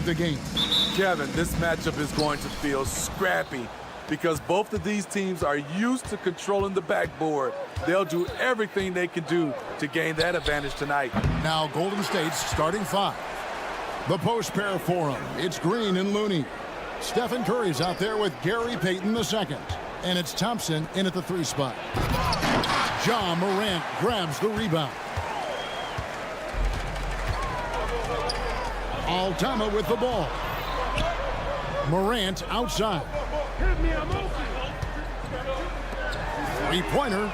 the game. Kevin, this matchup is going to feel scrappy because both of these teams are used to controlling the backboard. They'll do everything they can do to gain that advantage tonight. Now Golden State's starting five. The post pair for them. It's Green and Looney. Stephen Curry's out there with Gary Payton II. And it's Thompson in at the 3 spot. Ja Morant grabs the rebound. Aldama with the ball. Morant outside. Three-pointer.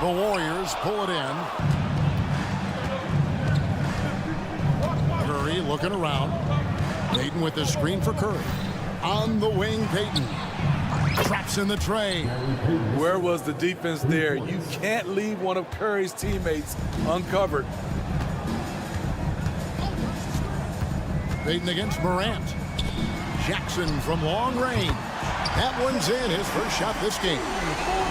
The Warriors pull it in. Curry looking around. Payton with the screen for Curry. On the wing, Payton. Traps in the tray. Where was the defense there? You can't leave one of Curry's teammates uncovered. Payton against Morant. Jackson from long range. That one's in, his first shot this game.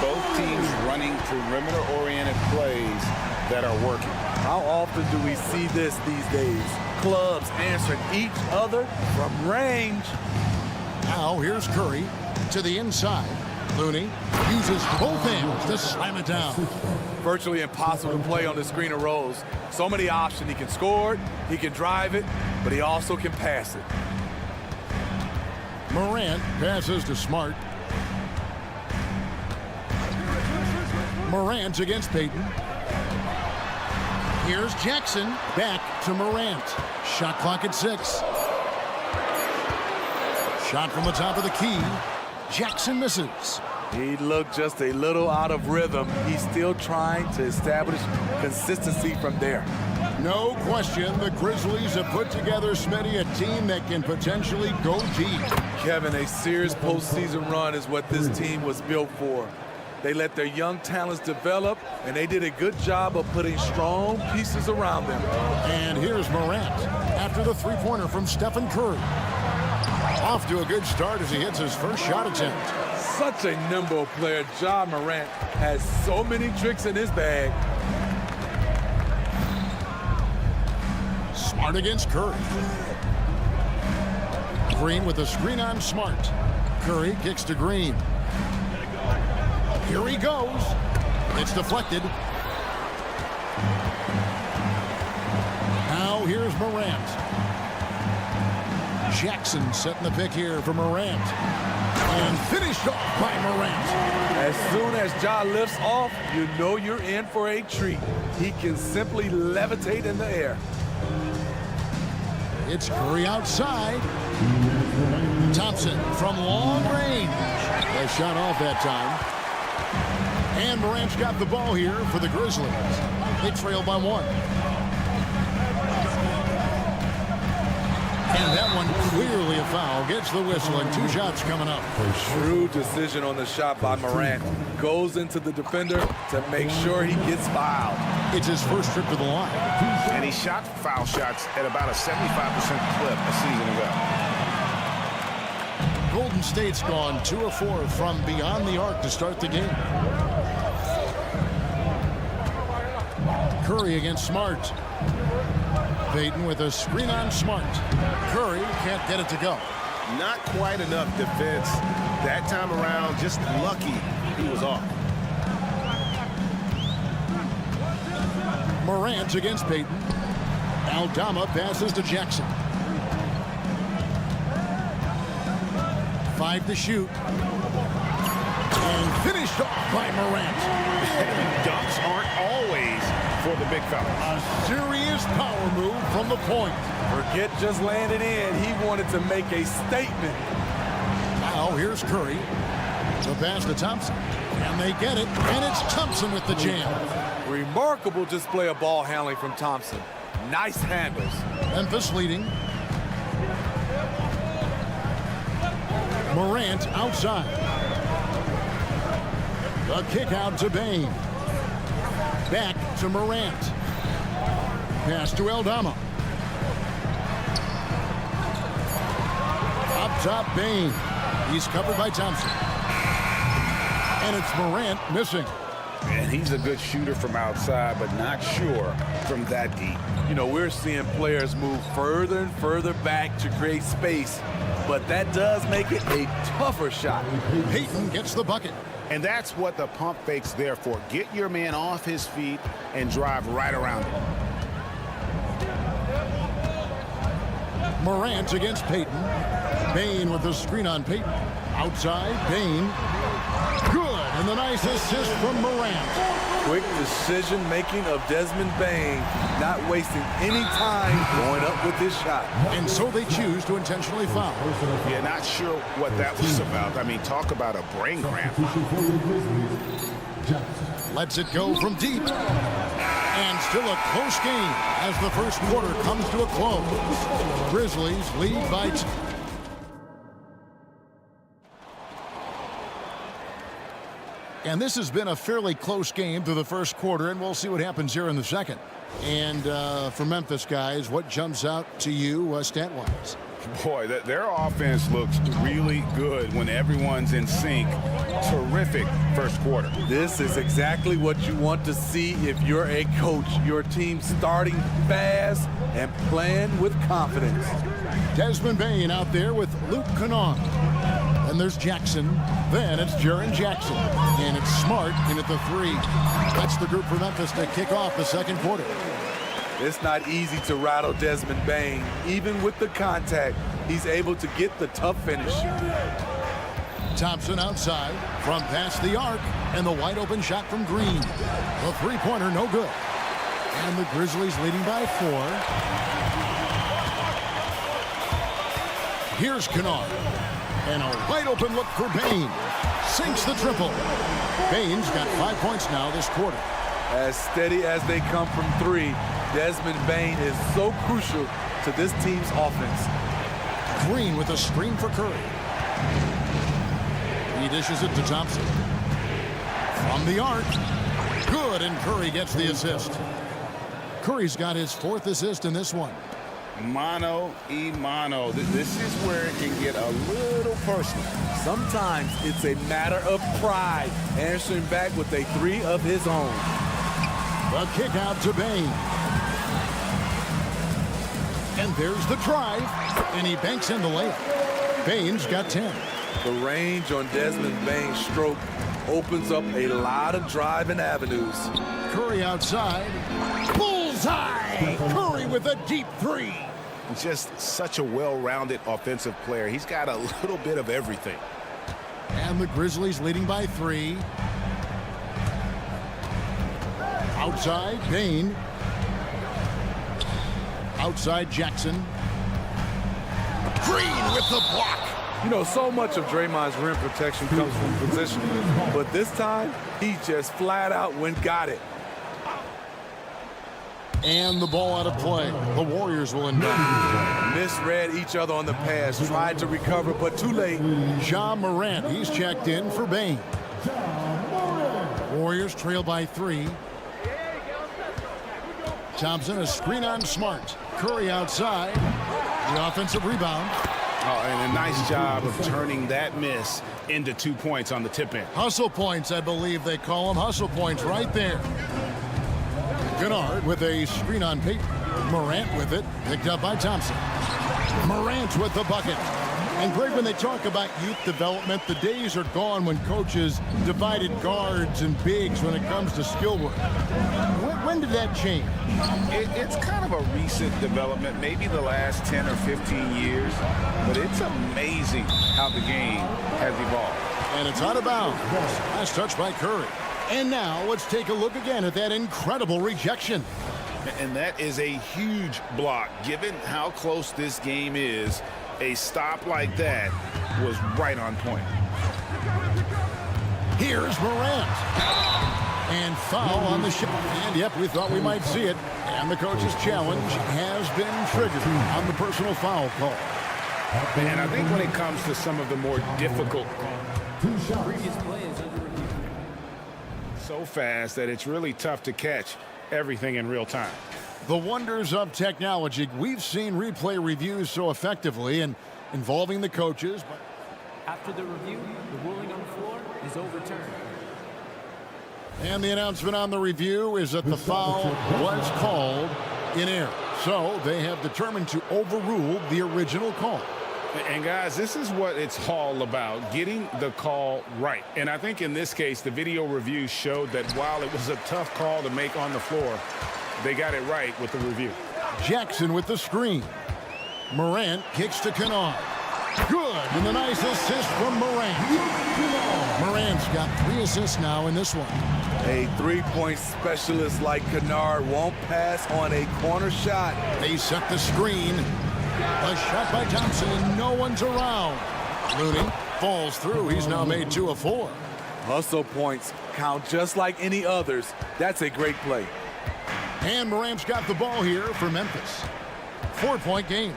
Both teams running perimeter-oriented plays that are working. How often do we see this these days? Clubs answering each other from range. Now here's Curry to the inside. Looney uses both hands to slam it down. Virtually impossible to play on the screen of rolls. So many options. He can score it, he can drive it, but he also can pass it. Morant passes to Smart. Morant against Payton. Here's Jackson. Back to Morant. Shot clock at 6. Shot from the top of the key. Jackson misses. He looked just a little out of rhythm. He's still trying to establish consistency from there. No question, the Grizzlies have put together, Smitty, a team that can potentially go deep. Kevin, a serious postseason run is what this team was built for. They let their young talents develop, and they did a good job of putting strong pieces around them. And here's Morant after the three-pointer from Stephen Curry. Off to a good start as he hits his first shot attempt. Such a nimble player. Ja Morant has so many tricks in his bag. Smart against Curry. Green with a screen on Smart. Curry kicks to Green. Here he goes. It's deflected. Now here's Morant. Jackson setting the pick here for Morant. And finished off by Morant. As soon as Ja lifts off, you know you're in for a treat. He can simply levitate in the air. It's Curry outside. Thompson from long range. A shot off that time. And Morant's got the ball here for the Grizzlies. They trail by 1. And that one clearly a foul. Gets the whistle and 2 shots coming up. Shrewd decision on the shot by Morant. Goes into the defender to make sure he gets fouled. It's his first trip to the line. And he shot foul shots at about a 75% clip a season ago. Golden State's gone 2 of 4 from beyond the arc to start the game. Curry against Smart. Payton with a screen on Smart. Curry can't get it to go. Not quite enough defense. That time around, just lucky he was off. Morant against Payton. Aldama passes to Jackson. 5 to shoot. And finished off by Morant. Dunks aren't always for the big fella. A serious power move from the point. Forget just laying it in. He wanted to make a statement. Now here's Curry. The pass to Thompson. And they get it. And it's Thompson with the jam. Remarkable display of ball handling from Thompson. Nice handles. Memphis leading. Morant outside. The kick out to Bain. Back to Morant. Pass to Aldama. Up top, Bain. He's covered by Thompson. And it's Morant missing. And he's a good shooter from outside, but not sure from that deep. You know, we're seeing players move further and further back to create space, but that does make it a tougher shot. Payton gets the bucket. And that's what the pump fake's there for. Get your man off his feet and drive right around him. Morant against Payton. Bane with the screen on Payton. Outside, Bane. Good, and the nice assist from Morant. Quick decision-making of Desmond Bane, not wasting any time going up with this shot. And so they choose to intentionally foul. Yeah, not sure what that was about. I mean, talk about a brain cramp. Lets it go from deep. And still a close game as the first quarter comes to a close. Grizzlies lead by 2. And this has been a fairly close game through the first quarter, and we'll see what happens here in the second. And for Memphis, guys, what jumps out to you stat-wise? Boy, their offense looks really good when everyone's in sync. Terrific first quarter. This is exactly what you want to see if you're a coach. Your team starting fast and playing with confidence. Desmond Bane out there with Luke Kennard. And there's Jackson. Then it's Jaren Jackson. And it's Smart in at the 3. That's the group for Memphis to kick off the second quarter. It's not easy to rattle Desmond Bane. Even with the contact, he's able to get the tough finish. Thompson outside from past the arc. And the wide open shot from Green. The three-pointer no good. And the Grizzlies leading by 4. Here's Kennard. And a wide open look for Bane. Sinks the triple. Bane's got 5 points now this quarter. As steady as they come from 3, Desmond Bane is so crucial to this team's offense. Green with a screen for Curry. He dishes it to Thompson. From the arc. Good, and Curry gets the assist. Curry's got his 4th assist in this one. Mano y mano. This is where it can get a little personal. Sometimes it's a matter of pride, answering back with a 3 of his own. The kick out to Bane. And there's the drive. And he banks in the layup. Bane's got 10. The range on Desmond Bane's stroke opens up a lot of driving avenues. Curry outside. Bullseye! Curry with a deep 3. Just such a well-rounded offensive player. He's got a little bit of everything. And the Grizzlies leading by 3. Outside, Bane. Outside, Jackson. Green with the block. You know, so much of Draymond's rim protection comes from positioning, but this time, he just flat out got it. And the ball out of play. The Warriors will inbound. Misread each other on the pass, tried to recover, but too late. Ja Morant, he's checked in for Bane. Warriors trail by 3. Thompson, a screen on Smart. Curry outside. The offensive rebound. Oh, and a nice job of turning that miss into 2 points on the tip-in. Hustle points, I believe they call them. Hustle points right there. Kennard with a screen on Payton. Morant with it, picked up by Thompson. Morant with the bucket. And Greg, when they talk about youth development, the days are gone when coaches divided guards and bigs when it comes to skill work. When did that change? It's kind of a recent development, maybe the last 10 or 15 years, but it's amazing how the game has evolved. And it's out of bounds. Last touch by Curry. And now let's take a look again at that incredible rejection. And that is a huge block. Given how close this game is, a stop like that was right on point. Here's Morant. And foul on the shot. And yep, we thought we might see it. And the coach's challenge has been triggered on the personal foul call. And I think when it comes to some of the more difficult so fast that it's really tough to catch everything in real time. The wonders of technology. We've seen replay reviews so effectively and involving the coaches. After the review, the ruling on the floor is overturned. And the announcement on the review is that the foul was called in error. So they have determined to overrule the original call. And, guys, this is what it's all about, getting the call right. And I think in this case, the video review showed that while it was a tough call to make on the floor, they got it right with the review. Jackson with the screen. Morant kicks to Kennard. Good, and a nice assist from Morant. Morant's got 3 assists now in this one. A three-point specialist like Kennard won't pass on a corner shot. They set the screen. A shot by Thompson, and no one's around. Looney falls through. He's now made 2 of 4. Hustle points count just like any others. That's a great play. And Morant's got the ball here for Memphis. 4-point game.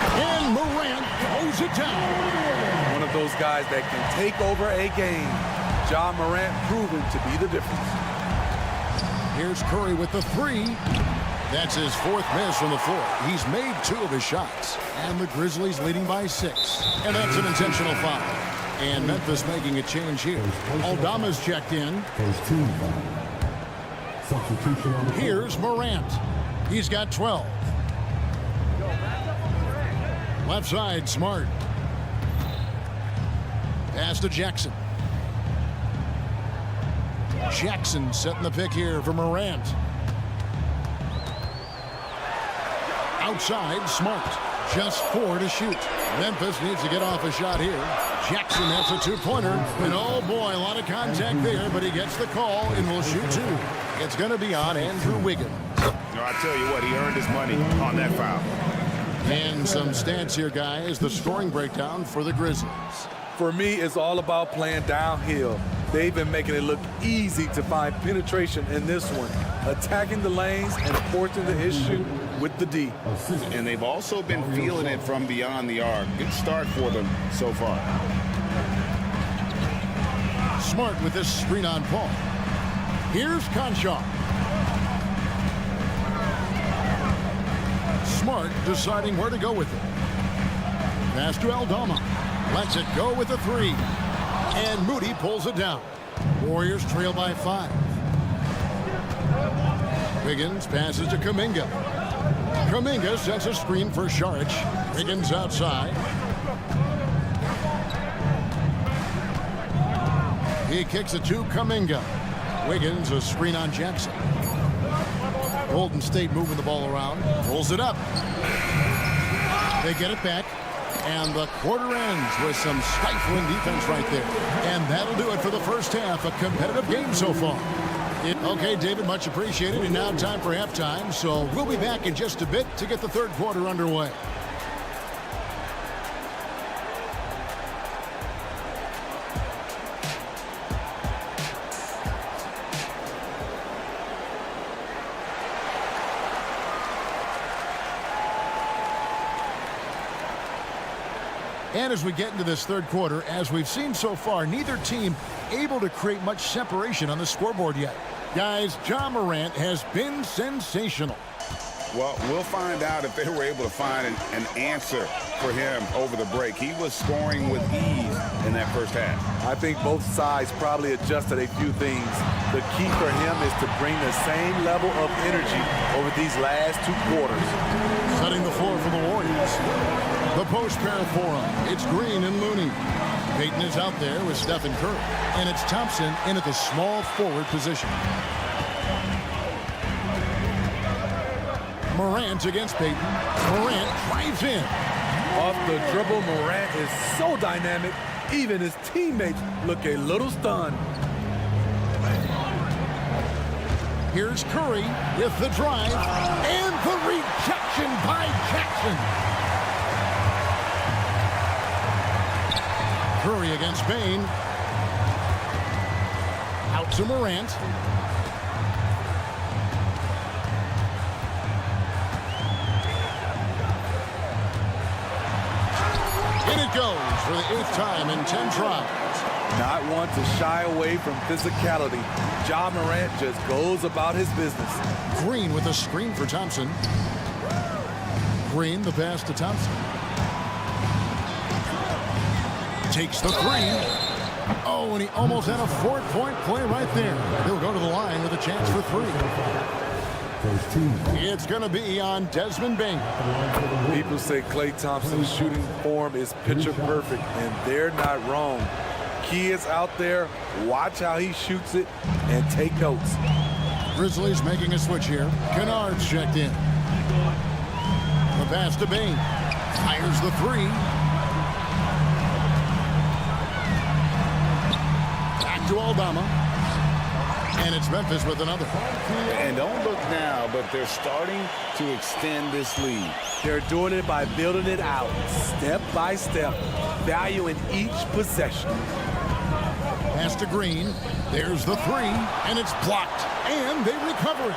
And Morant throws it down. One of those guys that can take over a game. Ja Morant proven to be the difference. Here's Curry with the 3. That's his 4th miss from the floor. He's made 2 of his shots. And the Grizzlies leading by 6. And that's an intentional foul. And Memphis making a change here. Aldama's checked in. Here's Morant. He's got 12. Left side, Smart. Pass to Jackson. Jackson setting the pick here for Morant. Outside, Smart. Just 4 to shoot. Memphis needs to get off a shot here. Jackson, that's a 2-pointer. And oh boy, a lot of contact there, but he gets the call and will shoot 2. It's going to be on Andrew Wiggins. No, I tell you what, he earned his money on that foul. And some stats here, guys. The scoring breakdown for the Grizzlies. For me, it's all about playing downhill. They've been making it look easy to find penetration in this one, attacking the lanes and forcing the issue with the D. And they've also been feeling it from beyond the arc. Good start for them so far. Smart with this screen on Paul. Here's Conchar. Smart deciding where to go with it. Pass to Aldama. Lets it go with a 3. And Moody pulls it down. Warriors trail by 5. Wiggins passes to Kuminga. Kuminga sets a screen for Saric. Wiggins outside. He kicks it to Kuminga. Wiggins a screen on Jackson. Golden State moving the ball around. Pulls it up. They get it back. And the quarter ends with some stifling defense right there. And that'll do it for the first half. A competitive game so far. Okay, David, much appreciated. And now time for halftime. So we'll be back in just a bit to get the third quarter underway. And as we get into this third quarter, as we've seen so far, neither team able to create much separation on the scoreboard yet. Guys, Ja Morant has been sensational. Well, we'll find out if they were able to find an answer for him over the break. He was scoring with ease in that first half. I think both sides probably adjusted a few things. The key for him is to bring the same level of energy over these last 2 quarters. Setting the floor for the Warriors. The post pair for him. It's Green and Looney. Payton is out there with Stephen Curry. And it's Thompson in at the small forward position. Morant against Payton. Morant drives in. Off the dribble, Morant is so dynamic, even his teammates look a little stunned. Here's Curry with the drive and the rejection by Jackson. Curry against Bain. Out to Morant. And it goes for the 8th time in 10 tries. Not one to shy away from physicality. Ja Morant just goes about his business. Green with a screen for Thompson. Green, the pass to Thompson. Takes the 3. Oh, and he almost had a 4-point play right there. He'll go to the line with a chance for 3. It's going to be on Desmond Bain. People say Klay Thompson's shooting form is picture perfect, and they're not wrong. Kids out there, watch how he shoots it and take notes. Grizzlies making a switch here. Kennard's checked in. The pass to Bain. Fires the 3. Back to Aldama. And it's Memphis with another. And don't look now, but they're starting to extend this lead. They're doing it by building it out, step by step, valuing each possession. Pass to Green. There's the 3, and it's blocked. And they recover it.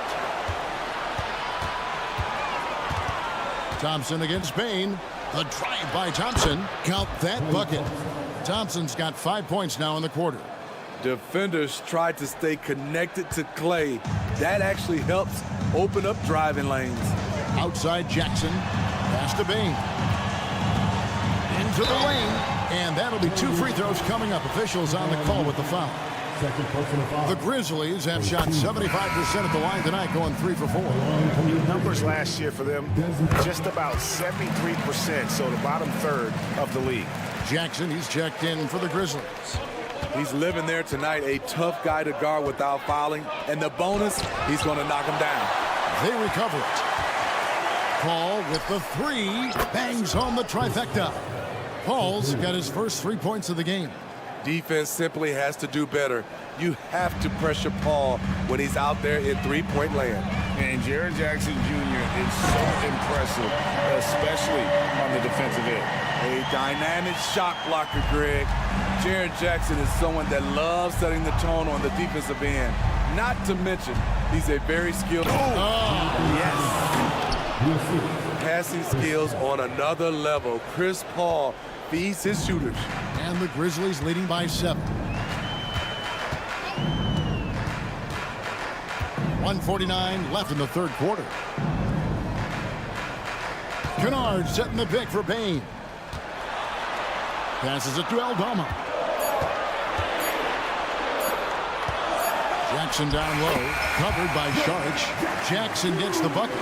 Thompson against Bain. The drive by Thompson. Count that bucket. Thompson's got 5 points now in the quarter. Defenders tried to stay connected to Klay. That actually helps open up driving lanes. Outside Jackson. Pass to Bain. Into the lane. And that'll be 2 free throws coming up. Officials on the call with the foul. The Grizzlies have shot 75% at the line tonight, going 3 for 4. Numbers last year for them, just about 73%, so the bottom third of the league. Jackson, he's checked in for the Grizzlies. He's living there tonight, a tough guy to guard without fouling. And the bonus, he's going to knock him down. They recover it. Paul with the 3. Bangs home the trifecta. Paul's got his first 3 points of the game. Defense simply has to do better. You have to pressure Paul when he's out there in three-point land. And Jaren Jackson Jr. is so impressive, especially on the defensive end. A dynamic shot blocker, Greg. Jaren Jackson is someone that loves setting the tone on the defensive end. Not to mention, he's a very skilled... Yes. Passing skills on another level. Chris Paul feeds his shooters. And the Grizzlies leading by 7. 1:49 left in the third quarter. Kennard setting the pick for Bain. Passes it to Aldama. Jackson down low, covered by Sharch. Jackson gets the bucket.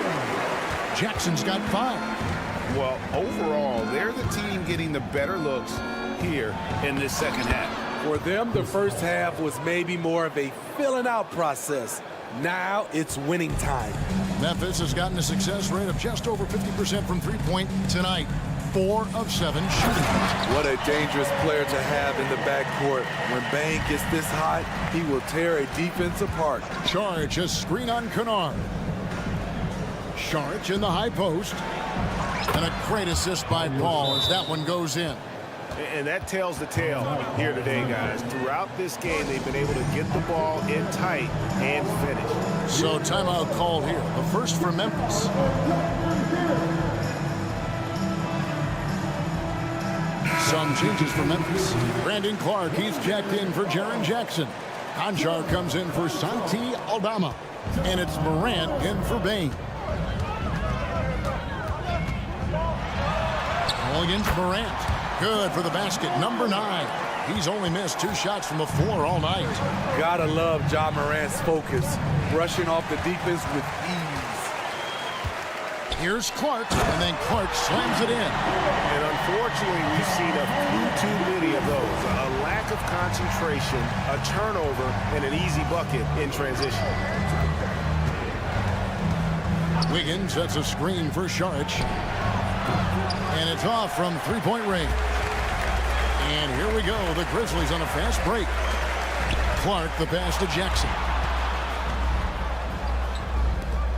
Jackson's got 5. Well, overall, they're the team getting the better looks here in this second half. For them, the first half was maybe more of a filling out process. Now it's winning time. Memphis has gotten a success rate of just over 50% from three-point tonight. 4 of 7 shooting. What a dangerous player to have in the backcourt. When Bain gets this hot, he will tear a defense apart. Charge a screen on Kennard. Sharch in the high post. And a great assist by Paul as that one goes in. And that tells the tale here today, guys. Throughout this game, they've been able to get the ball in tight and finish. So timeout called here. The first for Memphis. Some changes for Memphis. Brandon Clark, he's checked in for Jaren Jackson. Conchar comes in for Santi Aldama. And it's Morant in for Bain. All against Morant. Good for the basket, number 9. He's only missed 2 shots from the floor all night. Gotta love Ja Morant's focus, brushing off the defense with ease. Here's Clark, and then Clark slams it in. And unfortunately, we've seen too many of those. A lack of concentration, a turnover, and an easy bucket in transition. Wiggins sets a screen for Sharch. And it's off from three-point range. And here we go. The Grizzlies on a fast break. Clark, the pass to Jackson.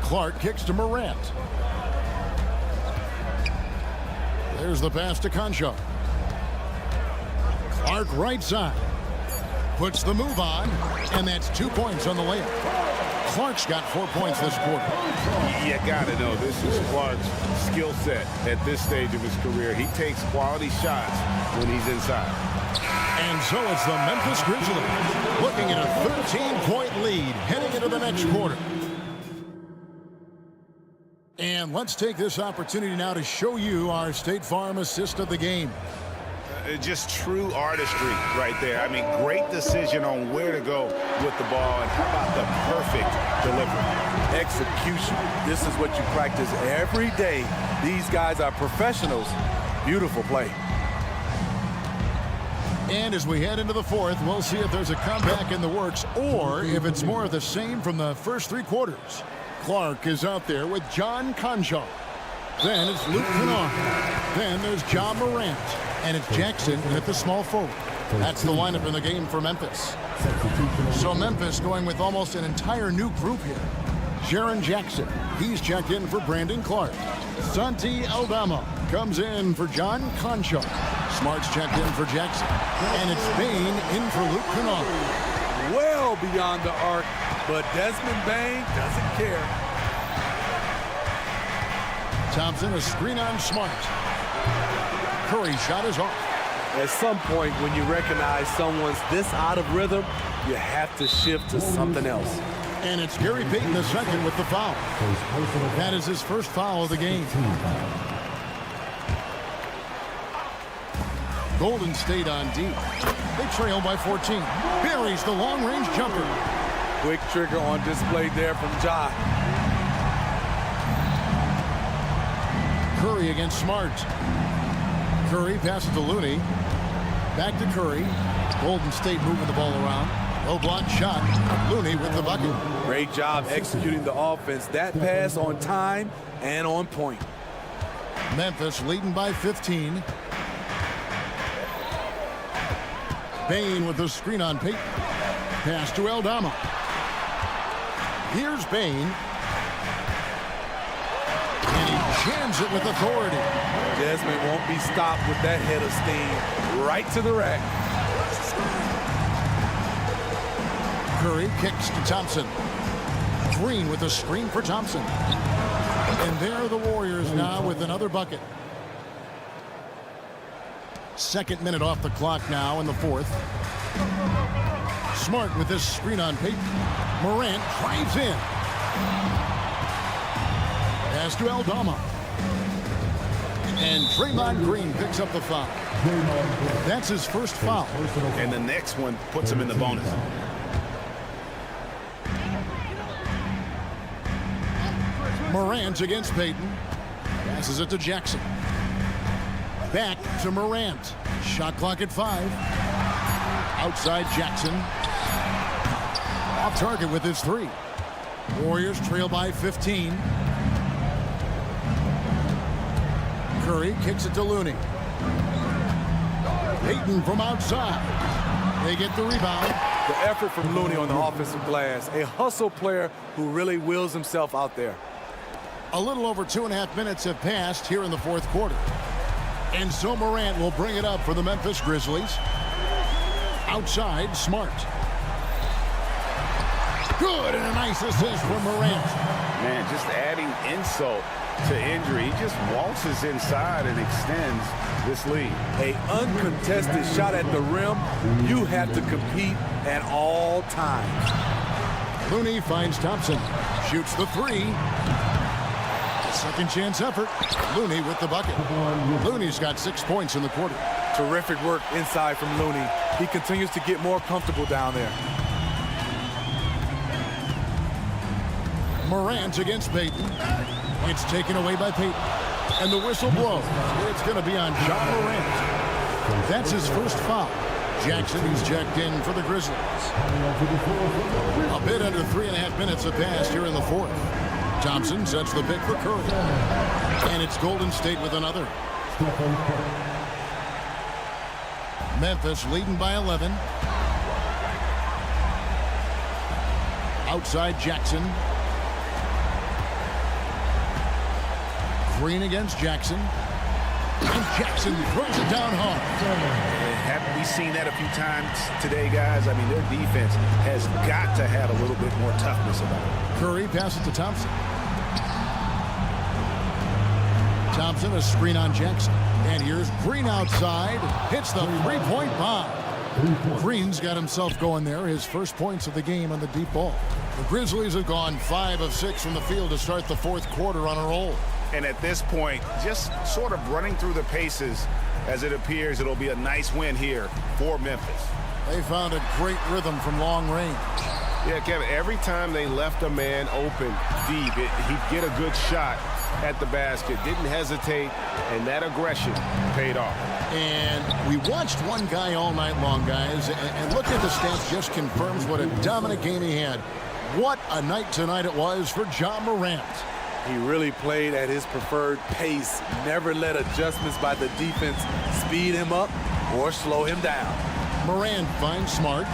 Clark kicks to Morant. There's the pass to Conchar. Clark right side. Puts the move on. And that's 2 points on the layup. Clark's got 4 points this quarter. You gotta know this is Clark's skill set at this stage of his career. He takes quality shots when he's inside. And so it's the Memphis Grizzlies looking at a 13-point lead heading into the next quarter. And let's take this opportunity now to show you our State Farm assist of the game. Just true artistry right there. I mean, great decision on where to go with the ball, and how about the perfect delivery? Execution. This is what you practice every day. These guys are professionals. Beautiful play. And as we head into the fourth, we'll see if there's a comeback in the works or if it's more of the same from the first three quarters. Clark is out there with John Conshaw. Then it's Luke Kennard. Then there's John Morant. And it's Jackson at the small forward. That's the lineup in the game for Memphis. So Memphis going with almost an entire new group here. Jaren Jackson, he's checked in for Brandon Clark. Santi Aldama comes in for John Conshaw. Smart's checked in for Jackson. And it's Bain in for Luke Kennard. Well beyond the arc, but Desmond Bain doesn't care. Thompson, a screen on Smart. Curry shot is off. At some point, when you recognize someone's this out of rhythm, you have to shift to something else. And it's Gary Payton the second with the foul. That is his first foul of the game. Golden State on D. They trail by 14. Buries the long-range jumper. Quick trigger on display there from Ja. Curry against Smart. Curry passes to Looney. Back to Curry. Golden State moving the ball around. Low block shot. Looney with the bucket. Great job executing the offense. That pass on time and on point. Memphis leading by 15. Bain with the screen on Payton. Pass to Aldama. Here's Bain. And he jams it with authority. Desmond won't be stopped with that head of steam. Right to the rack. Curry kicks to Thompson. Green with a screen for Thompson. And there are the Warriors now with another bucket. Second minute off the clock now in the fourth. Smart with this screen on Payton. Morant drives in. Pass to Aldama. And Draymond Green picks up the foul. That's his first foul. And the next one puts him in the bonus. Morant against Payton. Passes it to Jackson. Back to Morant. Shot clock at 5. Outside Jackson. Off target with his 3. Warriors trail by 15. Curry kicks it to Looney. Payton from outside. They get the rebound. The effort from Looney on the offensive glass. A hustle player who really wills himself out there. A little over 2.5 minutes have passed here in the fourth quarter. And so Morant will bring it up for the Memphis Grizzlies. Outside, Smart. Good, and a nice assist from Morant. Man, just adding insult to injury. He just waltzes inside and extends this lead. A uncontested shot at the rim. You have to compete at all times. Looney finds Thompson. Shoots the 3. Second chance effort. Looney with the bucket. Looney's got 6 points in the quarter. Terrific work inside from Looney. He continues to get more comfortable down there. Morant against Payton. It's taken away by Payton. And the whistle blows. It's going to be on John Morant. That's his first foul. Jackson, who's checked in for the Grizzlies. A bit under 3.5 minutes have passed here in the fourth. Thompson sets the pick for Curry. And it's Golden State with another. Memphis leading by 11. Outside Jackson. Green against Jackson. And Jackson throws it down hard. Haven't we seen that a few times today, guys? I mean, their defense has got to have a little bit more toughness about it. Curry passes to Thompson. Thompson, a screen on Jackson. And here's Green outside. Hits the three-point bomb. Green's got himself going there. His first points of the game on the deep ball. The Grizzlies have gone 5 of 6 from the field to start the fourth quarter on a roll. And at this point, just sort of running through the paces as it appears it'll be a nice win here for Memphis. They found a great rhythm from long range. Yeah, Kevin, every time they left a man open deep, he'd get a good shot at the basket. Didn't hesitate, and that aggression paid off. And we watched one guy all night long, guys, and looking at the stats just confirms what a dominant game he had. What a night tonight it was for Ja Morant. He really played at his preferred pace, never let adjustments by the defense speed him up or slow him down. Morant finds Smart.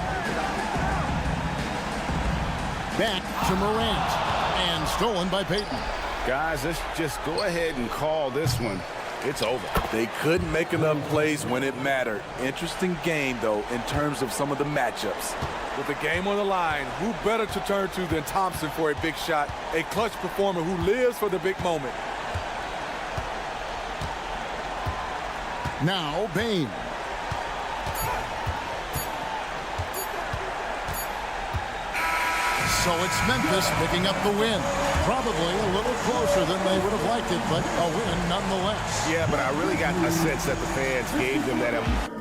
Back to Morant. And stolen by Payton. Guys, let's just go ahead and call this one. It's over. They couldn't make enough plays when it mattered. Interesting game, though, in terms of some of the matchups. With the game on the line, who better to turn to than Thompson for a big shot, a clutch performer who lives for the big moment. Now Bain. So it's Memphis picking up the win. Probably a little closer than they would have liked it, but a win nonetheless. Yeah, but I really got a sense that the fans gave them that.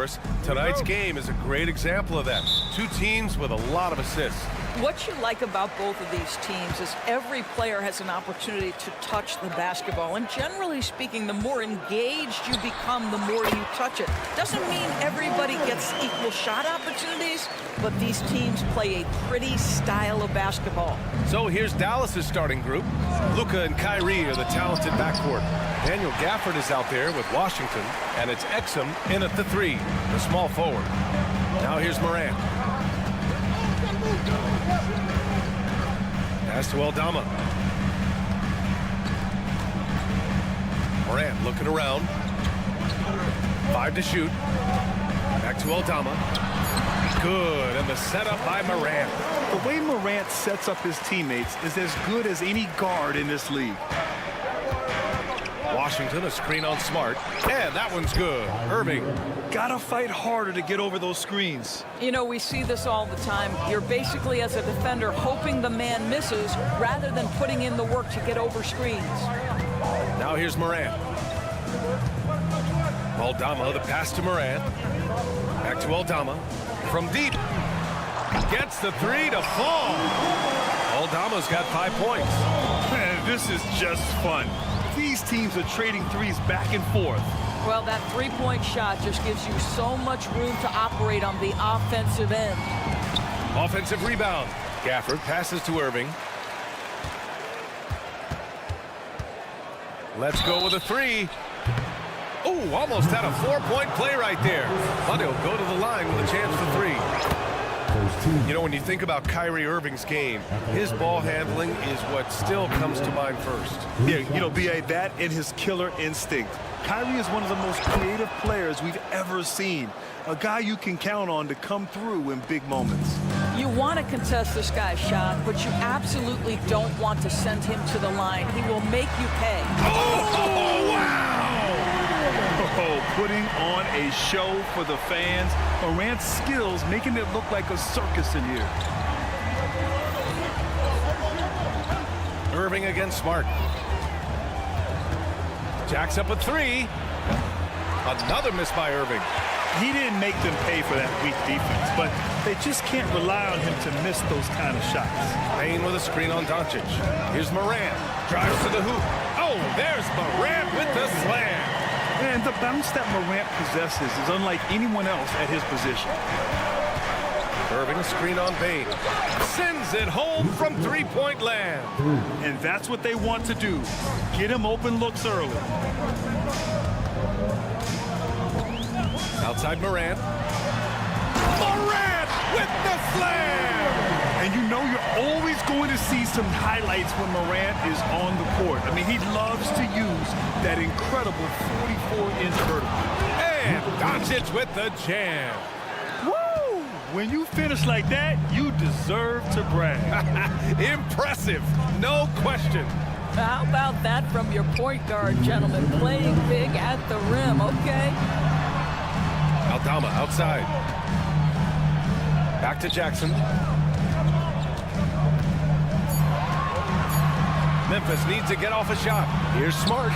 course, tonight's game is a great example of that. Two teams with a lot of assists. What you like about both of these teams is every player has an opportunity to touch the basketball. And generally speaking, the more engaged you become, the more you touch it. Doesn't mean everybody gets equal shot opportunities, but these teams play a pretty style of basketball. So here's Dallas's starting group. Luka and Kyrie are the talented backcourt. Daniel Gafford is out there with Washington, and it's Exum in at the 3, the small forward. Now here's Morant. Pass to Aldama. Morant looking around. 5 to shoot. Back to Aldama. Good, and the setup by Morant. The way Morant sets up his teammates is as good as any guard in this league. Washington, a screen on Smart. And that one's good. Irving. Gotta fight harder to get over those screens. You know, we see this all the time. You're basically, as a defender, hoping the man misses rather than putting in the work to get over screens. Now here's Morant. Aldama, the pass to Morant. Back to Aldama. From deep. Gets the 3 to fall. Aldama's got 5 points. Man, this is just fun. These teams are trading threes back and forth. Well, that three-point shot just gives you so much room to operate on the offensive end. Offensive rebound. Gafford passes to Irving. Let's go with a 3. Oh, almost had a 4-point play right there. But he'll go to the line with a chance for 3. You know, when you think about Kyrie Irving's game, his ball handling is what still comes to mind first. Yeah, you know, B.A., that and his killer instinct. Kyrie is one of the most creative players we've ever seen. A guy you can count on to come through in big moments. You want to contest this guy's shot, but you absolutely don't want to send him to the line. He will make you pay. Oh, wow! Oh, putting on a show for the fans. Morant's skills making it look like a circus in here. Irving against Smart. Jacks up a 3. Another miss by Irving. He didn't make them pay for that weak defense, but they just can't rely on him to miss those kind of shots. Payne with a screen on Doncic. Here's Morant. Drives to the hoop. Oh, there's Morant with the slam. And the bounce that Morant possesses is unlike anyone else at his position. Irving, a screen on Payne. Sends it home from three-point land. And that's what they want to do. Get him open looks early. Outside Morant. Morant with the slam! And you know you're always going to see some highlights when Morant is on the court. I mean, he loves to use that incredible 44-inch vertical. And Doncic with the jam. Woo! When you finish like that, you deserve to brag. Impressive, no question. How about that from your point guard, gentlemen? Playing big at the rim, okay? Aldama outside. Back to Jackson. Memphis needs to get off a shot. Here's Smart.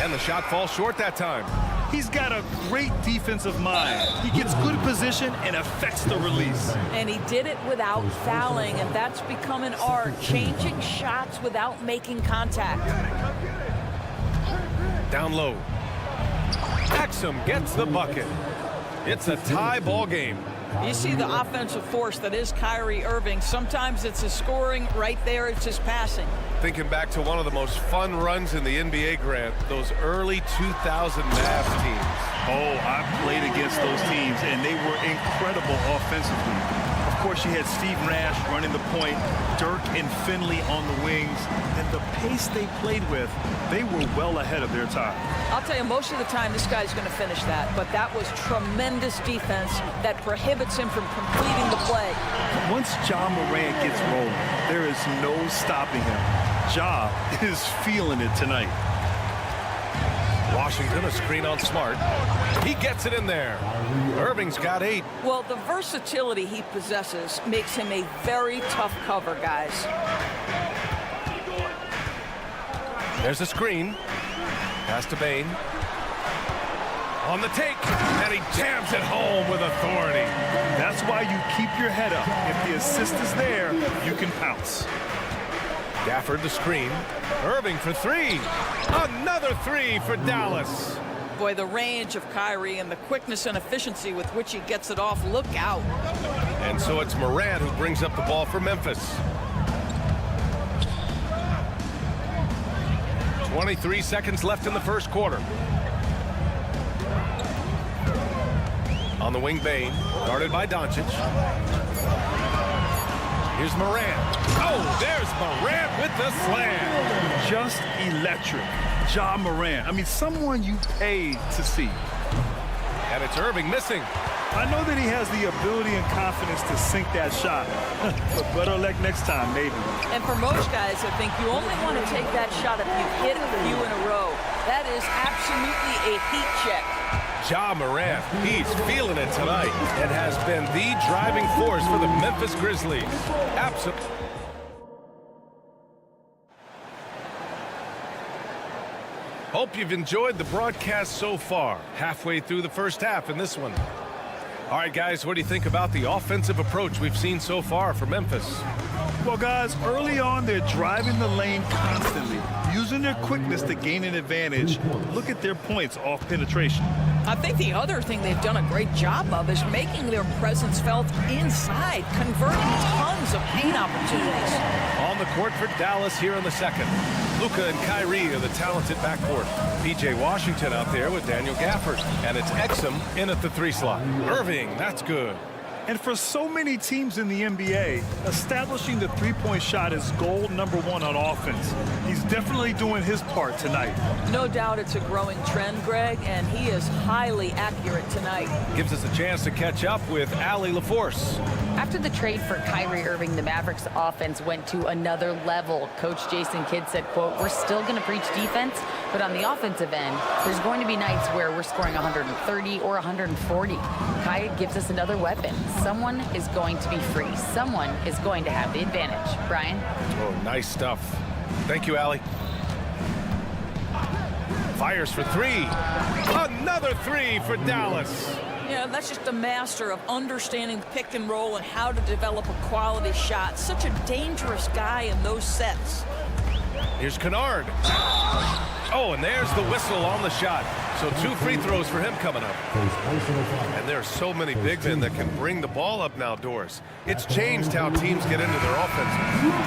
And the shot falls short that time. He's got a great defensive mind. He gets good position and affects the release. And he did it without fouling, and that's become an art, changing shots without making contact. Down low. Exum gets the bucket. It's a tie ball game. You see the offensive force that is Kyrie Irving. Sometimes it's his scoring. Right there, it's his passing. Thinking back to one of the most fun runs in the NBA, Grant, those early 2000 Mavs teams. Oh, I played against those teams, and they were incredible offensively. Of course, you had Steve Nash running the point, Dirk and Finley on the wings, and the pace they played with, they were well ahead of their time. I'll tell you, most of the time, this guy's going to finish that, but that was tremendous defense that prohibits him from completing the play. Once Ja Morant gets rolling, there is no stopping him. Ja is feeling it tonight. Washington, a screen on Smart. He gets it in there. Irving's got 8. Well, the versatility he possesses makes him a very tough cover, guys. There's a screen. Pass to Payne. On the take, and he jams it home with authority. That's why you keep your head up. If the assist is there, you can pounce. Gafford the screen. Irving for three. Another three for Dallas. Boy, the range of Kyrie and the quickness and efficiency with which he gets it off. Look out. And so it's Morant who brings up the ball for Memphis. 23 seconds left in the first quarter. On the wing, Bane, guarded by Doncic. Here's Morant. Oh, there's Morant with the slam. Just electric. Ja Morant. I mean, someone you paid to see. And it's Irving missing. I know that he has the ability and confidence to sink that shot. But better luck next time, maybe. And for most guys, I think you only want to take that shot if you've hit a few in a row. That is absolutely a heat check. Ja Morant, he's feeling it tonight and has been the driving force for the Memphis Grizzlies. Absolutely. Hope you've enjoyed the broadcast so far. Halfway through the first half in this one. All right, guys, what do you think about the offensive approach we've seen so far for Memphis? Well, guys, early on, they're driving the lane constantly, using their quickness to gain an advantage. Look at their points off penetration. I think the other thing they've done a great job of is making their presence felt inside, converting tons of paint opportunities. On the court for Dallas here in the second. Luka and Kyrie are the talented backcourt. P.J. Washington out there with Daniel Gafford. And it's Exum in at the three slot. Irving, that's good. And for so many teams in the NBA, establishing the three-point shot is goal number one on offense. He's definitely doing his part tonight. No doubt it's a growing trend, Greg, and he is highly accurate tonight. Gives us a chance to catch up with Allie LaForce. After the trade for Kyrie Irving, the Mavericks offense went to another level. Coach Jason Kidd said, quote, "We're still going to preach defense, but on the offensive end, there's going to be nights where we're scoring 130 or 140. Kai gives us another weapon. Someone is going to be free. Someone is going to have the advantage." Brian? Oh, nice stuff. Thank you, Allie. Fires for three. Another three for Dallas. Yeah, that's just a master of understanding the pick and roll and how to develop a quality shot. Such a dangerous guy in those sets. Here's Kennard. Oh, and there's the whistle on the shot. So 2 free throws for him coming up. And there are so many big men that can bring the ball up now, Doris. It's changed how teams get into their offense.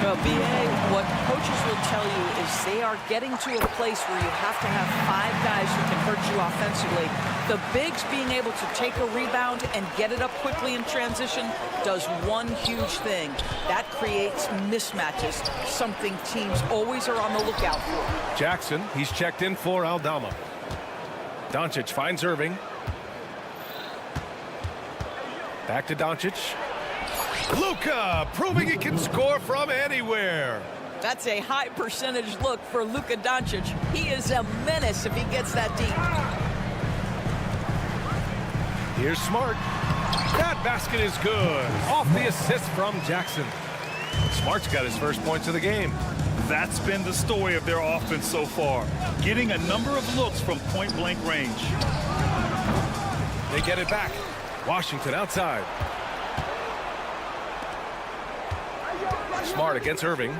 Well, B.A., what coaches will tell you is they are getting to a place where you have to have 5 guys who can hurt you offensively. The bigs being able to take a rebound and get it up quickly in transition does one huge thing. That creates mismatches, something teams always are on the lookout for. Jackson, he's checked in for Aldama. Doncic finds Irving. Back to Doncic. Luka proving he can score from anywhere. That's a high percentage look for Luka Doncic. He is a menace if he gets that deep. Here's Smart. That basket is good. Off the assist from Jackson. Smart's got his first points of the game. That's been the story of their offense so far, getting a number of looks from point-blank range. They get it back. Washington outside. Smart against Irving.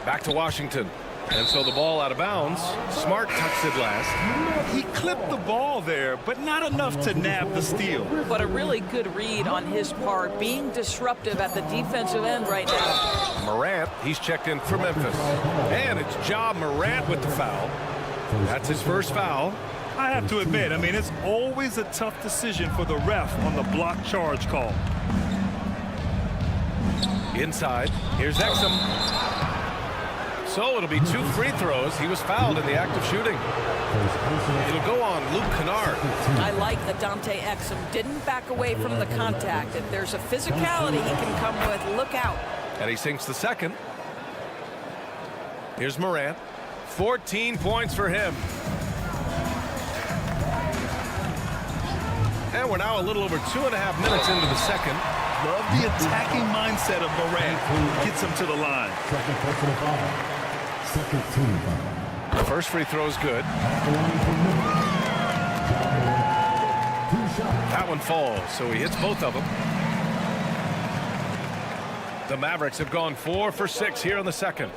Back to Washington. And so the ball out of bounds. Smart tucks it last. He clipped the ball there, but not enough to nab the steal. But a really good read on his part, being disruptive at the defensive end right now. Morant, he's checked in for Memphis. And it's Ja Morant with the foul. That's his first foul. I have to admit, I mean, it's always a tough decision for the ref on the block charge call. Inside, here's Exum. So it'll be 2 free throws. He was fouled in the act of shooting. It'll go on Luke Kennard. I like that Dante Exum didn't back away from the contact. If there's a physicality he can come with, look out. And he sinks the second. Here's Morant. 14 points for him. And we're now a little over 2.5 minutes into the second. Love the attacking mindset of Morant. Gets him to the line. The first free throw is good. That one falls, so he hits both of them. The Mavericks have gone 4 for 6 here in the second.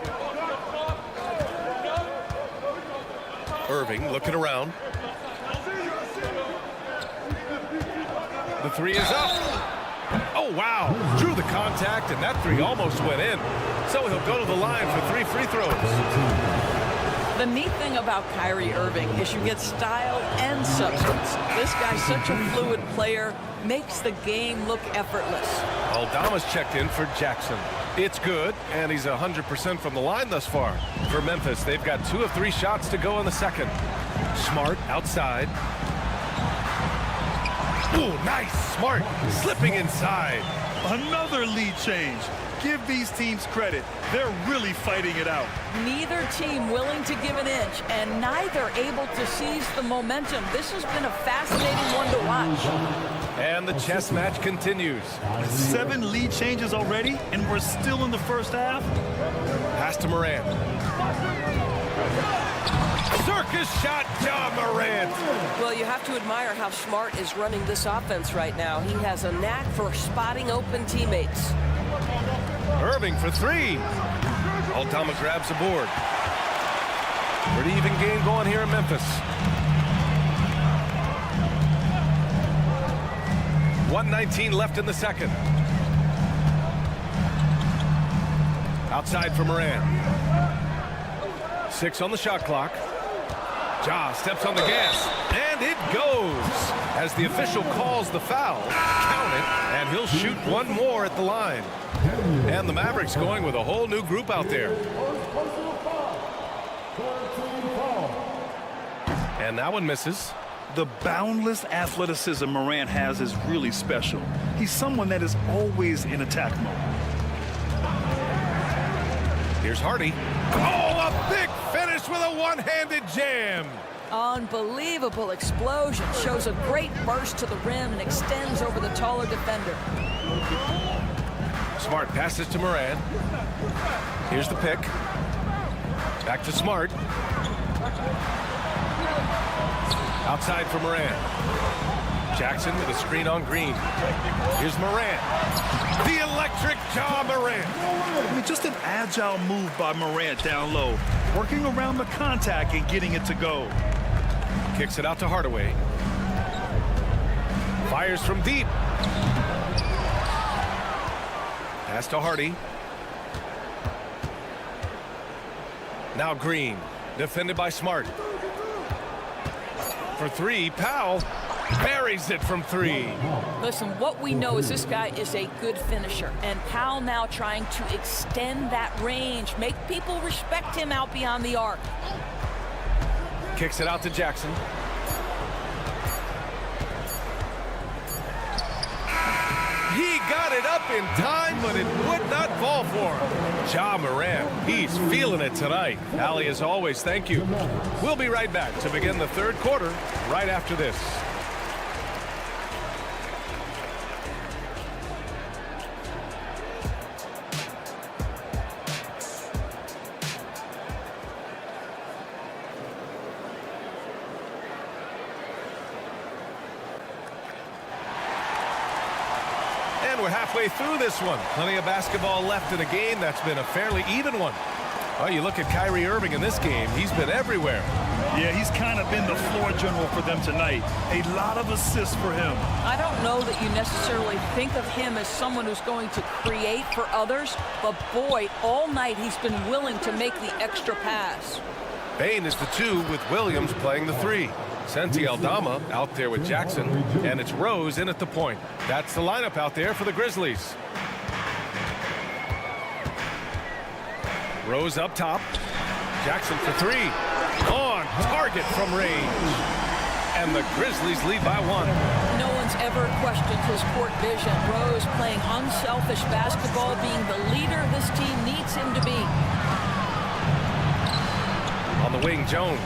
Irving looking around. The three is up. Oh, wow. Drew the contact, and that three almost went in. So he'll go to the line for 3 free throws. The neat thing about Kyrie Irving is you get style and substance. This guy's such a fluid player, makes the game look effortless. Aldama's checked in for Jackson. It's good, and he's 100% from the line thus far. For Memphis, they've got 2 of 3 shots to go in the second. Smart outside. Ooh, nice. Smart slipping inside. Another lead change. Give these teams credit. They're really fighting it out. Neither team willing to give an inch, and neither able to seize the momentum. This has been a fascinating one to watch. And the chess match continues. 7 lead changes already, and we're still in the first half. Pass to Morant. Circus shot, Ja Morant. Well, you have to admire how Smart is running this offense right now. He has a knack for spotting open teammates. Irving for 3. Aldama grabs the board. Pretty even game going here in Memphis. 1:19 left in the second. Outside for Morant. 6 on the shot clock. Ja steps on the gas, and it goes. As the official calls the foul, count it, and he'll shoot one more at the line. And the Mavericks going with a whole new group out there. And that one misses. The boundless athleticism Morant has is really special. He's someone that is always in attack mode. Here's Hardy. Oh, a big finish with a one-handed jam. Unbelievable explosion. Shows a great burst to the rim and extends over the taller defender. Smart passes to Morant. Here's the pick. Back to Smart. Outside for Morant. Jackson with a screen on Green. Here's Morant. The electric Ja Morant. I mean, just an agile move by Morant down low, working around the contact and getting it to go. Kicks it out to Hardaway. Fires from deep. Pass to Hardy. Now Green, defended by Smart. For 3, Powell buries it from 3. Listen, what we know is this guy is a good finisher, and Powell now trying to extend that range, make people respect him out beyond the arc. Kicks it out to Jackson. He got it up in time, but it would not fall for him. Ja Morant, he's feeling it tonight. Allie, as always, thank you. We'll be right back to begin the third quarter right after this. We're halfway through this one. Plenty of basketball left in a game that's been a fairly even one. Well, you look at Kyrie Irving in this game, he's been everywhere. Yeah, he's kind of been the floor general for them tonight. A lot of assists for him. I don't know that you necessarily think of him as someone who's going to create for others, but boy, all night he's been willing to make the extra pass. Bain is the 2 with Williams playing the 3. Santi Aldama out there with Jackson, and it's Rose in at the point. That's the lineup out there for the Grizzlies. Rose up top. Jackson for 3. On target from range. And the Grizzlies lead by 1. No one's ever questioned his court vision. Rose playing unselfish basketball, being the leader this team needs him to be. On the wing, Jones.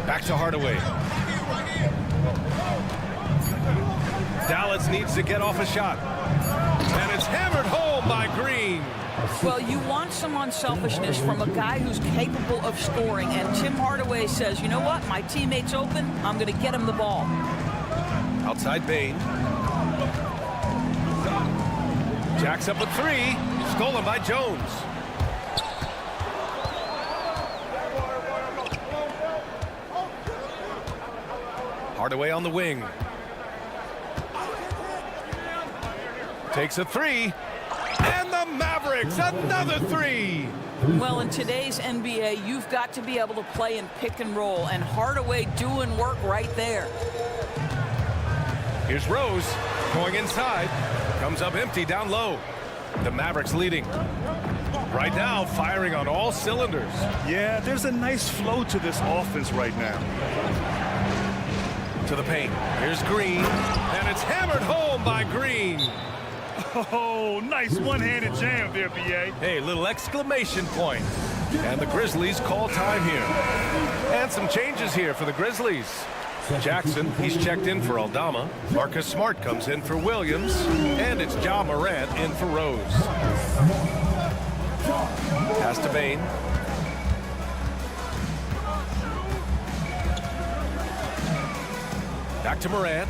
Back to Hardaway. Dallas needs to get off a shot. And it's hammered home by Green. Well, you want some unselfishness from a guy who's capable of scoring, and Tim Hardaway says, you know what, my teammate's open, I'm going to get him the ball. Outside Bain. Jacks up a three. Stolen by Jones. Hardaway on the wing. Takes a three. And the Mavericks, another three. Well, in today's NBA, you've got to be able to play in pick and roll, and Hardaway doing work right there. Here's Rose going inside. Comes up empty down low. The Mavericks leading. Right now, firing on all cylinders. Yeah, there's a nice flow to this offense right now. To the paint. Here's Green. And it's hammered home by Green. Oh, nice one-handed jam there, B.A. Hey, little exclamation point. And the Grizzlies call time here. And some changes here for the Grizzlies. Jackson, he's checked in for Aldama. Marcus Smart comes in for Williams. And it's Ja Morant in for Rose. Pass to Bain. Back to Morant.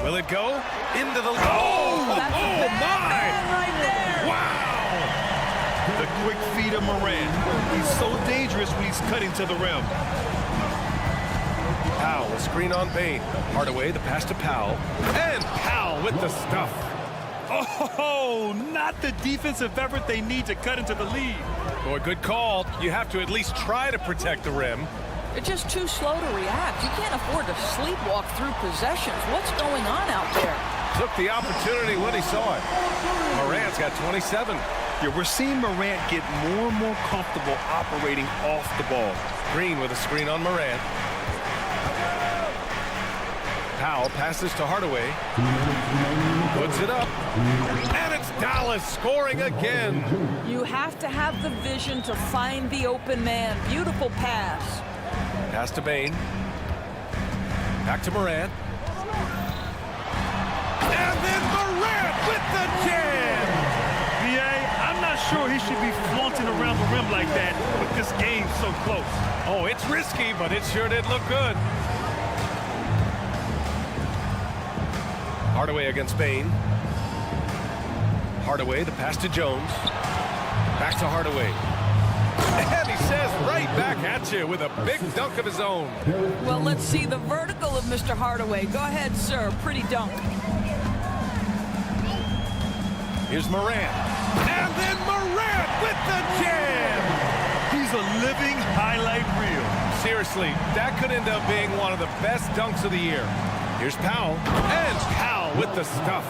Will it go? Into the... Oh! That's Oh, my! right there. Wow! The quick feed of Morant. He's so dangerous when he's cutting to the rim. Powell, a screen on Bain. Hardaway, the pass to Powell. And Powell with the stuff. Oh, not the defensive effort they need to cut into the lead. Boy, good call. You have to at least try to protect the rim. They're just too slow to react. You can't afford to sleepwalk through possessions. What's going on out there? Took the opportunity when he saw it. Morant's got 27. Yeah, we're seeing Morant get more and more comfortable operating off the ball. Green with a screen on Morant. Powell passes to Hardaway. Puts it up. And it's Dallas scoring again. You have to have the vision to find the open man. Beautiful pass. Pass to Bain. Back to Morant. And then Morant with the jam! B.A., I'm not sure he should be flaunting around the rim like that with this game so close. Oh, it's risky, but it sure did look good. Hardaway against Bain. Hardaway, the pass to Jones. Back to Hardaway. And he says right back at you with a big dunk of his own. Well, let's see the vertical of Mr. Hardaway. Go ahead, sir. Pretty dunk. Here's Morant. And then Morant with the jam! He's a living highlight reel. Seriously, that could end up being one of the best dunks of the year. Here's Powell. And Powell with the stuff.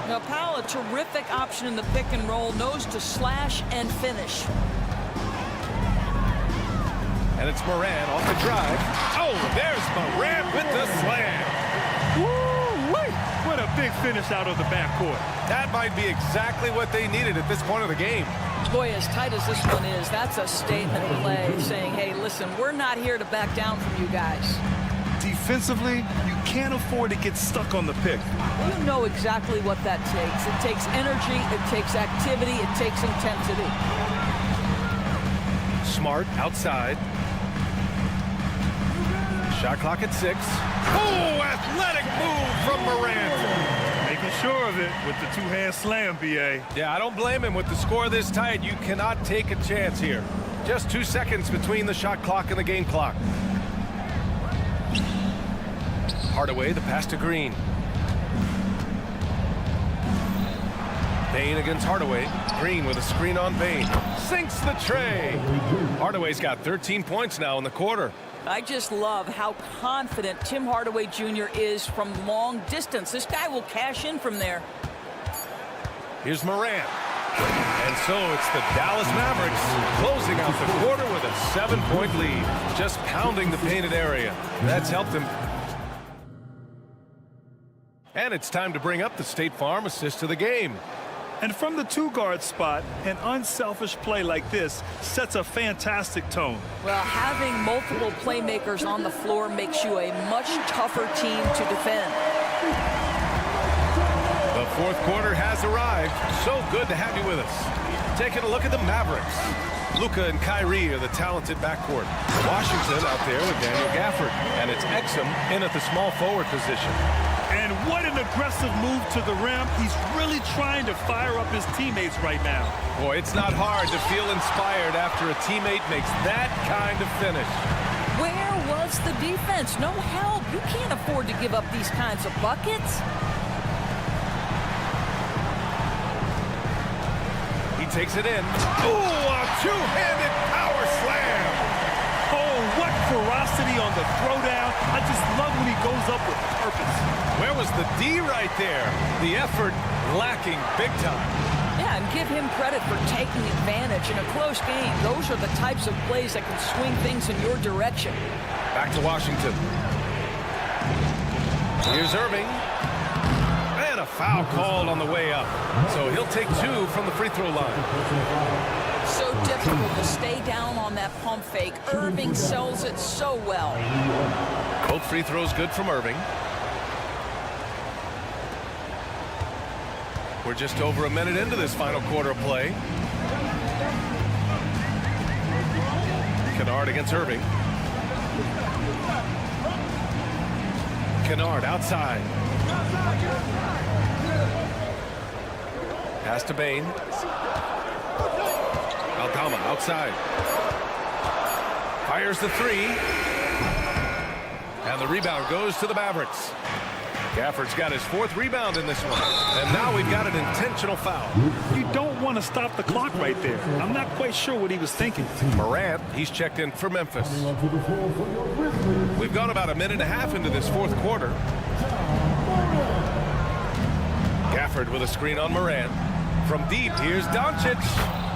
Now, Powell, a terrific option in the pick and roll, knows to slash and finish. And it's Morant off the drive. Oh, there's Morant with the slam. Woo-wee! What a big finish out of the backcourt. That might be exactly what they needed at this point of the game. Boy, as tight as this one is, that's a statement play saying, hey, listen, we're not here to back down from you guys. Defensively, you can't afford to get stuck on the pick. You know exactly what that takes. It takes energy, it takes activity, it takes intensity. Smart outside. Shot clock at 6. Oh, athletic move from Morant. Making sure of it with the two-hand slam, B.A. Yeah, I don't blame him. With the score this tight, you cannot take a chance here. Just 2 seconds between the shot clock and the game clock. Hardaway, the pass to Green. Bain against Hardaway. Green with a screen on Bain. Sinks the tray. Hardaway's got 13 points now in the quarter. I just love how confident Tim Hardaway Jr. is from long distance. This guy will cash in from there. Here's Morant. And so it's the Dallas Mavericks closing out the quarter with a 7-point lead. Just pounding the painted area. That's helped them. And it's time to bring up the State Farm assist to the game. And from the two-guard spot, an unselfish play like this sets a fantastic tone. Well, having multiple playmakers on the floor makes you a much tougher team to defend. The fourth quarter has arrived. So good to have you with us. Taking a look at the Mavericks. Luka and Kyrie are the talented backcourt. Washington out there with Daniel Gafford. And it's Exum in at the small forward position. And what an aggressive move to the rim. He's really trying to fire up his teammates right now. Boy, it's not hard to feel inspired after a teammate makes that kind of finish. Where was the defense? No help. You can't afford to give up these kinds of buckets. He takes it in. Ooh, a two-handed power slam. Oh, what ferocity on the throwdown. I just love when he goes up with purpose. Where was the D right there? The effort lacking big time. Yeah, and give him credit for taking advantage in a close game. Those are the types of plays that can swing things in your direction. Back to Washington. Here's Irving. And a foul called on the way up. So he'll take 2 from the free throw line. So difficult to stay down on that pump fake. Irving sells it so well. Both free throws good from Irving. We're just over a minute into this final quarter of play. Kennard against Irving. Kennard outside. Pass to Bain. Aldama outside. Fires the 3. And the rebound goes to the Mavericks. Gafford's got his 4th rebound in this one. And now we've got an intentional foul. You don't want to stop the clock right there. I'm not quite sure what he was thinking. Morant, he's checked in for Memphis. We've gone about a minute and a half into this 4th quarter. Gafford with a screen on Morant. From deep, here's Doncic.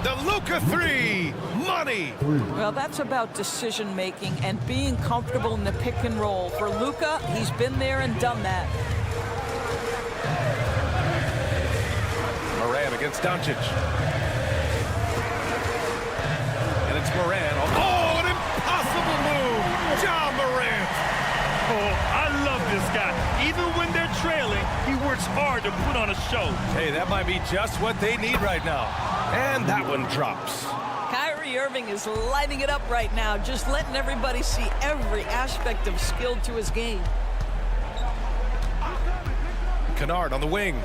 The Luka 3. Money. Well, that's about decision-making and being comfortable in the pick and roll. For Luka, he's been there and done that. Morant against Doncic. And it's Morant. Oh, an impossible move. Ja Morant. Oh, I love this guy. Even when they're trailing, he works hard to put on a show. Hey, that might be just what they need right now. And that one drops. Kyrie Irving is lighting it up right now, just letting everybody see every aspect of skill to his game. Kennard on the wing.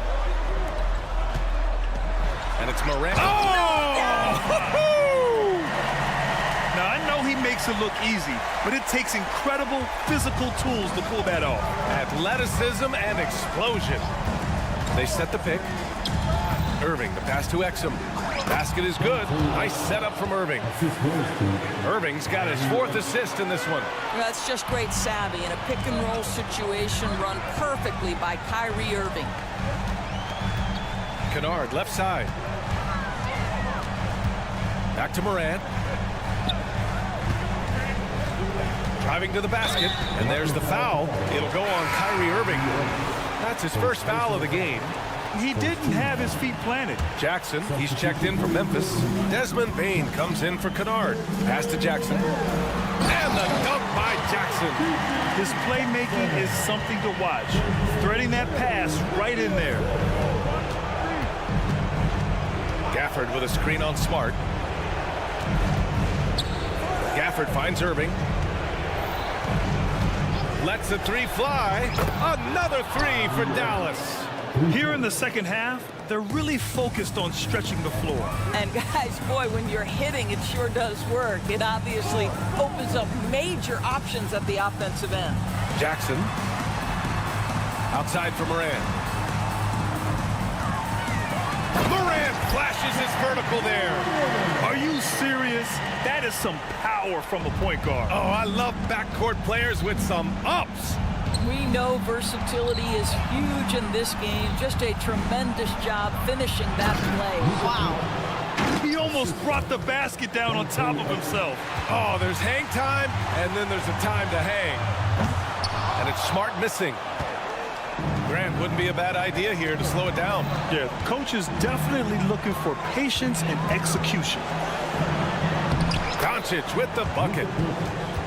And it's Morant. Oh! Now, I know he makes it look easy, but it takes incredible physical tools to pull that off. Athleticism and explosion. They set the pick. Irving, the pass to Exum. Basket is good. Nice setup from Irving. Irving's got his 4th assist in this one. That's just great savvy in a pick and roll situation run perfectly by Kyrie Irving. Kennard, left side. Back to Morant. Driving to the basket, and there's the foul. It'll go on Kyrie Irving. That's his first foul of the game. He didn't have his feet planted. Jackson, he's checked in for Memphis. Desmond Bain comes in for Kennard. Pass to Jackson. And the dunk by Jackson. His playmaking is something to watch. Threading that pass right in there. Gafford with a screen on Smart. Gafford finds Irving. Lets the 3 fly. Another 3 for Dallas. Here in the second half, they're really focused on stretching the floor. And guys, boy, when you're hitting, it sure does work. It obviously opens up major options at the offensive end. Jackson. Outside for Morant. Morant flashes his vertical there. Are you serious? That is some power from a point guard. Oh, I love backcourt players with some ups. We know versatility is huge in this game. Just a tremendous job finishing that play. Wow. He almost brought the basket down on top of himself. Oh, there's hang time, and then there's a time to hang. And it's Smart missing. Grant, wouldn't be a bad idea here to slow it down. Yeah, coach is definitely looking for patience and execution. Doncic with the bucket.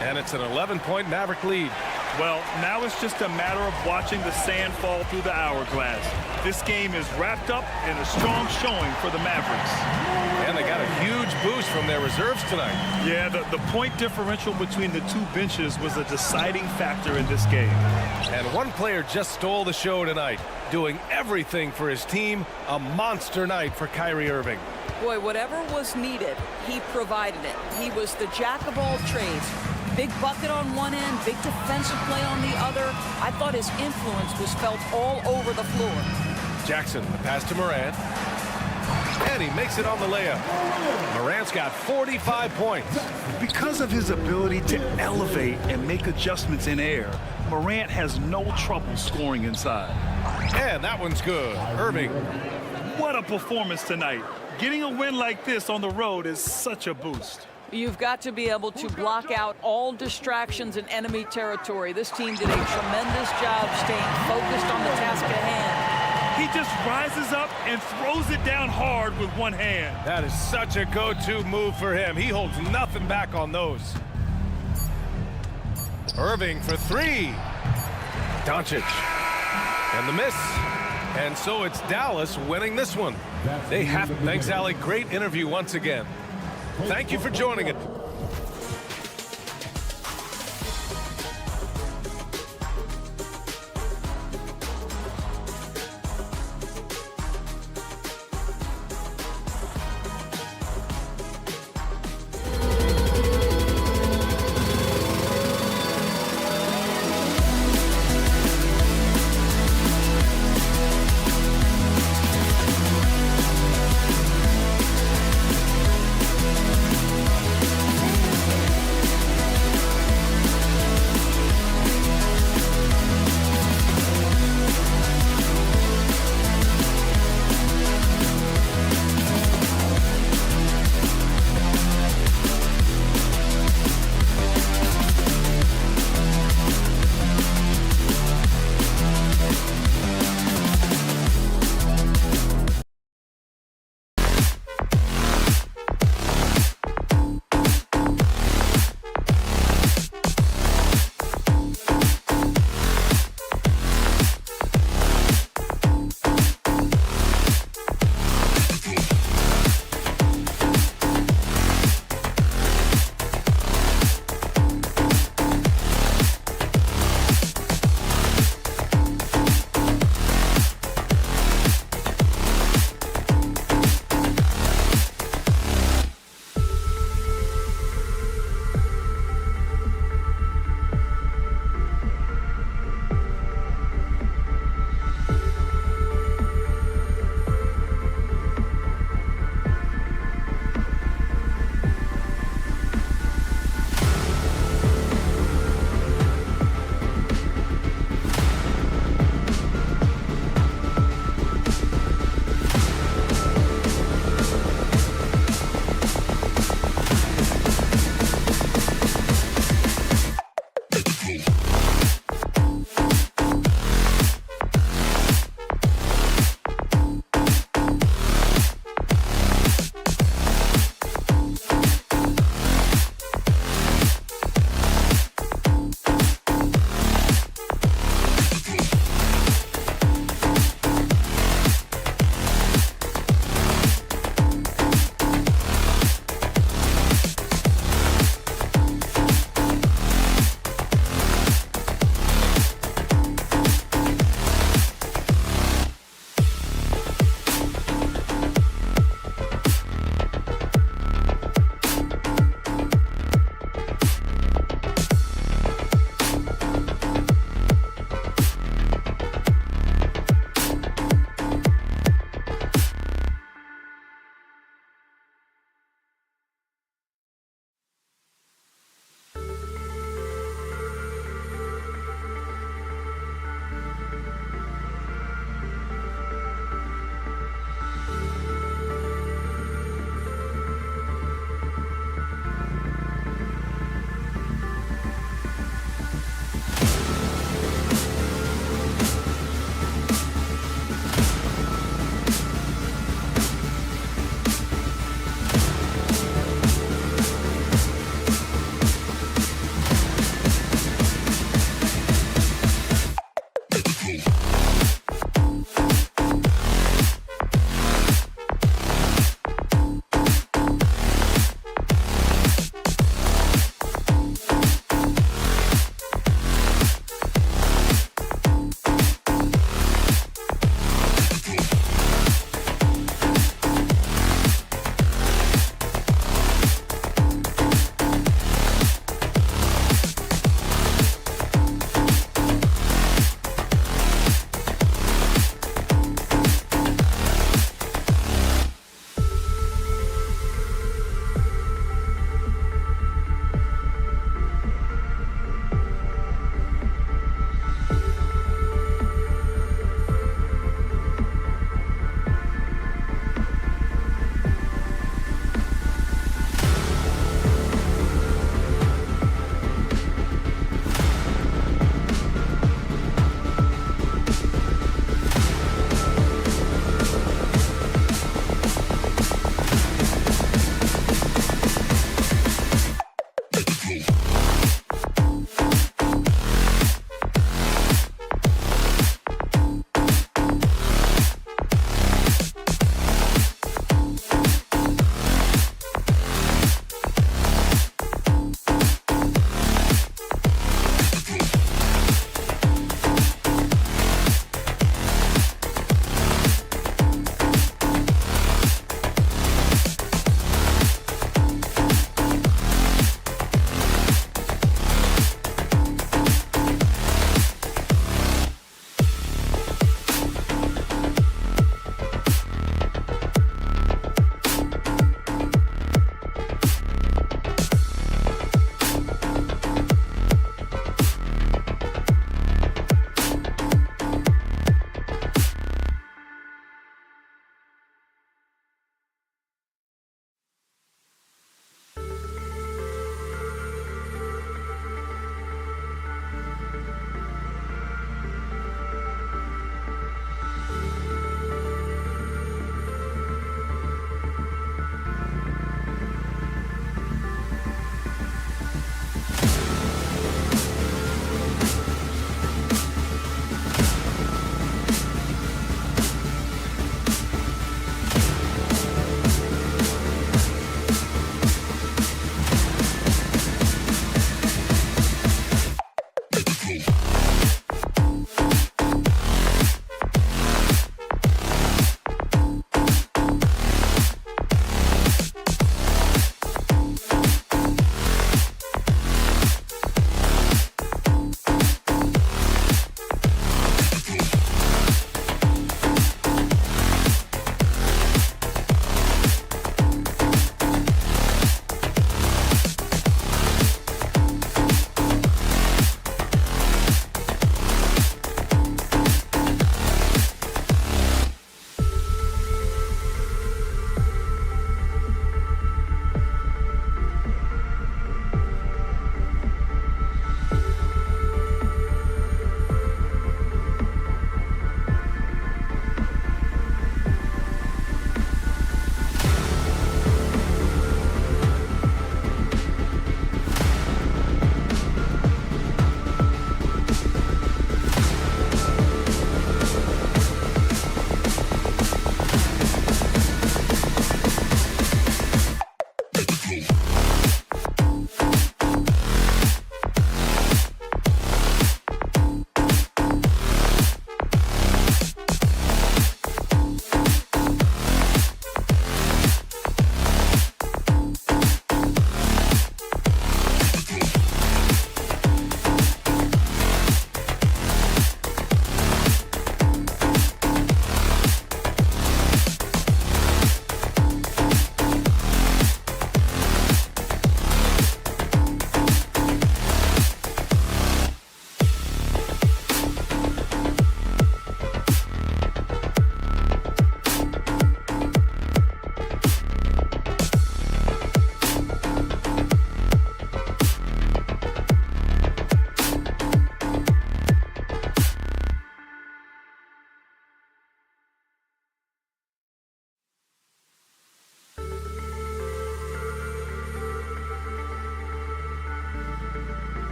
And it's an 11-point Maverick lead. Well, now it's just a matter of watching the sand fall through the hourglass. This game is wrapped up in a strong showing for the Mavericks. And they got a huge boost from their reserves tonight. Yeah, the point differential between the two benches was a deciding factor in this game. And one player just stole the show tonight, doing everything for his team. A monster night for Kyrie Irving. Boy, whatever was needed, he provided it. He was the jack of all trades. Big bucket on one end, big defensive play on the other. I thought his influence was felt all over the floor. Jackson, the pass to Morant. And he makes it on the layup. Morant's got 45 points. Because of his ability to elevate and make adjustments in air, Morant has no trouble scoring inside. And that one's good. Irving. What a performance tonight. Getting a win like this on the road is such a boost. You've got to be able to block out all distractions in enemy territory. This team did a tremendous job staying focused on the task at hand. He just rises up and throws it down hard with one hand. That is such a go-to move for him. He holds nothing back on those. Irving for three. Doncic. And the miss. And so it's Dallas winning this one. They have to. Thanks, Allie. Great interview once again. Thank you for joining it.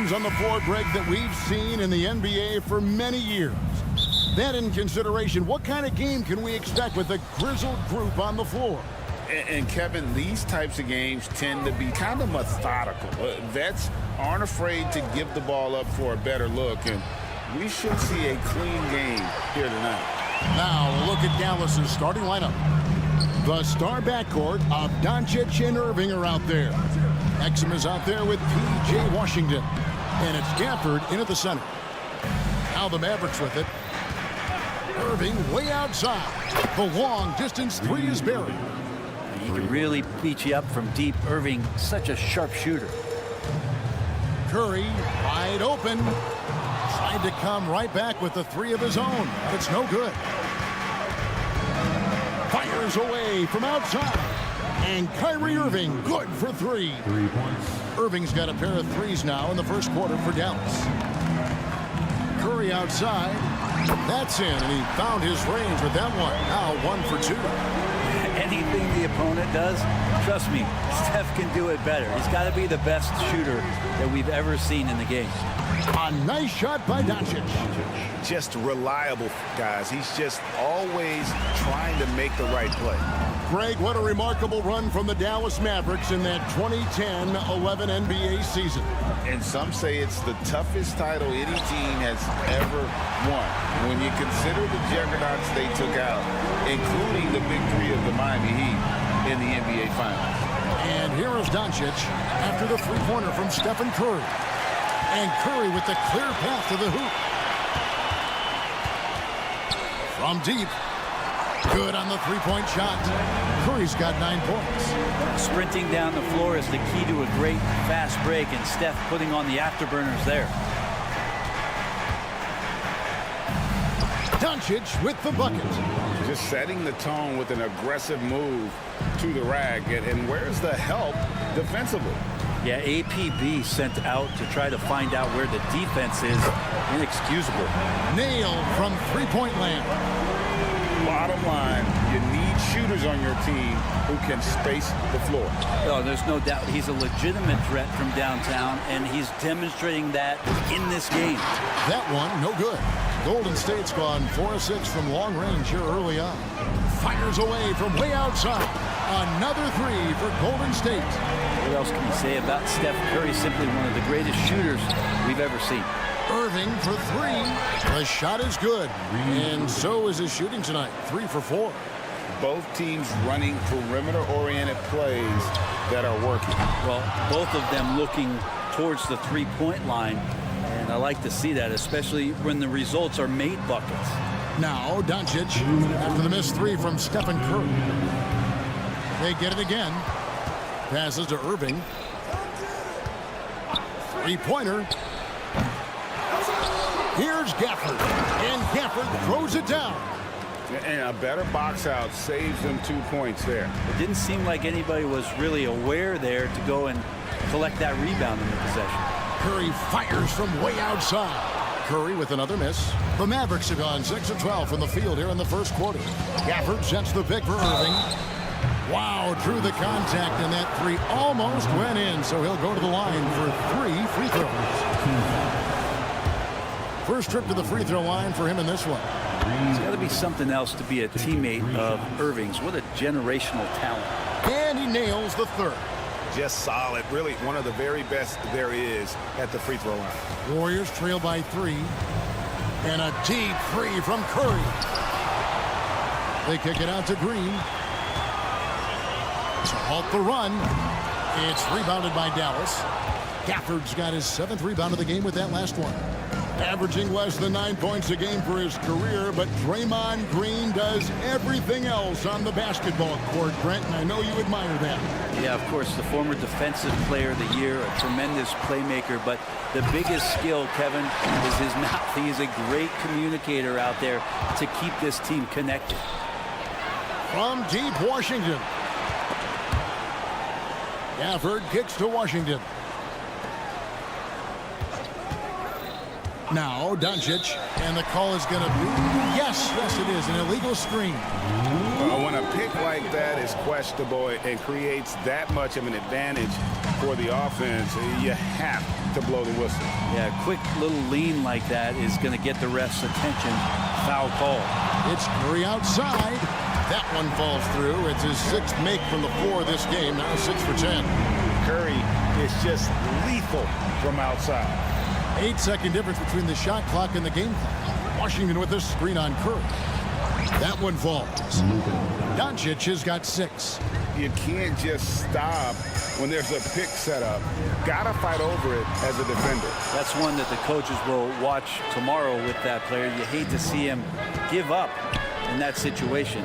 teams on the floor, Greg, that we've seen in the NBA for many years. That in consideration, what kind of game can we expect with the grizzled group on the floor? And Kevin, these types of games tend to be kind of methodical. Vets aren't afraid to give the ball up for a better look, and we should see a clean game here tonight. Now, look at Dallas's starting lineup. The star backcourt of Doncic and Irving are out there. Exum is out there with P.J. Washington. And it's Gafford in at the center. Now the Mavericks with it. Irving way outside. The long-distance three is buried. He can really beat you up from deep. Irving, such a sharp shooter. Curry wide open. Tried to come right back with the three of his own. But it's no good. Fires away from outside. And Kyrie Irving good for three. 3 points. Irving's got a pair of threes now in the first quarter for Dallas. Curry outside. That's in, and he found his range with that one. Now 1 for 2. Anything the opponent does, trust me, Steph can do it better. He's got to be the best shooter that we've ever seen in the game. A nice shot by Doncic. Just reliable, guys. He's just always trying to make the right play. Greg, what a remarkable run from the Dallas Mavericks in that 2010-11 NBA season. And some say it's the toughest title any team has ever won. When you consider the juggernauts they took out, including the victory of the Miami Heat in the NBA Finals. And here is Doncic after the three-pointer from Stephen Curry. And Curry with the clear path to the hoop. From deep. Good on the three-point shot. Curry's got 9 points. Sprinting down the floor is the key to a great fast break, and Steph putting on the afterburners there. Doncic with the bucket. Just setting the tone with an aggressive move to the rack. And where's the help defensively? Yeah, APB sent out to try to find out where the defense is. Inexcusable. Nailed from three-point land. Bottom line, you need shooters on your team who can space the floor. Oh, there's no doubt he's a legitimate threat from downtown, and he's demonstrating that in this game. That one, no good. Golden State's gone 4 of 6 from long range here early on. Fires away from way outside. Another three for Golden State. What else can you say about Steph Curry? Simply one of the greatest shooters we've ever seen. Irving for three. The shot is good. And so is his shooting tonight. 3 for 4. Both teams running perimeter-oriented plays that are working. Well, both of them looking towards the three-point line. And I like to see that, especially when the results are made buckets. Now Doncic after the missed three from Stephen Curry. They get it again. Passes to Irving. Three-pointer. Here's Gafford. And Gafford throws it down. And a better box out saves them 2 points there. It didn't seem like anybody was really aware there to go and collect that rebound in the possession. Curry fires from way outside. Curry with another miss. The Mavericks have gone 6 of 12 from the field here in the first quarter. Gafford sets the pick for Irving. Wow, drew the contact, and that three almost went in, so he'll go to the line for 3 free throws. First trip to the free throw line for him in this one. It's got to be something else to be a teammate of Irving's. What a generational talent. And he nails the third. Just solid. Really one of the very best there is at the free throw line. Warriors trail by 3. And a deep three from Curry. They kick it out to Green. To halt the run. It's rebounded by Dallas. Gafford's got his 7th rebound of the game with that last one. Averaging less than 9 points a game for his career, but Draymond Green does everything else on the basketball court, Brent, and I know you admire that. Yeah, of course, the former defensive player of the year, a tremendous playmaker, but the biggest skill, Kevin, is his mouth. He is a great communicator out there to keep this team connected. From deep, Washington. Gafford kicks to Washington. Now Doncic, and the call is going to be, yes, it is, an illegal screen. When a pick like that is questionable and creates that much of an advantage for the offense, you have to blow the whistle. Yeah, a quick little lean like that is going to get the ref's attention. Foul call. It's Curry outside. That one falls through. It's his 6th make from the floor this game. Now 6 for 10. Curry is just lethal from outside. 8-second difference between the shot clock and the game clock. Washington with a screen on Curry. That one falls. Doncic has got 6. You can't just stop when there's a pick set up. Gotta fight over it as a defender. That's one that the coaches will watch tomorrow with that player. You hate to see him give up in that situation.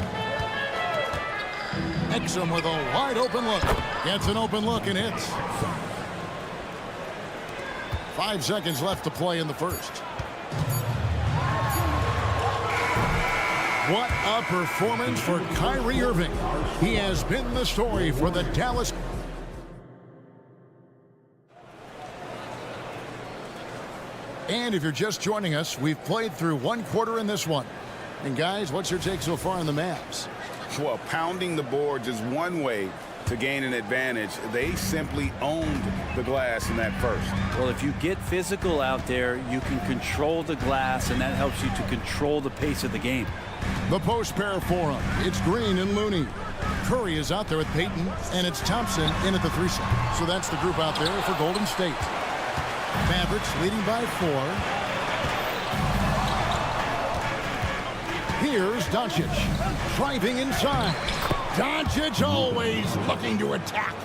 Exum with a wide open look. Gets an open look and hits. 5 seconds left to play in the first. What a performance for Kyrie Irving. He has been the story for the Dallas. And if you're just joining us, we've played through 1 quarter in this one. And guys, what's your take so far on the Mavs? Well, pounding the boards is one way to gain an advantage. They simply owned the glass in that first. Well, if you get physical out there, you can control the glass, and that helps you to control the pace of the game. The post pair for him. It's Green and Looney. Curry is out there with Payton, and it's Thompson in at the 3 spot. So that's the group out there for Golden State. Mavericks leading by 4. Here's Doncic driving inside. Doncic always looking to attack.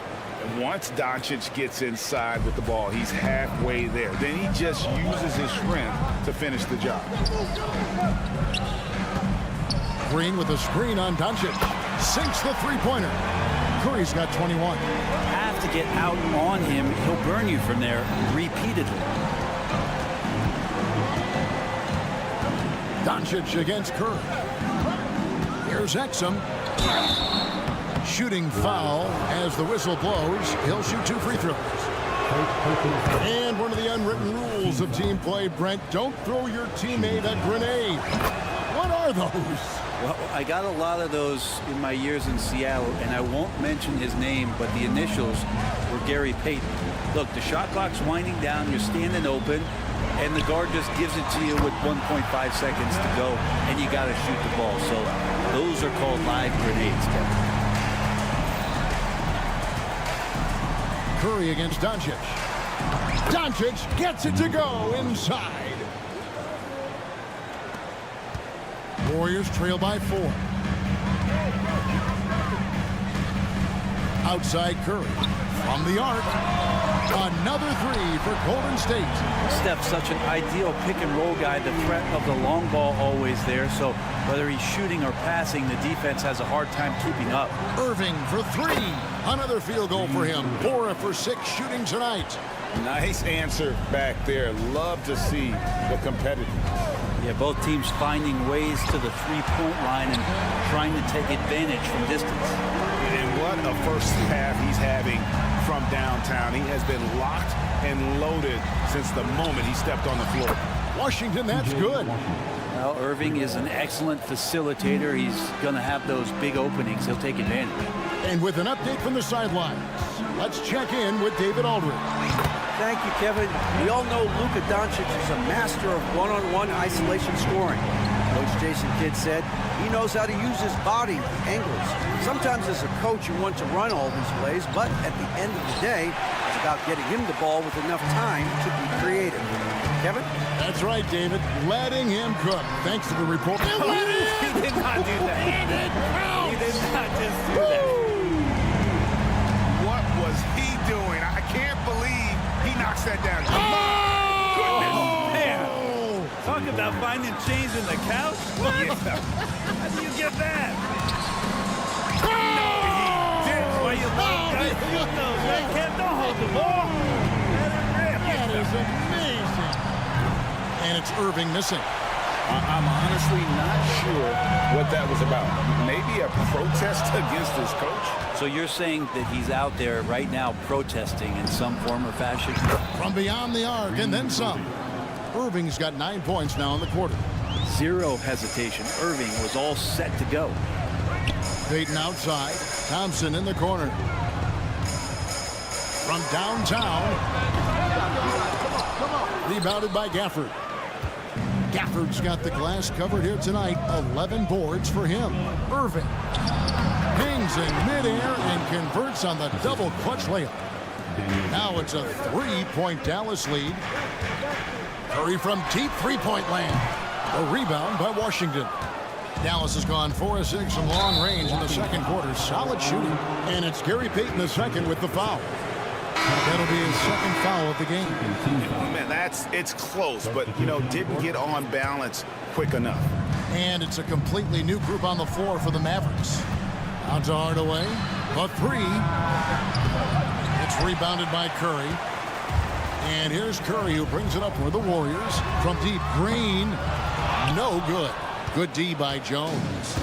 And once Doncic gets inside with the ball, he's halfway there. Then he just uses his strength to finish the job. Green with a screen on Doncic. Sinks the 3-pointer. Curry's got 21. Have to get out on him. He'll burn you from there repeatedly. Doncic against Curry. Here's Exum. Shooting foul as the whistle blows. He'll shoot 2 free throws. And one of the unwritten rules of team play, Brent, don't throw your teammate a grenade. What are those? Well, I got a lot of those in my years in Seattle, and I won't mention his name, but the initials were Gary Payton. Look, the shot clock's winding down, you're standing open, and the guard just gives it to you with 1.5 seconds to go, and you got to shoot the ball. So those are called live grenades, Kevin. Curry against Doncic. Doncic gets it to go inside. Warriors trail by 4. Outside Curry. From the arc. Another 3 for Golden State. Steph's such an ideal pick-and-roll guy. The threat of the long ball always there. So whether he's shooting or passing, the defense has a hard time keeping up. Irving for 3. Another field goal for him. 4 for 6 shooting tonight. Nice answer back there. Love to see the competitiveness. Yeah, both teams finding ways to the 3-point line and trying to take advantage from distance. And what a first half he's having from downtown. He has been locked and loaded since the moment he stepped on the floor. Washington, that's good. Well, Irving is an excellent facilitator. He's going to have those big openings. He'll take advantage. And with an update from the sidelines, let's check in with David Aldridge. Thank you, Kevin. We all know Luka Doncic is a master of one-on-one isolation scoring. Coach Jason Kidd said he knows how to use his body, angles. Sometimes as a coach, you want to run all these plays, but at the end of the day, it's about getting him the ball with enough time to be creative. Kevin? That's right, David. Letting him cook. Thanks to the report. He did not do that. He did not just do that. What was he doing? I can't believe he knocks that down. Goodness, man. Talk about finding change in the couch. How do you get that? No, he didn't. Why you love guys shoot those? Right, Kev? Don't hold the ball. Let it rip. That is amazing. And it's Irving missing. I'm honestly not sure what that was about. Maybe a protest against his coach? So you're saying that he's out there right now protesting in some form or fashion? From beyond the arc and then some. Irving's got 9 points now in the quarter. Zero hesitation. Irving was all set to go. Payton outside. Thompson in the corner. From downtown. Rebounded by Gafford. Gafford's got the glass covered here tonight. 11 boards for him. Irving hangs in midair and converts on the double clutch layup. Now it's a 3-point Dallas lead. Curry from deep three-point land. A rebound by Washington. Dallas has gone 4 of 6 from long range in the second quarter. Solid shooting. And it's Gary Payton II with the foul. That'll be his second foul of the game. Man, it's close, but, didn't get on balance quick enough. And it's a completely new group on the floor for the Mavericks. Out to Hardaway. A 3. It's rebounded by Curry. And here's Curry, who brings it up for the Warriors. From deep, Green. No good. Good D by Jones.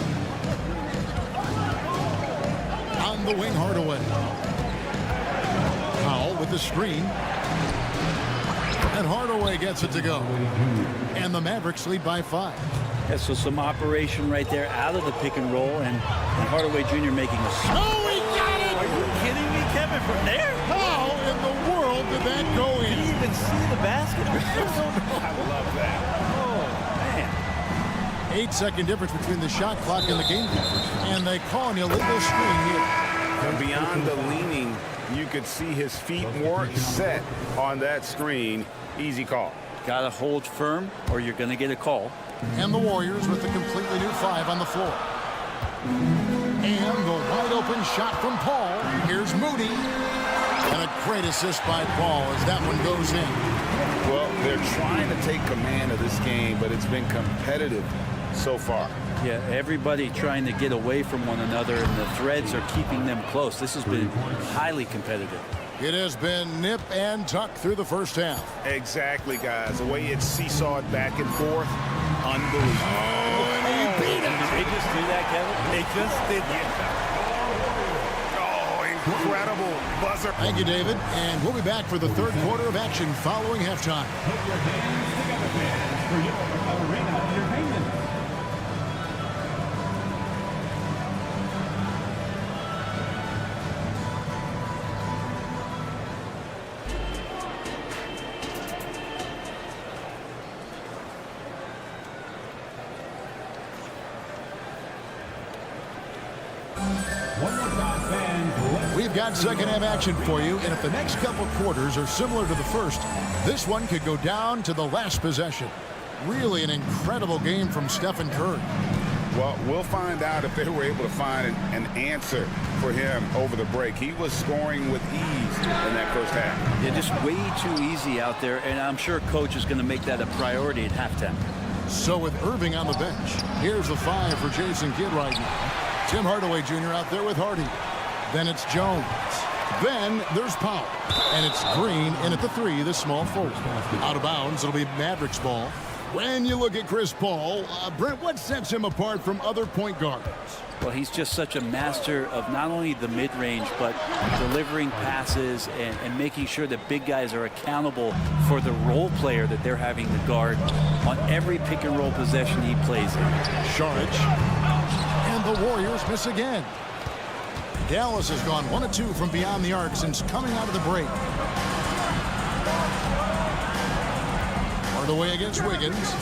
On the wing, Hardaway. Powell with the screen. And Hardaway gets it to go. And the Mavericks lead by 5. Yeah, so some operation right there out of the pick and roll, and Hardaway Jr. making a... Oh, he got it! Are you kidding me, Kevin, from there? How in the world did that go in? Did he even see the basket? I love that. Oh, man. 8-second difference between the shot clock and the game clock. And they call an illegal screen here. And beyond the leaning, you could see his feet weren't set on that screen. Easy call. Got to hold firm or you're going to get a call. And the Warriors with a completely new 5 on the floor. And the wide open shot from Paul. Here's Moody. And a great assist by Paul as that one goes in. Well, they're trying to take command of this game, but it's been competitive so far. Yeah, everybody trying to get away from one another, and the threads are keeping them close. This has been highly competitive. It has been nip and tuck through the first half. Exactly, guys. The way it's seesawed back and forth, unbelievable. Oh, and he beat it. Did they just do that, Kevin? They just did that. Oh, incredible buzzer. Thank you, David. And we'll be back for the third quarter of action following halftime. We've got second half action for you, and if the next couple quarters are similar to the first, this one could go down to the last possession. Really an incredible game from Stephen Curry. Well, we'll find out if they were able to find an answer for him over the break. He was scoring with ease in that first half. Yeah, just way too easy out there, and I'm sure Coach is going to make that a priority at halftime. So with Irving on the bench, here's the 5 for Jason Kidd right now. Tim Hardaway Jr. out there with Hardy. Then it's Jones. Then there's Powell. And it's Green in at the 3, the small forward. Out of bounds, it'll be Mavericks ball. When you look at Chris Paul, Brent, what sets him apart from other point guards? Well, he's just such a master of not only the mid-range, but delivering passes and making sure that big guys are accountable for the role player that they're having to guard on every pick-and-roll possession he plays in. Saric. And the Warriors miss again. Dallas has gone 1 of 2 from beyond the arc since coming out of the break. Hardaway against Wiggins.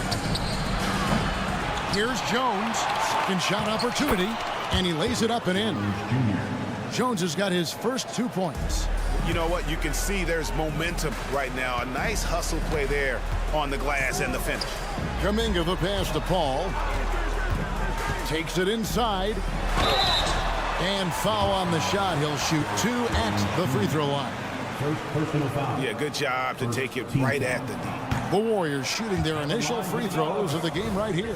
Here's Jones. Second shot opportunity, and he lays it up and in. Jones has got his first 2 points. You know what? You can see there's momentum right now. A nice hustle play there on the glass and the finish. Kuminga the pass to Paul. Takes it inside. And foul on the shot. He'll shoot 2 at the free throw line. First personal foul. Yeah, good job to take it right at the D. The Warriors shooting their initial free throws of the game right here.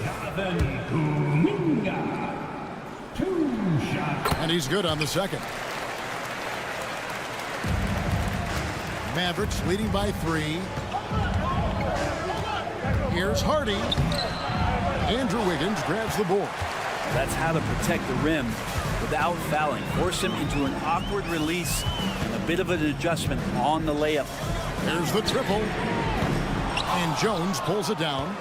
And he's good on the second. Mavericks leading by 3. Here's Hardy. Andrew Wiggins grabs the board. That's how to protect the rim without fouling. Force him into an awkward release and a bit of an adjustment on the layup. There's the triple. And Jones pulls it down.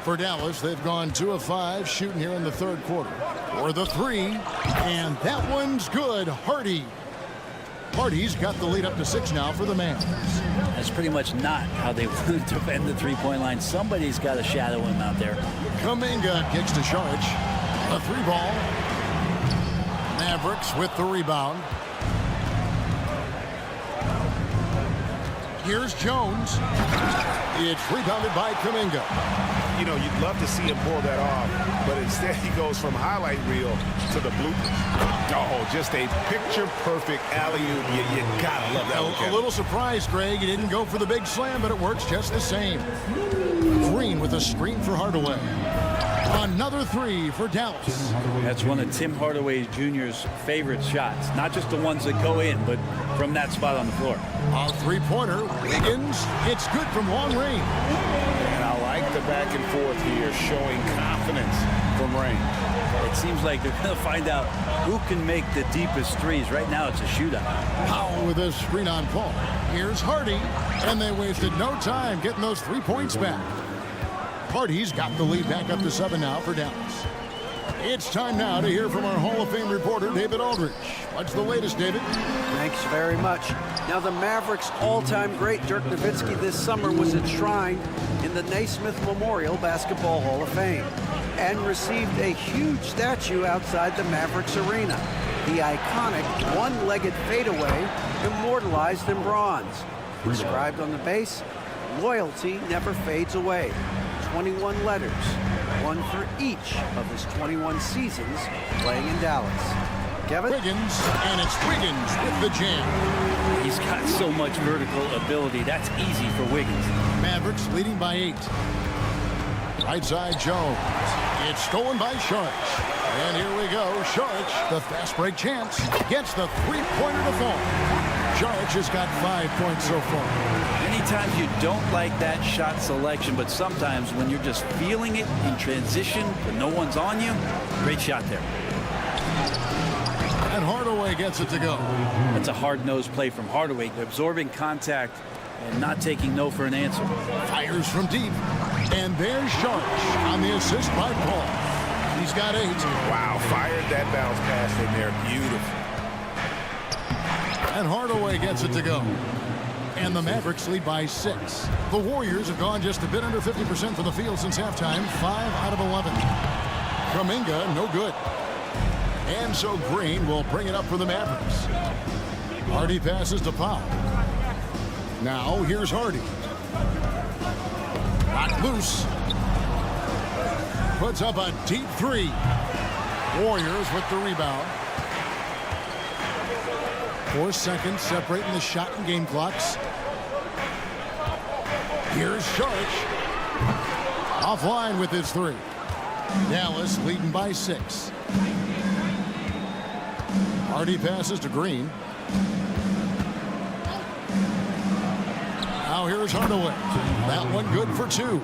For Dallas, they've gone 2 of 5 shooting here in the third quarter. For the three, and that one's good. Hardy's got the lead up to 6 now for the Mavs. That's pretty much not how they want to defend the three-point line. Somebody's got to shadow him out there. Kuminga kicks to Saric. A 3-ball. Mavericks with the rebound. Here's Jones. It's rebounded by Kuminga. You know, you'd love to see him pull that off, but instead he goes from highlight reel to the bloopers. Oh, just a picture-perfect alley-oop. You gotta love that one. A little surprised, Greg. He didn't go for the big slam, but it works just the same. Green with a screen for Hardaway. Another 3 for Dallas. That's one of Tim Hardaway Jr.'s favorite shots. Not just the ones that go in, but from that spot on the floor. A 3-pointer. Wiggins. It's good from long range. And I like the back and forth here, showing confidence from range. It seems like they're going to find out who can make the deepest threes. Right now, it's a shootout. Powell with a screen on Paul. Here's Hardy. And they wasted no time getting those 3 points back. Hardy's got the lead back up to 7 now for Dallas. It's time now to hear from our Hall of Fame reporter, David Aldridge. What's the latest, David? Thanks very much. Now, the Mavericks' all-time great Dirk Nowitzki this summer was enshrined in the Naismith Memorial Basketball Hall of Fame and received a huge statue outside the Mavericks arena. The iconic one-legged fadeaway immortalized in bronze. Inscribed on the base, loyalty never fades away. 21 letters, one for each of his 21 seasons playing in Dallas. Kevin? Wiggins, and it's Wiggins with the jam. He's got so much vertical ability. That's easy for Wiggins. Mavericks leading by 8. Right side, Jones. It's stolen by Saric. And here we go. Saric, the fast break chance, gets the 3-pointer to fall. Saric has got 5 points so far. Many times you don't like that shot selection, but sometimes when you're just feeling it in transition, when no one's on you, great shot there. And Hardaway gets it to go. That's a hard-nosed play from Hardaway, absorbing contact and not taking no for an answer. Fires from deep. And there's Saric on the assist by Paul. He's got 8. Wow, fired that bounce pass in there. Beautiful. And Hardaway gets it to go. And the Mavericks lead by 6. The Warriors have gone just a bit under 50% from the field since halftime. 5 out of 11. Kuminga, no good. And so Green will bring it up for the Mavericks. Hardy passes to Powell. Now here's Hardy. Not loose. Puts up a deep 3. Warriors with the rebound. 4 seconds separating the shot and game clocks. Here's Saric. Offline with his 3. Dallas leading by 6. Hardy passes to Green. Now here's Hardaway. That one good for 2.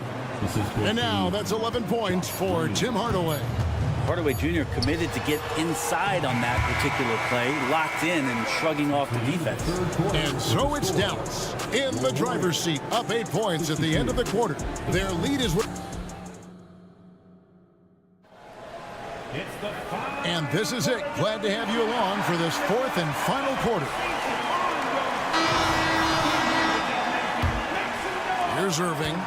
And now that's 11 points for Tim Hardaway. Hardaway Jr. committed to get inside on that particular play, locked in and shrugging off the defense. And so it's Dallas in the driver's seat, up 8 points at the end of the quarter. Their lead is with... And this is it. Glad to have you along for this 4th and final quarter. Here's Irving.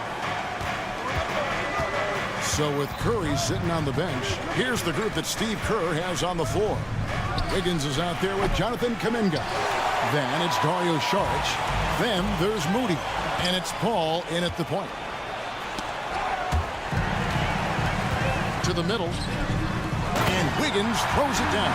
So with Curry sitting on the bench, here's the group that Steve Kerr has on the floor. Wiggins is out there with Jonathan Kuminga. Then it's Dario Saric. Then there's Moody. And it's Paul in at the point. To the middle. And Wiggins throws it down.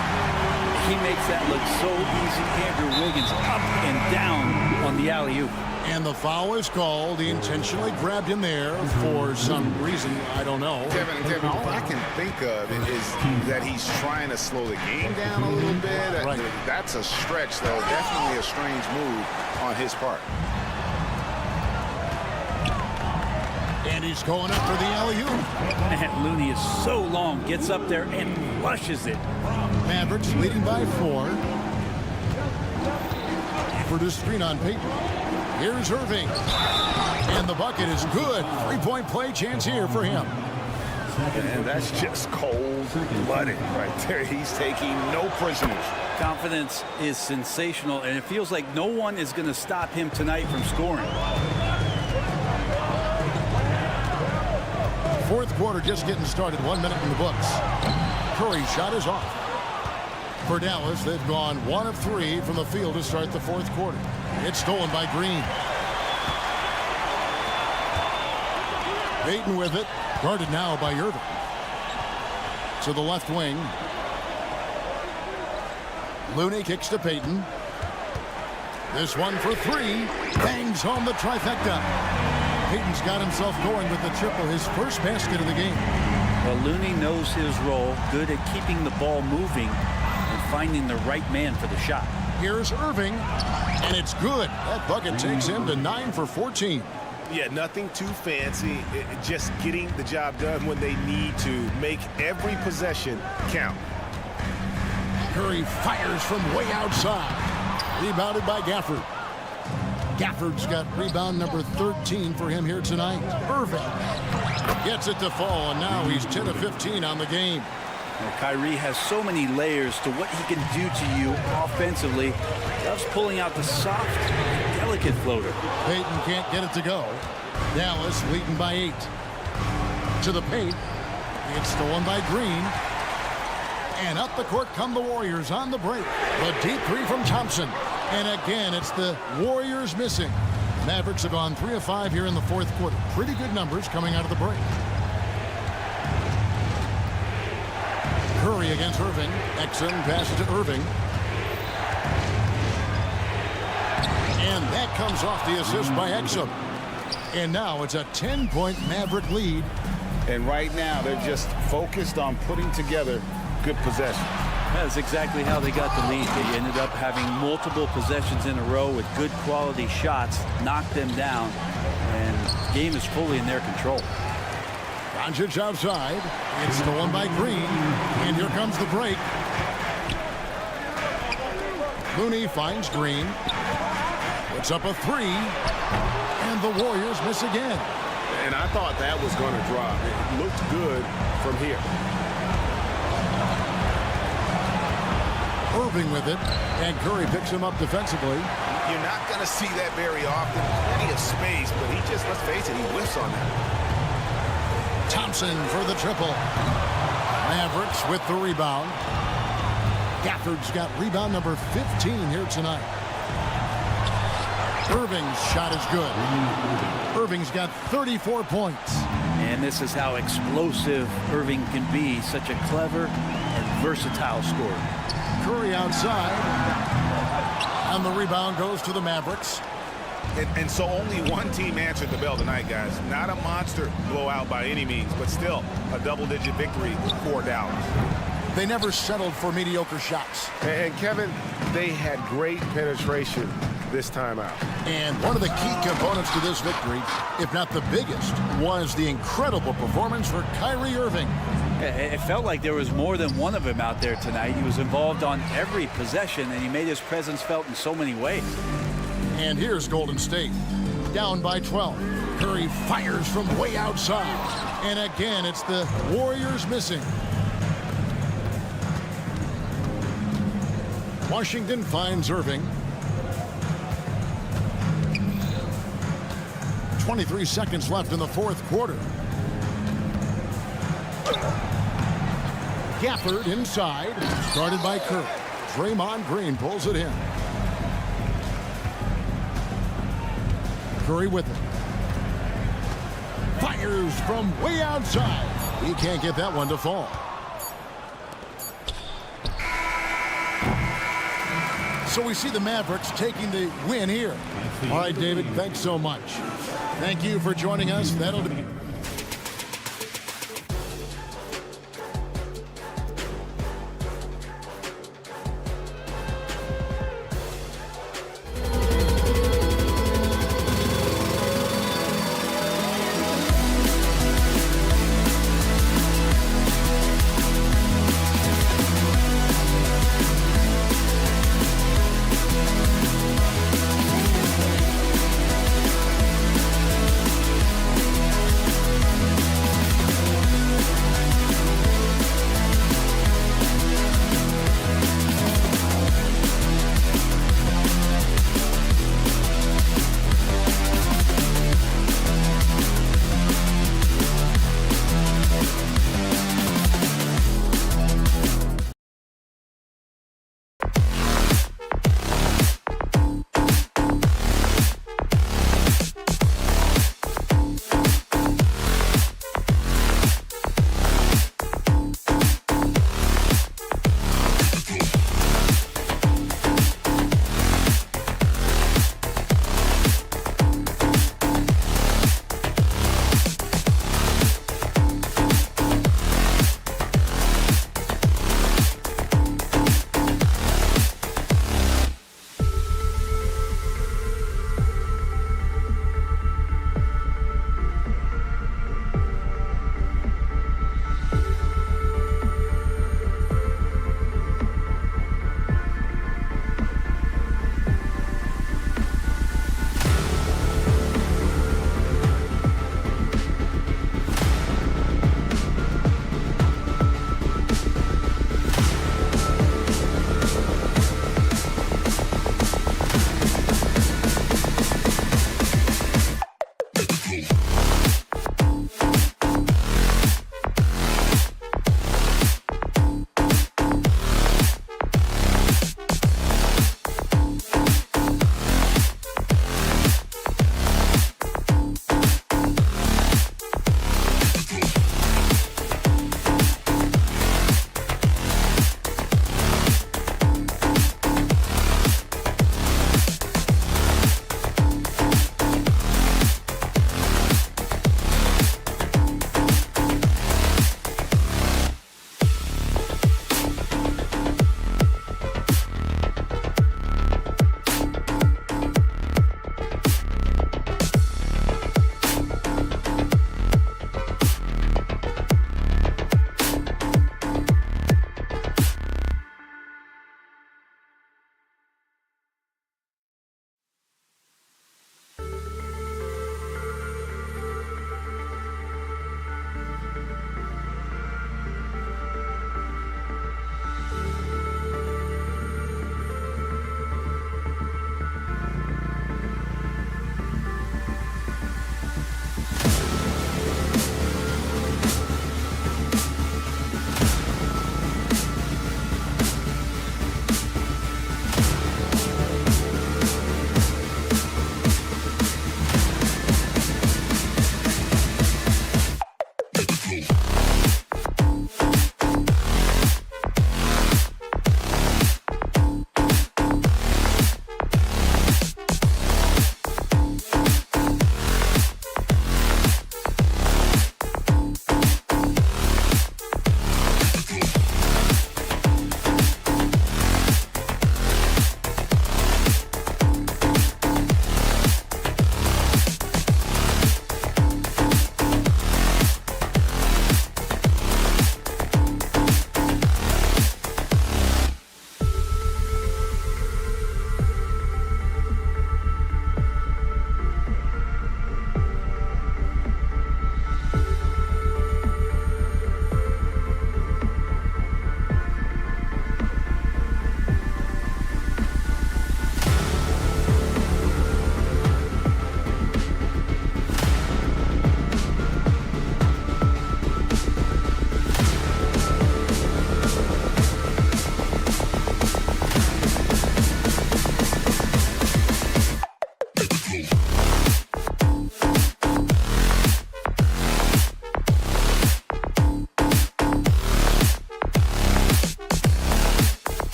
He makes that look so easy. Andrew Wiggins up and down on the alley-oop. And the foul is called. He intentionally grabbed him there for some reason. I don't know. Kevin, all I can think of is that he's trying to slow the game down a little bit. Right. That's a stretch, though. Definitely a strange move on his part. And he's going up for the alley-oop. Man, Looney is so long, gets up there and flushes it. Mavericks leading by 4. For the screen on Payton. Here's Irving. And the bucket is good. 3-point play chance here for him. And that's just cold-blooded right there. He's taking no prisoners. Confidence is sensational, and it feels like no one is going to stop him tonight from scoring. Fourth quarter just getting started. 1 minute in the books. Curry's shot is off. For Dallas, they've gone 1 of 3 from the field to start the fourth quarter. It's stolen by Green. Payton with it. Guarded now by Irving. To the left wing. Looney kicks to Payton. This one for 3. Bangs home the trifecta. Payton's got himself going with the triple, his first basket of the game. Well, Looney knows his role, good at keeping the ball moving and finding the right man for the shot. Here's Irving, and it's good. That bucket takes him to 9 for 14. Yeah, nothing too fancy. Just getting the job done when they need to. Make every possession count. Curry fires from way outside. Rebounded by Gafford. Gafford's got rebound number 13 for him here tonight. Irving gets it to fall, and now he's 10 of 15 on the game. Well, Kyrie has so many layers to what he can do to you offensively. Loves pulling out the soft, delicate floater. Payton can't get it to go. Dallas leading by 8. To the paint. It's stolen by Green. And up the court come the Warriors on the break. The deep 3 from Thompson. And again, it's the Warriors missing. Mavericks have gone 3 of 5 here in the fourth quarter. Pretty good numbers coming out of the break. Curry against Irving. Exum passes to Irving. And that comes off the assist by Exum. And now it's a 10-point Maverick lead. And right now, they're just focused on putting together good possession. That's exactly how they got the lead. They ended up having multiple possessions in a row with good quality shots, knocked them down, and the game is fully in their control. Doncic outside. It's stolen by Green. And here comes the break. Looney finds Green. Puts up a 3. And the Warriors miss again. And I thought that was going to drop. It looked good from here. Irving with it, and Curry picks him up defensively. You're not going to see that very often. Plenty of space, but he just, let's face it, he whiffs on that. Thompson for the triple. Mavericks with the rebound. Gafford's got rebound number 15 here tonight. Irving's shot is good. Irving's got 34 points. And this is how explosive Irving can be. Such a clever and versatile scorer. Curry outside. And the rebound goes to the Mavericks. And so only one team answered the bell tonight, guys. Not a monster blowout by any means, but still a double-digit victory for Dallas. They never settled for mediocre shots. And Kevin, they had great penetration this time out. And one of the key components to this victory, if not the biggest, was the incredible performance for Kyrie Irving. It felt like there was more than one of him out there tonight. He was involved on every possession, and he made his presence felt in so many ways. And here's Golden State, down by 12. Curry fires from way outside. And again, it's the Warriors missing. Washington finds Irving. 23 seconds left in the fourth quarter. Gafford inside, started by Curry. Draymond Green pulls it in. Curry with it. Fires from way outside. He can't get that one to fall. So we see the Mavericks taking the win here. All right, David, thanks so much. Thank you for joining us. That'll be...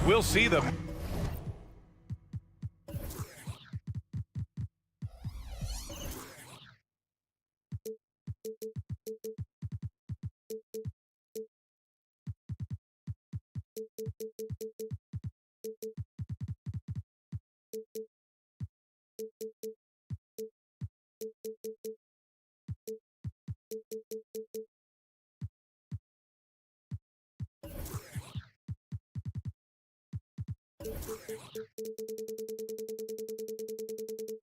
We'll see them.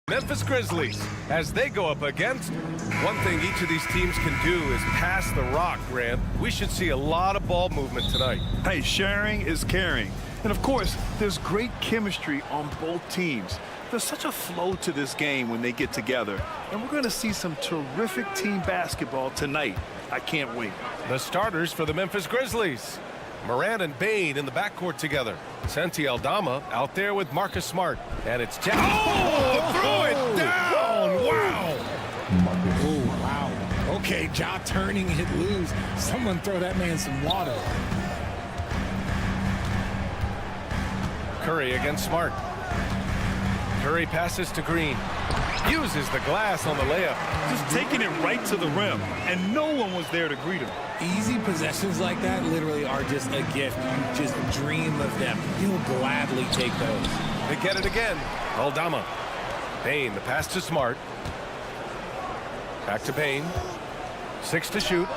Memphis Grizzlies, as they go up against. One thing each of these teams can do is pass the rock, Grant. We should see a lot of ball movement tonight. Hey, sharing is caring. And of course, there's great chemistry on both teams. There's such a flow to this game when they get together. And we're going to see some terrific team basketball tonight. I can't wait. The starters for the Memphis Grizzlies. Moran and Bain in the backcourt together. Santi Aldama out there with Marcus Smart. And it's Jack. Oh, threw it down. Wow. Oh, wow. Okay, jaw turning it loose. Someone throw that man some water. Curry against Smart. Curry passes to Green. Uses the glass on the layup. Just taking it right to the rim, and no one was there to greet him. Easy possessions like that literally are just a gift. You just dream of them. You'll gladly take those. They get it again. Aldama. Bain, the pass to Smart. Back to Bain. 6 to shoot.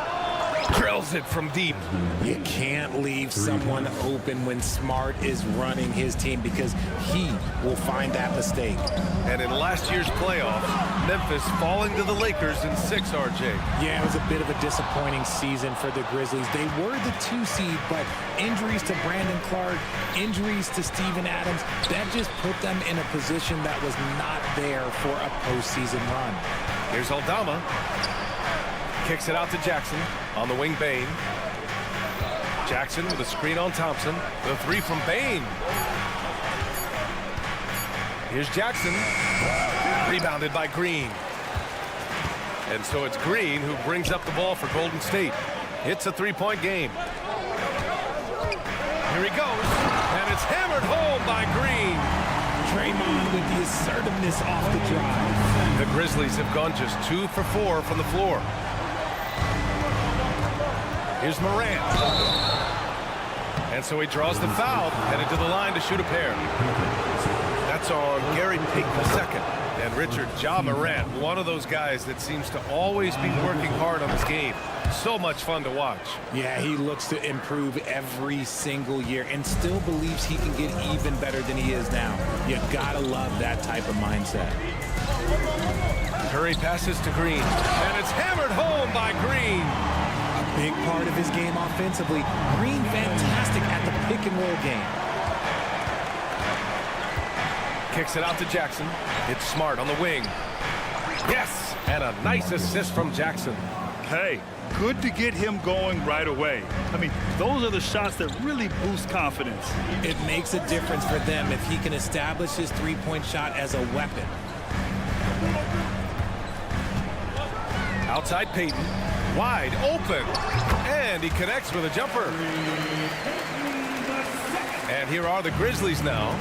Drills it from deep. You can't leave someone open when Smart is running his team because he will find that mistake. And in last year's playoff, Memphis falling to the Lakers in 6, RJ. Yeah, it was a bit of a disappointing season for the Grizzlies. They were the 2 seed, but injuries to Brandon Clark, injuries to Steven Adams, that just put them in a position that was not there for a postseason run. Here's Aldama. Kicks it out to Jackson. On the wing, Bain. Jackson with a screen on Thompson. The 3 from Bain. Here's Jackson. Rebounded by Green. And so it's Green who brings up the ball for Golden State. It's a 3-point game. Here he goes. And it's hammered home by Green. Draymond with the assertiveness off the drive. The Grizzlies have gone just 2 for 4 from the floor. Here's Moran. And so he draws the foul, headed to the line to shoot a pair. That's on Gary Payton II. And Richard, Ja Morant, one of those guys that seems to always be working hard on his game. So much fun to watch. Yeah, he looks to improve every single year and still believes he can get even better than he is now. You gotta love that type of mindset. Curry passes to Green. And it's hammered home by Green. Big part of his game offensively. Green fantastic at the pick and roll game. Kicks it out to Jackson. It's Smart on the wing. Yes, and a nice assist from Jackson. Hey, good to get him going right away. I mean, those are the shots that really boost confidence. It makes a difference for them if he can establish his three-point shot as a weapon. Outside Payton, wide open, and he connects with a jumper. And here are the Grizzlies now.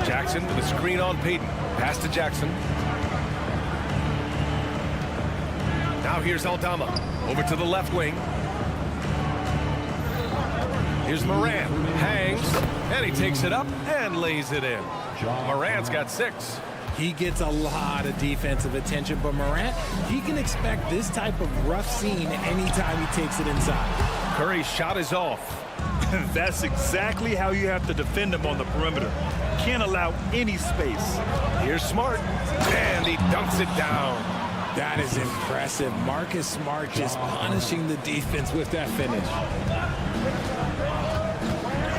Jackson with a screen on Payton. Pass to Jackson. Now here's Aldama. Over to the left wing. Here's Morant. Hangs. And he takes it up and lays it in. Morant's got 6. He gets a lot of defensive attention, but Morant, he can expect this type of rough scene anytime he takes it inside. Curry's shot is off. That's exactly how you have to defend him on the perimeter. Can't allow any space. Here's Smart, and he dunks it down. That is impressive. Marcus Smart just punishing the defense with that finish.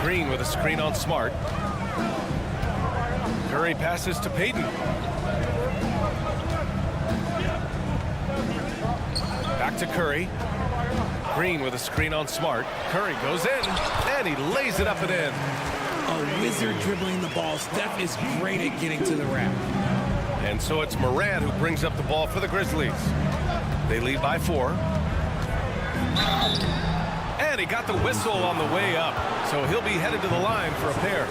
Green with a screen on Smart. Curry passes to Payton. Back to Curry. Green with a screen on Smart. Curry goes in, and he lays it up and in. A wizard dribbling the ball. Steph is great at getting to the rim. And so it's Morant who brings up the ball for the Grizzlies. They lead by 4. And he got the whistle on the way up. So he'll be headed to the line for a pair.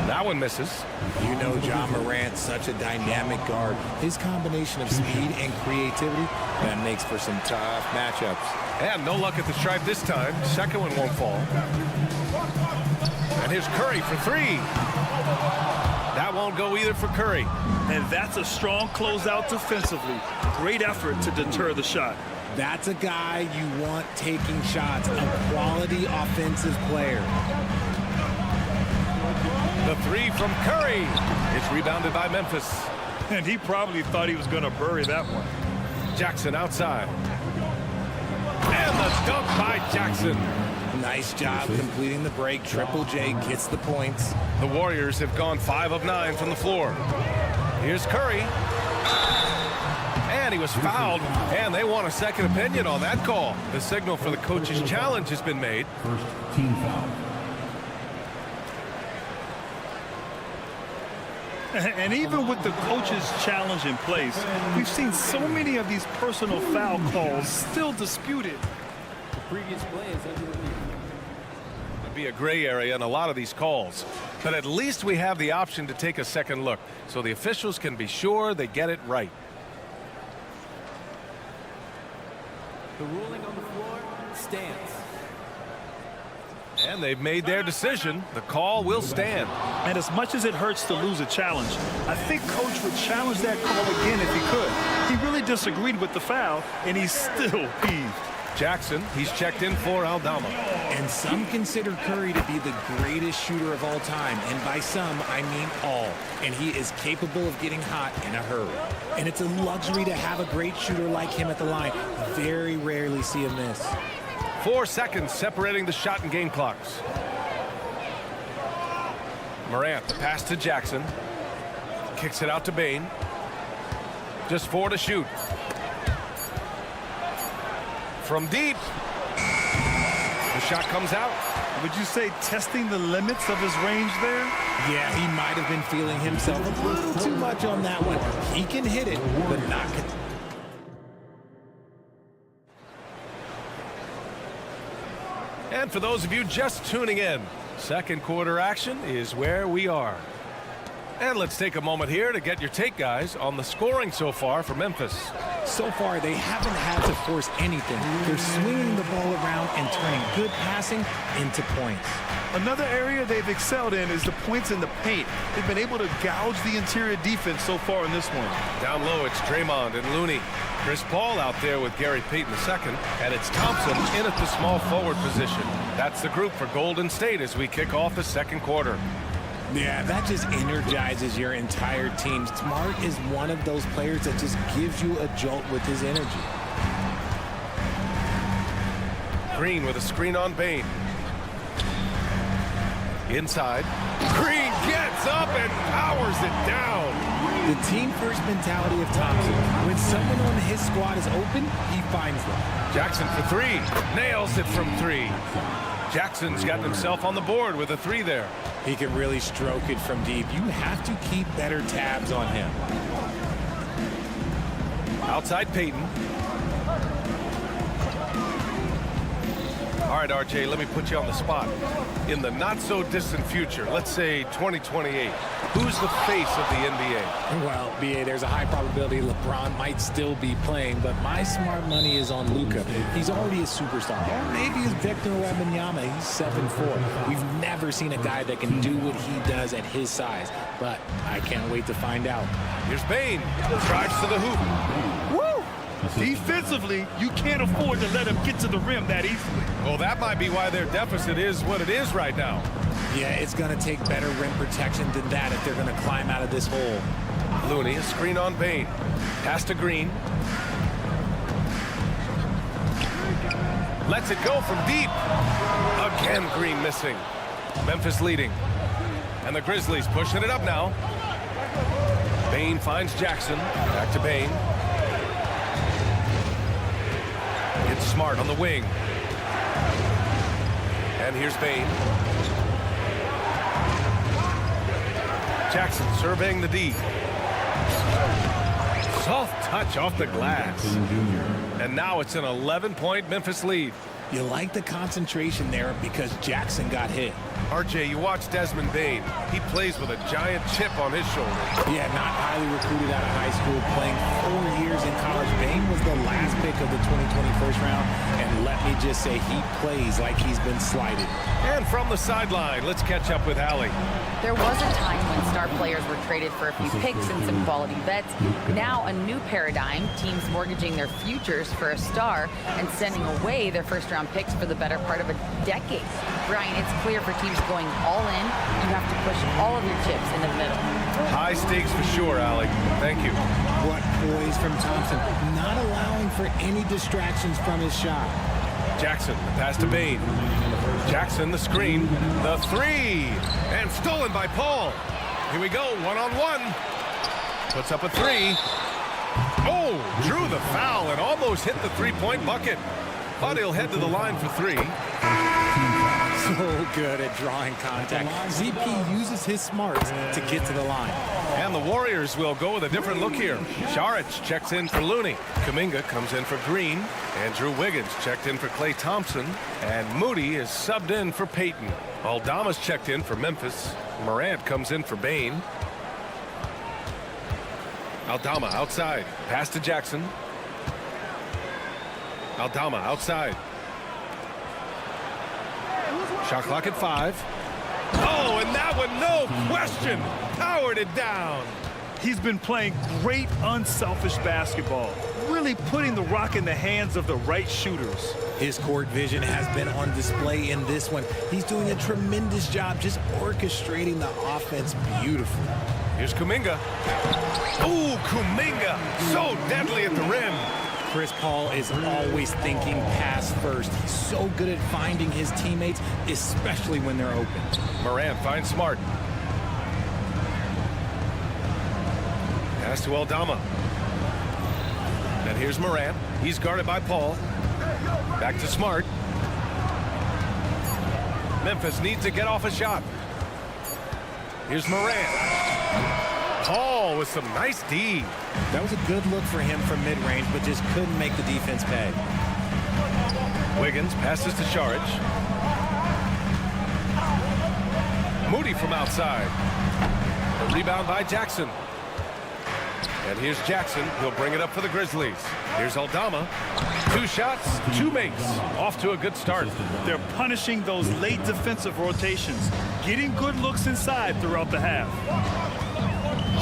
That one misses. You know John Morant, such a dynamic guard. His combination of speed and creativity, that makes for some tough matchups. And no luck at the stripe this time. Second one won't fall. And here's Curry for 3. That won't go either for Curry. And that's a strong closeout defensively. Great effort to deter the shot. That's a guy you want taking shots, a quality offensive player. The 3 from Curry. It's rebounded by Memphis. And he probably thought he was going to bury that one. Jackson outside. And the dunk by Jackson. Nice job completing the break. Triple J gets the points. The Warriors have gone 5 of 9 from the floor. Here's Curry. And he was fouled. And they want a second opinion on that call. The signal for the coach's challenge has been made. First team foul. And even with the coach's challenge in place, we've seen so many of these personal foul calls still disputed. The previous play is under review. There'd be a gray area in a lot of these calls. But at least we have the option to take a second look, so the officials can be sure they get it right. The ruling on the floor stands. And they've made their decision. The call will stand. And as much as it hurts to lose a challenge, I think Coach would challenge that call again if he could. He really disagreed with the foul, and he's still peeved. Jackson, he's checked in for Aldama. And some consider Curry to be the greatest shooter of all time. And by some, I mean all. And he is capable of getting hot in a hurry. And it's a luxury to have a great shooter like him at the line. Very rarely see him miss. 4 seconds separating the shot and game clocks. Morant, the pass to Jackson. Kicks it out to Bane. Just 4 to shoot. From deep. The shot comes out. Would you say testing the limits of his range there? Yeah, he might have been feeling himself a little too much on that one. He can hit it, but not. And for those of you just tuning in, second quarter action is where we are. And let's take a moment here to get your take, guys, on the scoring so far for Memphis. So far, they haven't had to force anything. They're swinging the ball around and turning good passing into points. Another area they've excelled in is the points in the paint. They've been able to gouge the interior defense so far in this one. Down low, it's Draymond and Looney. Chris Paul out there with Gary Payton II, and it's Thompson in at the small forward position. That's the group for Golden State as we kick off the second quarter. Yeah, that just energizes your entire team. Smart is one of those players that just gives you a jolt with his energy. Green with a screen on Bain. Inside. Green gets up and powers it down. The team-first mentality of Thompson. When someone on his squad is open, he finds them. Jackson for three. Nails it from three. Jackson's gotten himself on the board with a three there. He can really stroke it from deep. You have to keep better tabs on him. Outside Payton. All right, RJ, let me put you on the spot. In the not-so-distant future, let's say 2028, who's the face of the NBA? Well, B.A., there's a high probability LeBron might still be playing, but my smart money is on Luka. He's already a superstar. Or maybe it's Victor Wembanyama. He's 7'4". We've never seen a guy that can do what he does at his size, but I can't wait to find out. Here's Bain. Drives to the hoop. Woo! Defensively, you can't afford to let him get to the rim that easily. Well, that might be why their deficit is what it is right now. Yeah, it's going to take better rim protection than that if they're going to climb out of this hole. Looney, a screen on Bain. Pass to Green. Lets it go from deep. Again, Green missing. Memphis leading. And the Grizzlies pushing it up now. Bain finds Jackson. Back to Bain. It's Smart on the wing. And here's Bain. Jackson surveying the D. Soft touch off the glass. And now it's an 11-point Memphis lead. You like the concentration there because Jackson got hit. RJ, you watch Desmond Bain. He plays with a giant chip on his shoulder. Yeah, not highly recruited out of high school, playing 4 years in college. Bain was the last pick of the 2020 first round, and let me just say he plays like he's been slighted. And from the sideline, let's catch up with Allie. There was a time when star players were traded for a few picks and some quality vets. Now a new paradigm, teams mortgaging their futures for a star and sending away their first-round picks for the better part of a decade. Brian, it's clear for teams going all in, you have to push all of your chips in the middle. High stakes for sure, Allie. Thank you. What poise from Thompson, not allowing for any distractions from his shot. Jackson, the pass to Bain. Jackson, the screen, the three, and stolen by Paul. Here we go, one-on-one. Puts up a three. Oh, drew the foul and almost hit the three-point bucket. But he'll head to the line for three. So good at drawing contact. ZP uses his smarts to get to the line. And the Warriors will go with a different look here. Saric checks in for Looney. Kuminga comes in for Green. Andrew Wiggins checked in for Klay Thompson. And Moody is subbed in for Payton. Aldama's checked in for Memphis. Morant comes in for Bain. Aldama outside. Pass to Jackson. Aldama outside. Shot clock at 5. Oh, and that one, no question, powered it down. He's been playing great unselfish basketball, really putting the rock in the hands of the right shooters. His court vision has been on display in this one. He's doing a tremendous job just orchestrating the offense beautifully. Here's Kuminga. Ooh, Kuminga, so deadly at the rim. Chris Paul is always thinking pass first. He's so good at finding his teammates, especially when they're open. Morant finds Smart. Pass to Aldama. And here's Morant. He's guarded by Paul. Back to Smart. Memphis needs to get off a shot. Here's Morant. Paul with some nice D. That was a good look for him from mid-range, but just couldn't make the defense pay. Wiggins passes to Saric. Moody from outside. A rebound by Jackson. And here's Jackson. He'll bring it up for the Grizzlies. Here's Aldama. 2 shots, 2 makes. Off to a good start. They're punishing those late defensive rotations, getting good looks inside throughout the half.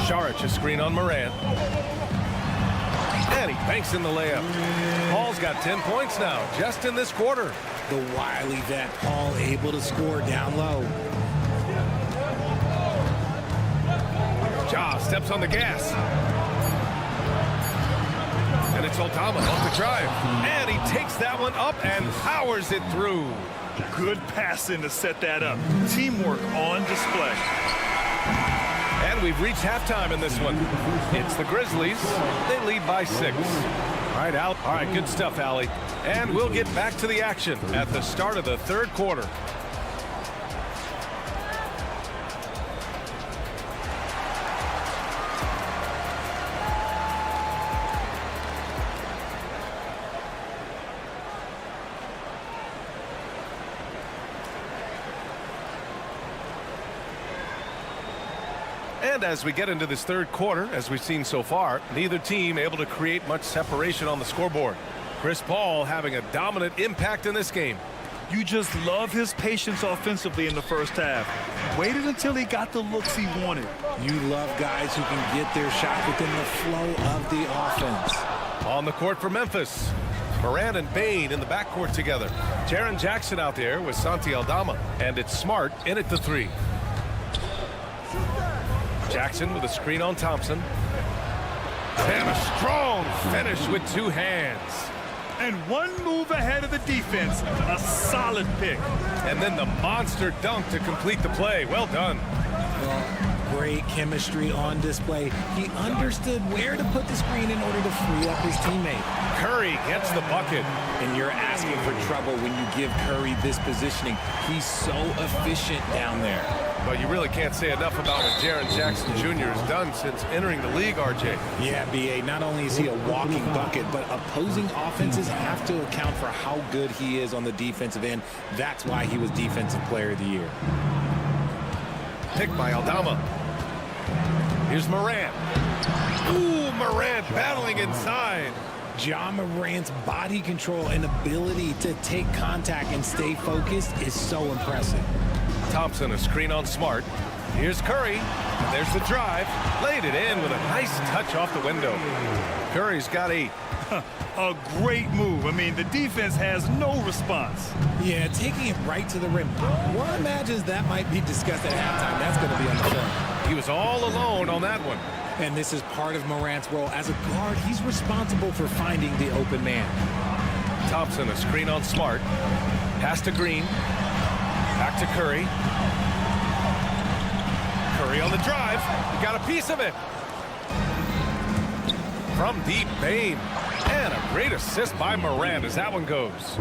Saric, a screen on Morant. And he banks in the layup. Paul's got 10 points now, just in this quarter. The wily vet Paul able to score down low. Ja steps on the gas. And And it's Aldama off the drive. And he takes that one up and powers it through. Good passing to set that up. Teamwork on display. And we've reached halftime in this one. It's the Grizzlies. They lead by 6. All right, Al. All right, good stuff, Allie. And we'll get back to the action at the start of the third quarter. And as we get into this third quarter, as we've seen so far, neither team able to create much separation on the scoreboard. Chris Paul having a dominant impact in this game. You just love his patience offensively in the first half. Waited until he got the looks he wanted. You love guys who can get their shot within the flow of the offense. On the court for Memphis, Morant and Bane in the backcourt together. Jaren Jackson out there with Santi Aldama. And it's Smart in at the 3. Jackson with a screen on Thompson. And a strong finish with 2 hands. And one move ahead of the defense. A solid pick. And then the monster dunk to complete the play. Well done. Well, great chemistry on display. He understood where to put the screen in order to free up his teammate. Curry gets the bucket. And you're asking for trouble when you give Curry this positioning. He's so efficient down there. But you really can't say enough about what Jaren Jackson Jr. has done since entering the league, RJ. Yeah, B.A., not only is he a walking bucket, but opposing offenses have to account for how good he is on the defensive end. That's why he was Defensive Player of the Year. Picked by Aldama. Here's Morant. Ooh, Morant battling inside. Ja Morant's body control and ability to take contact and stay focused is so impressive. Thompson, a screen on Smart. Here's Curry. And there's the drive. Laid it in with a nice touch off the window. Curry's got 8. A great move. I mean, the defense has no response. Yeah, taking it right to the rim. One imagines that might be discussed at halftime. That's going to be on the film. He was all alone on that one. And this is part of Morant's role. As a guard, he's responsible for finding the open man. Thompson, a screen on Smart. Pass to Green. Back to Curry. Curry on the drive. He got a piece of it. From deep, Bane. And a great assist by Morant as that one goes.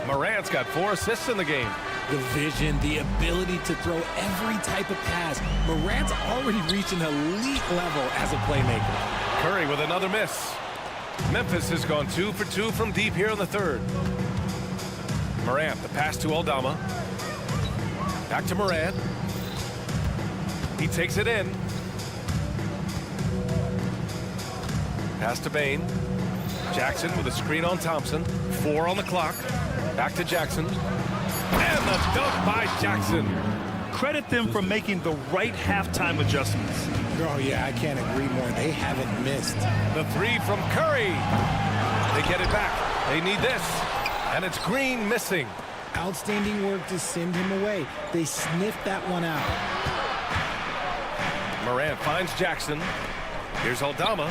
Morant's got 4 assists in the game. The vision, the ability to throw every type of pass. Morant's already reached an elite level as a playmaker. Curry with another miss. Memphis has gone 2 for 2 from deep here in the third. Morant, the pass to Aldama. Back to Morant. He takes it in. Pass to Bane. Jackson with a screen on Thompson. 4 on the clock. Back to Jackson. And the dunk by Jackson. Credit them for making the right halftime adjustments. Oh, yeah, I can't agree more. They haven't missed. The 3 from Curry. They get it back. They need this. And it's Green missing. Outstanding work to send him away. They sniffed that one out. Morant finds Jackson. Here's Aldama.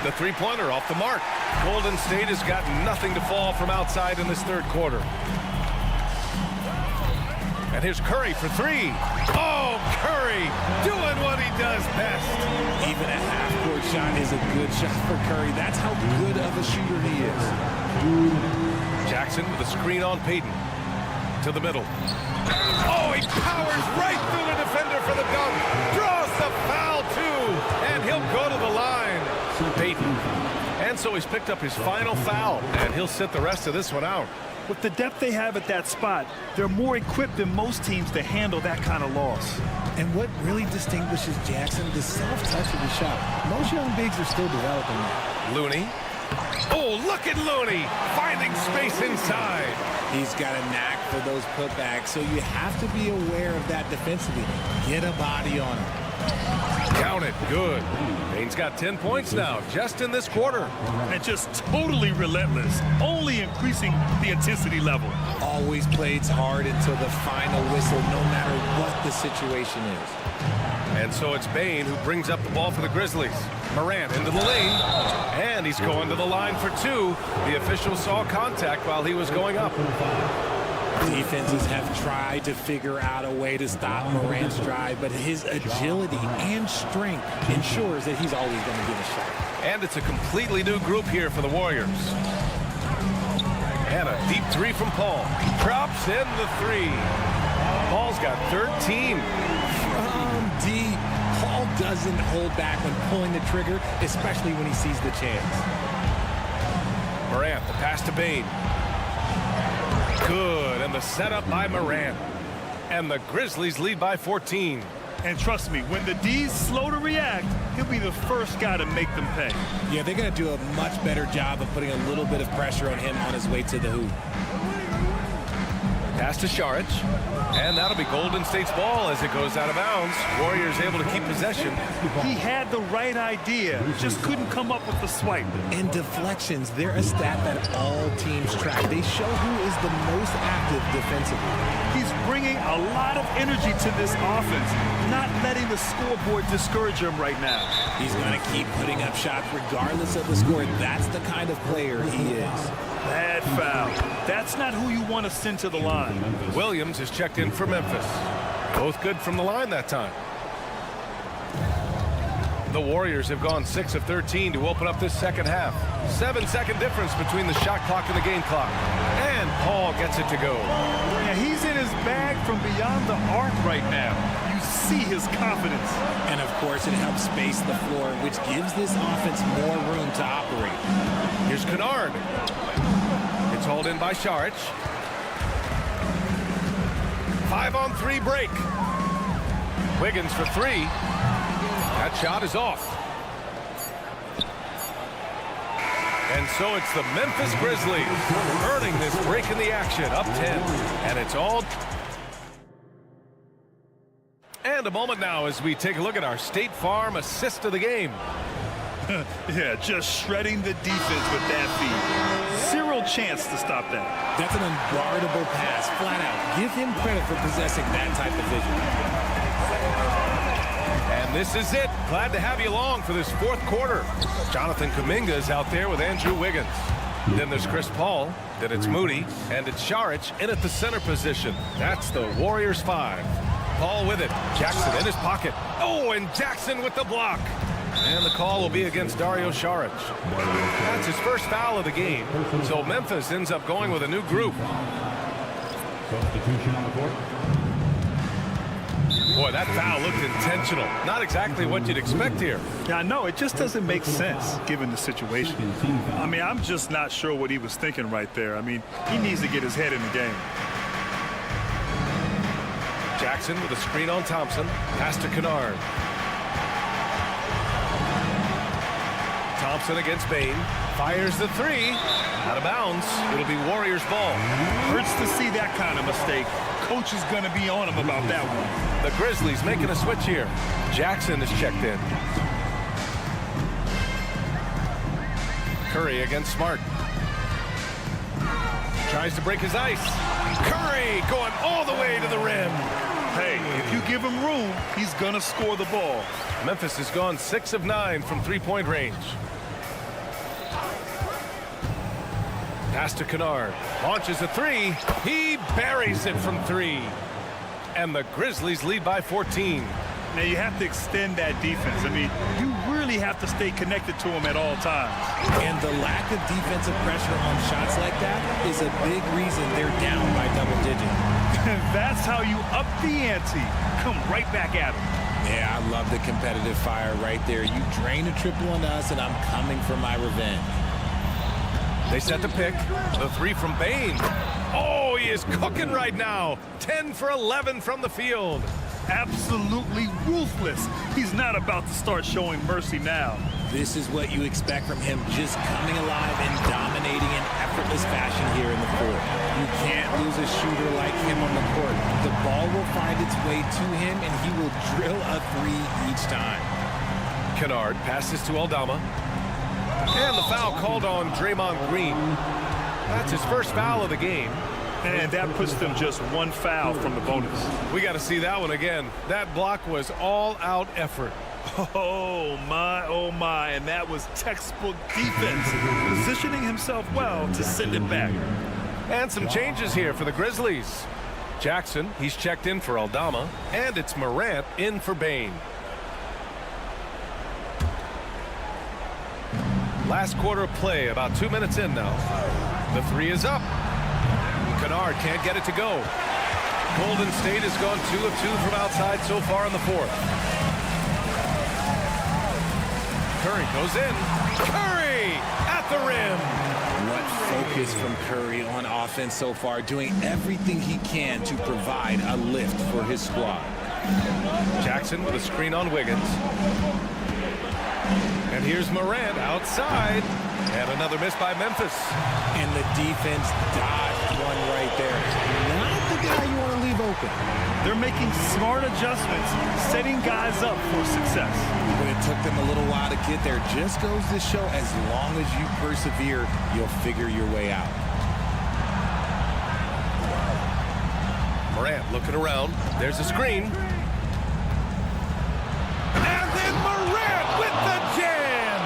The 3-pointer off the mark. Golden State has got nothing to fall from outside in this third quarter. And here's Curry for 3. Oh, Curry doing what he does best. Even a half-court shot is a good shot for Curry. That's how good of a shooter he is. Jackson with a screen on Payton. To the middle. Oh, he powers right through the defender for the dunk. Draws the foul, too. And he'll go to the line. Payton. And so he's picked up his final foul. And he'll sit the rest of this one out. With the depth they have at that spot, they're more equipped than most teams to handle that kind of loss. And what really distinguishes Jackson, the soft touch of the shot. Most young bigs are still developing that. Looney. Oh, look at Looney finding space inside. He's got a knack for those putbacks, so you have to be aware of that defensively. Get a body on him. Count it. Good. Payne's got 10 points now, just in this quarter. And just totally relentless, only increasing the intensity level. Always plays hard until the final whistle, no matter what the situation is. And so it's Bain who brings up the ball for the Grizzlies. Morant into the lane, and he's going to the line for two. The official saw contact while he was going up. Defenses have tried to figure out a way to stop Morant's drive, but his agility and strength ensures that he's always going to get a shot. And it's a completely new group here for the Warriors. And a deep three from Paul. Drops in the three. Paul's got 13. From deep, Paul doesn't hold back when pulling the trigger, especially when he sees the chance. Morant, the pass to Bain. Good, and the setup by Morant. And the Grizzlies lead by 14. And trust me, when the D's slow to react, he'll be the first guy to make them pay. Yeah, they're going to do a much better job of putting a little bit of pressure on him on his way to the hoop. Pass to Saric, and that'll be Golden State's ball as it goes out of bounds. Warriors able to keep possession. He had the right idea, just couldn't come up with the swipe. And deflections, they're a stat that all teams track. They show who is the most active defensively. He's bringing a lot of energy to this offense, not letting the scoreboard discourage him right now. He's going to keep putting up shots regardless of the score. That's the kind of player he is. Bad foul. That's not who you want to send to the line. Williams is checked in for Memphis. Both good from the line that time. The Warriors have gone 6 of 13 to open up this second half. 7-second difference between the shot clock and the game clock. And Paul gets it to go. Yeah, he's in his bag from beyond the arc right now. You see his confidence. And of course, it helps space the floor, which gives this offense more room to operate. Here's Kennard. It's hauled in by Saric. 5-on-3 break. Wiggins for three. That shot is off. And so it's the Memphis Grizzlies earning this break in the action, up 10. And it's all... And a moment now as we take a look at our State Farm assist of the game. Yeah, just shredding the defense with that feed. Zero chance to stop that. That's an unguardable pass, flat out. Give him credit for possessing that type of vision. And this is it. Glad to have you along for this fourth quarter. Jonathan Kuminga is out there with Andrew Wiggins. Then there's Chris Paul. Then it's Moody. And it's Saric in at the center position. That's the Warriors 5. Paul with it. Jackson in his pocket. Oh, and Jackson with the block. And the call will be against Dario Saric. That's his first foul of the game. So Memphis ends up going with a new group. Substitution on the court. Boy, that foul looked intentional. Not exactly what you'd expect here. Yeah, I know. It just doesn't make sense given the situation. I mean, I'm just not sure what he was thinking right there. I mean, he needs to get his head in the game. Jackson with a screen on Thompson. Pass to Kennard. Thompson against Bain. Fires the three. Out of bounds. It'll be Warriors ball. Hurts to see that kind of mistake. Coach is going to be on him about that one. The Grizzlies making a switch here. Jackson is checked in. Curry against Smart. Tries to break his ice. Curry going all the way to the rim. Hey, if you give him room, he's going to score the ball. Memphis has gone 6 of 9 from three-point range. Pass to Kennard. Launches a three. He buries it from three. And the Grizzlies lead by 14. Now, you have to extend that defense. I mean, you really have to stay connected to him at all times. And the lack of defensive pressure on shots like that is a big reason they're down by double digits. That's how you up the ante. Come right back at him. Yeah, I love the competitive fire right there. You drain a triple on us, and I'm coming for my revenge. They set the pick. The three from Bain. Oh, he is cooking right now. 10 for 11 from the field. Absolutely ruthless. He's not about to start showing mercy now. This is what you expect from him, just coming alive and dominating in effortless fashion here in the fourth. You can't lose a shooter like him on the court. The ball will find its way to him, and he will drill a three each time. Kennard passes to Aldama. And the foul called on Draymond Green. That's his first foul of the game. And that puts them just one foul from the bonus. We got to see that one again. That block was all-out effort. Oh, my, and that was textbook defense, positioning himself well to send it back. And some changes here for the Grizzlies. Jackson, he's checked in for Aldama, and it's Morant in for Bain. Last quarter of play, about 2 minutes in now. The three is up. Kennard can't get it to go. Golden State has gone 2 of 2 from outside so far in the fourth. Curry goes in. Curry at the rim. What focus from Curry on offense so far, doing everything he can to provide a lift for his squad. Jackson with a screen on Wiggins. And here's Morant outside. And another miss by Memphis. And the defense dodged one right there. Not the guy you want to leave open. They're making smart adjustments, setting guys up for success. But it took them a little while to get there. Just goes to show, as long as you persevere, you'll figure your way out. Morant looking around. There's a screen. And then Morant with the jam.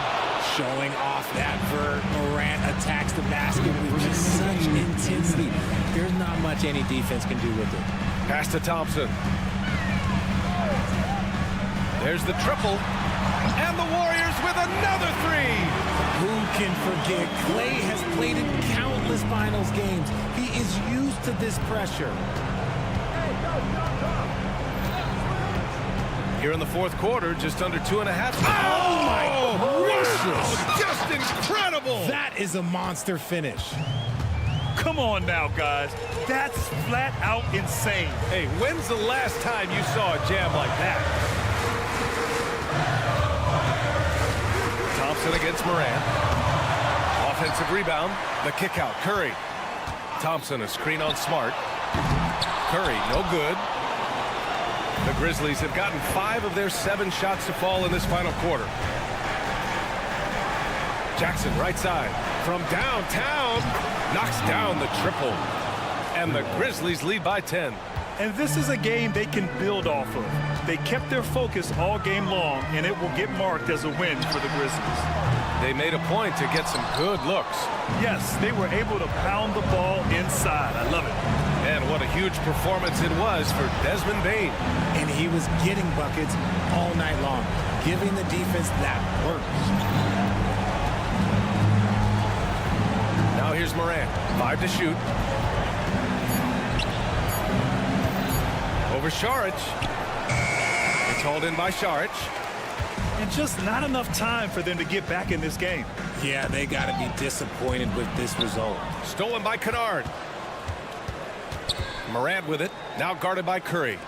Showing off that vert. Morant attacks the basket with just such intensity. There's not much any defense can do with it. Pass to Thompson. There's the triple. And the Warriors with another three. Who can forget? Clay has played in countless finals games. He is used to this pressure. Here in the fourth quarter, just under 2.5. Oh my gracious! Just incredible! That is a monster finish. Come on now, guys. That's flat out insane. Hey, when's the last time you saw a jam like that? Thompson against Morant. Offensive rebound. The kick out. Curry. Thompson, a screen on Smart. Curry, no good. The Grizzlies have gotten 5 of their 7 shots to fall in this final quarter. Jackson, right side. From downtown, knocks down the triple. And the Grizzlies lead by 10. And this is a game they can build off of. They kept their focus all game long, and it will get marked as a win for the Grizzlies. They made a point to get some good looks. Yes, they were able to pound the ball inside. I love it. And what a huge performance it was for Desmond Bain. And he was getting buckets all night long, giving the defense that work. Now here's Morant. 5 to shoot. Over Saric. It's hauled in by Saric. And just not enough time for them to get back in this game. Yeah, they got to be disappointed with this result. Stolen by Kennard. Morant with it. Now guarded by Curry.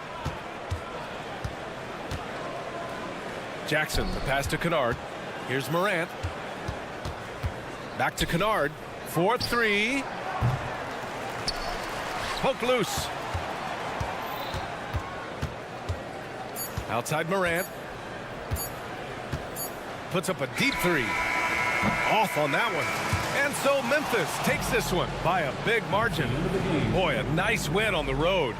Jackson, the pass to Kennard. Here's Morant. Back to Kennard. 4-3. Poke loose. Outside Morant. Puts up a deep three. Off on that one. And so Memphis takes this one by a big margin. Boy, a nice win on the road.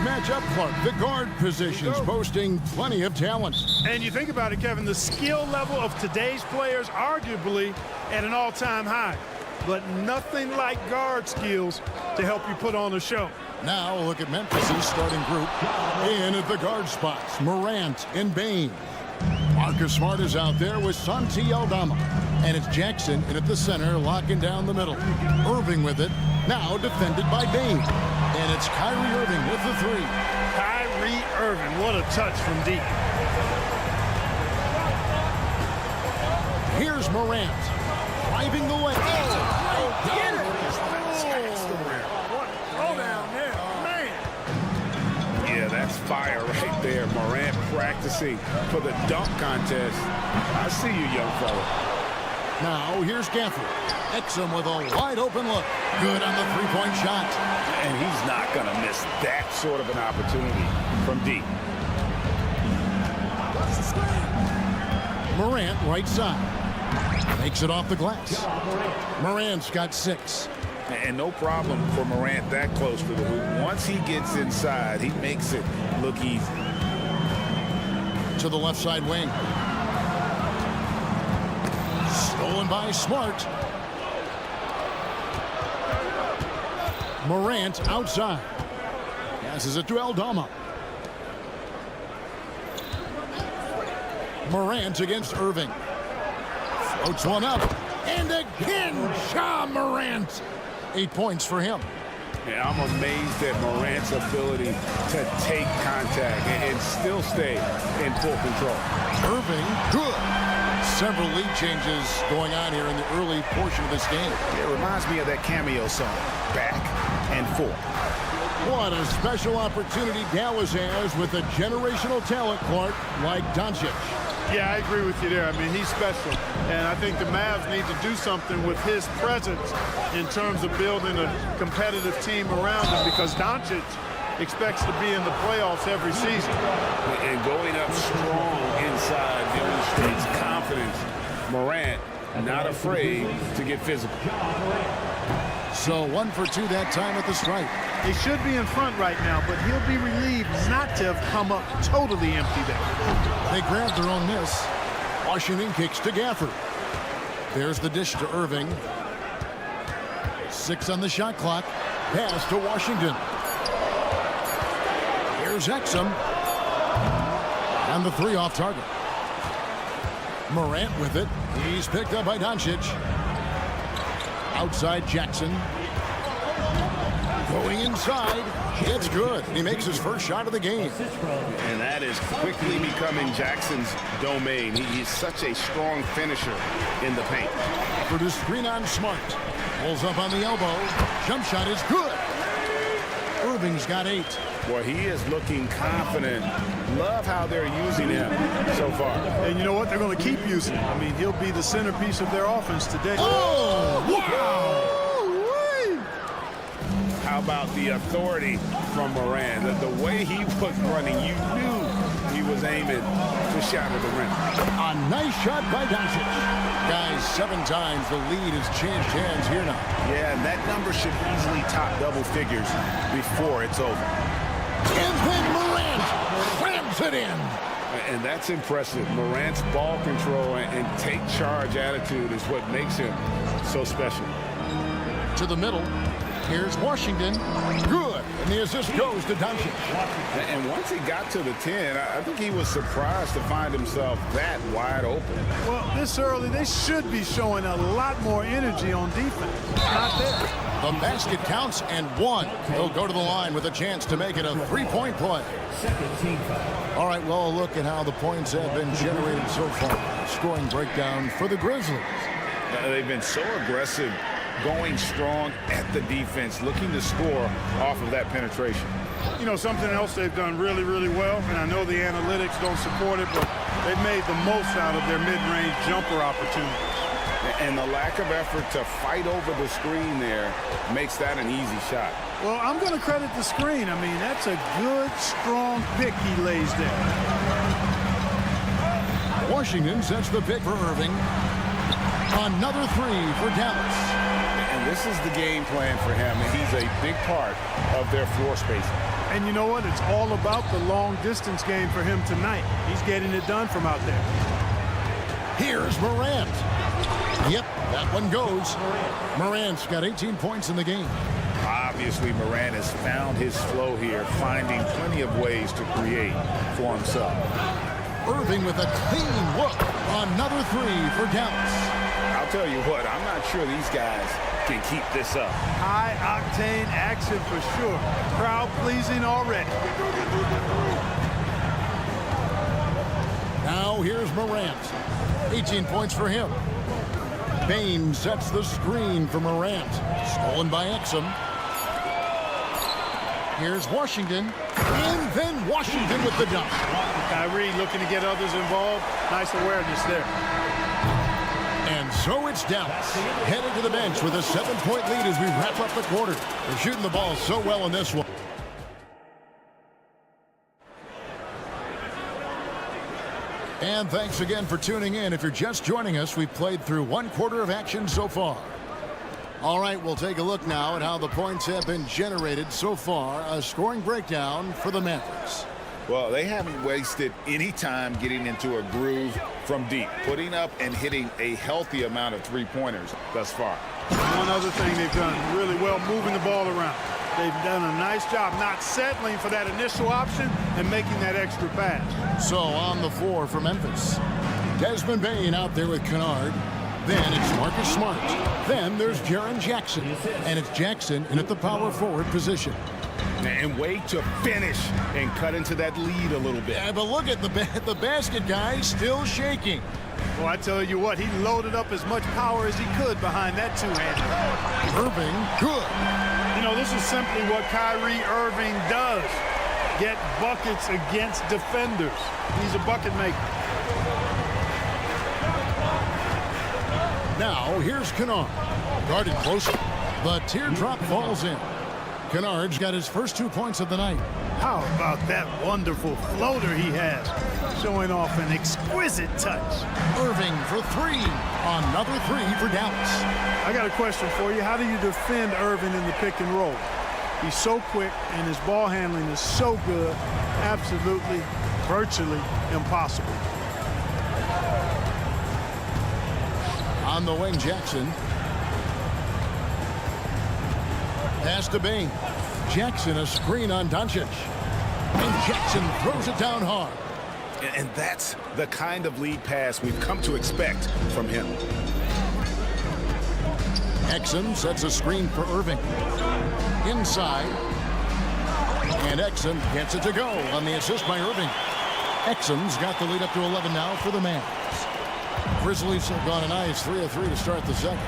Match up, Clark. The guard positions boasting plenty of talent. And you think about it, Kevin, the skill level of today's players arguably at an all-time high. But nothing like guard skills to help you put on a show. Now look at Memphis' starting group. In at the guard spots, Morant and Bain. Marcus Smart is out there with Santi Aldama. And it's Jackson in at the center, locking down the middle. Irving with it, now defended by Bain. And it's Kyrie Irving with the three. Kyrie Irving, what a touch from deep. Here's Morant, driving the lane. Yeah, that's fire right there. Morant practicing for the dunk contest. I see you, young fella. Now here's Gafford. Exum with a wide open look. Good on the three-point shot. And he's not going to miss that sort of an opportunity from deep. Morant right side. Makes it off the glass. Morant's got 6. And no problem for Morant that close to the hoop. Once he gets inside, he makes it look easy. To the left side wing. Stolen by Smart. Morant outside. Passes it to Aldama. Morant against Irving. Floats one up. And again, Ja Morant. 8 points for him. Yeah, I'm amazed at Morant's ability to take contact and still stay in full control. Irving, good. Several lead changes going on here in the early portion of this game. It reminds me of that cameo song, Back and Forth. What a special opportunity Dallas has with a generational talent, Clark, like Doncic. Yeah, I agree with you there. I mean, he's special. And I think the Mavs need to do something with his presence in terms of building a competitive team around him, because Doncic expects to be in the playoffs every season. And going up strong inside demonstrates confidence. Morant not afraid to get physical. So 1 for 2 that time at the stripe. He should be in front right now, but he'll be relieved not to have come up totally empty there. They grabbed their own miss. Washington kicks to Gafford. There's the dish to Irving. 6 on the shot clock. Pass to Washington. Here's Exum. And the 3 off target. Morant with it. He's picked up by Doncic. Outside Jackson. Going inside. It's good. He makes his first shot of the game. And that is quickly becoming Jackson's domain. He's such a strong finisher in the paint. For the screen on Smart. Pulls up on the elbow. Jump shot is good. Irving's got 8. Boy, he is looking confident. Love how they're using him so far. And you know what? They're going to keep using him. I mean, he'll be the centerpiece of their offense today. Oh, wow! How about the authority from Morant? The way he was running, you knew he was aiming to shatter the rim. A nice shot by Doncic. Guys, 7 times the lead has changed hands here now. Yeah, and that number should easily top double figures before it's over. And then Morant slams it in. And that's impressive. Morant's ball control and take charge attitude is what makes him so special. To the middle. Here's Washington. Good. And the assist goes to Doncic. And once he got to the 10, I think he was surprised to find himself that wide open. Well, this early, they should be showing a lot more energy on defense. Not there. The basket counts and 1. He'll go to the line with a chance to make it a 3-point play. All right, well, look at how the points have been generated so far. Scoring breakdown for the Grizzlies. They've been so aggressive, going strong at the defense, looking to score off of that penetration. You know, something else they've done really, really well, and I know the analytics don't support it, but they've made the most out of their mid-range jumper opportunities. And the lack of effort to fight over the screen there makes that an easy shot. Well, I'm going to credit the screen. I mean, that's a good, strong pick he lays there. Washington sets the pick for Irving. Another three for Dallas. And this is the game plan for him, and he's a big part of their floor spacing. And you know what? It's all about the long-distance game for him tonight. He's getting it done from out there. Here's Morant. Yep, that one goes. Morant's got 18 points in the game. Obviously, Morant has found his flow here, finding plenty of ways to create for himself. Irving with a clean look. Another three for Dallas. I'll tell you what, I'm not sure these guys can keep this up. High-octane action for sure. Crowd-pleasing already. Now here's Morant. 18 points for him. Bain sets the screen for Morant. Stolen by Exum. Here's Washington. And then Washington with the dunk. Kyrie looking to get others involved. Nice awareness there. And so it's Dallas, headed to the bench with a 7-point lead as we wrap up the quarter. They're shooting the ball so well in this one. And thanks again for tuning in. If you're just joining us, we've played through one quarter of action so far. All right, we'll take a look now at how the points have been generated so far. A scoring breakdown for the Mavericks. Well, they haven't wasted any time getting into a groove from deep, putting up and hitting a healthy amount of three-pointers thus far. One other thing they've done really well, moving the ball around. They've done a nice job not settling for that initial option and making that extra pass. So on the floor for Memphis, Desmond Bain out there with Kennard. Then it's Marcus Smart. Then there's Jaren Jackson. And it's Jackson in at the power forward position. And wait to finish and cut into that lead a little bit. Yeah, but look at the basket, guys, still shaking. Well, I tell you what, he loaded up as much power as he could behind that two-hander. Irving, good. You know, this is simply what Kyrie Irving does. Get buckets against defenders. He's a bucket maker. Now, here's Kennard. Guarded closely. The teardrop falls in. Kennard's got his first 2 points of the night. How about that wonderful floater he has? Showing off an exquisite touch. Irving for three. Another three for Dallas. I got a question for you. How do you defend Irving in the pick and roll? He's so quick and his ball handling is so good. Absolutely, virtually impossible. On the wing, Jackson. Pass to Bain. Jackson a screen on Doncic. And Jackson throws it down hard. And that's the kind of lead pass we've come to expect from him. Exum sets a screen for Irving. Inside. And Exum gets it to go on the assist by Irving. Exum's got the lead up to 11 now for the Mavs. Grizzlies have gone a nice 3 of 3 to start the second.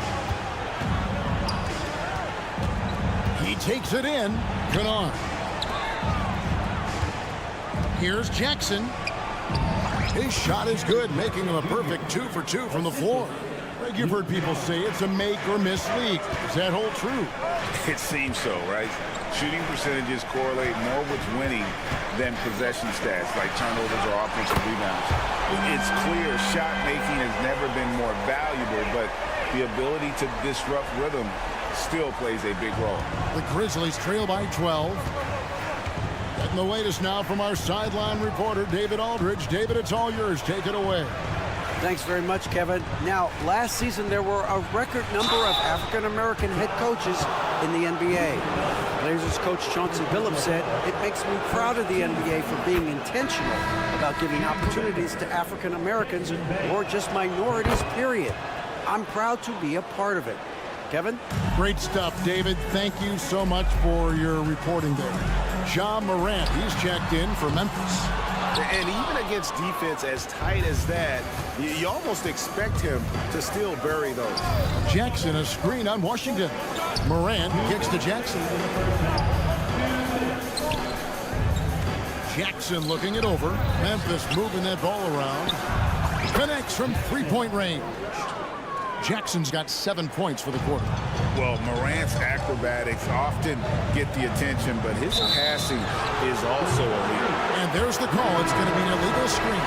He takes it in. Kennard. Here's Jackson. His shot is good, making him a perfect 2 for 2 from the floor. You've heard people say it's a make or miss league. Does that hold true? It seems so, right? Shooting percentages correlate more with winning than possession stats like turnovers or offensive rebounds. It's clear shot making has never been more valuable, but the ability to disrupt rhythm still plays a big role. The Grizzlies trail by 12. Getting the latest now from our sideline reporter, David Aldridge. David, it's all yours. Take it away. Thanks very much, Kevin. Now, last season there were a record number of African-American head coaches in the NBA. Blazers coach Chauncey Billups said, "It makes me proud of the NBA for being intentional about giving opportunities to African-Americans or just minorities, period. I'm proud to be a part of it." Kevin? Great stuff, David. Thank you so much for your reporting there. Ja Morant, he's checked in for Memphis. And even against defense as tight as that, you almost expect him to still bury those. Jackson a screen on Washington. Morant kicks to Jackson. Jackson looking it over. Memphis moving that ball around. Connects from three-point range. Jackson's got 7 points for the quarter. Well, Morant's acrobatics often get the attention, but his passing is also elite. And there's the call. It's going to be an illegal screen.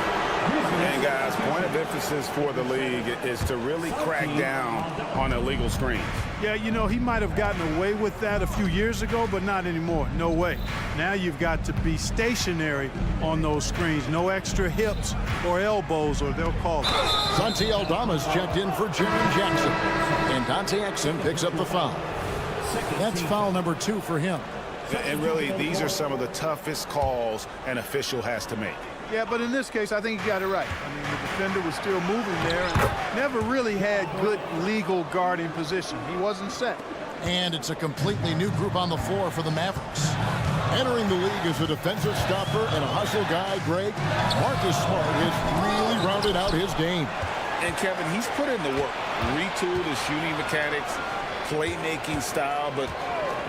And guys, point of emphasis for the league is to really crack down on illegal screens. Yeah, you know, he might have gotten away with that a few years ago, but not anymore. No way. Now you've got to be stationary on those screens. No extra hips or elbows, or they'll call it. Santi Aldama's checked in for Jaron Jackson. And Dante Exum picks up the foul. That's foul number 2 for him. And really, these are some of the toughest calls an official has to make. Yeah, but in this case, I think he got it right. I mean, the defender was still moving there and never really had good legal guarding position. He wasn't set. And it's a completely new group on the floor for the Mavericks. Entering the league as a defensive stopper and a hustle guy, Greg, Marcus Smart has really rounded out his game. And Kevin, he's put in the work. Retooled his shooting mechanics, playmaking style, but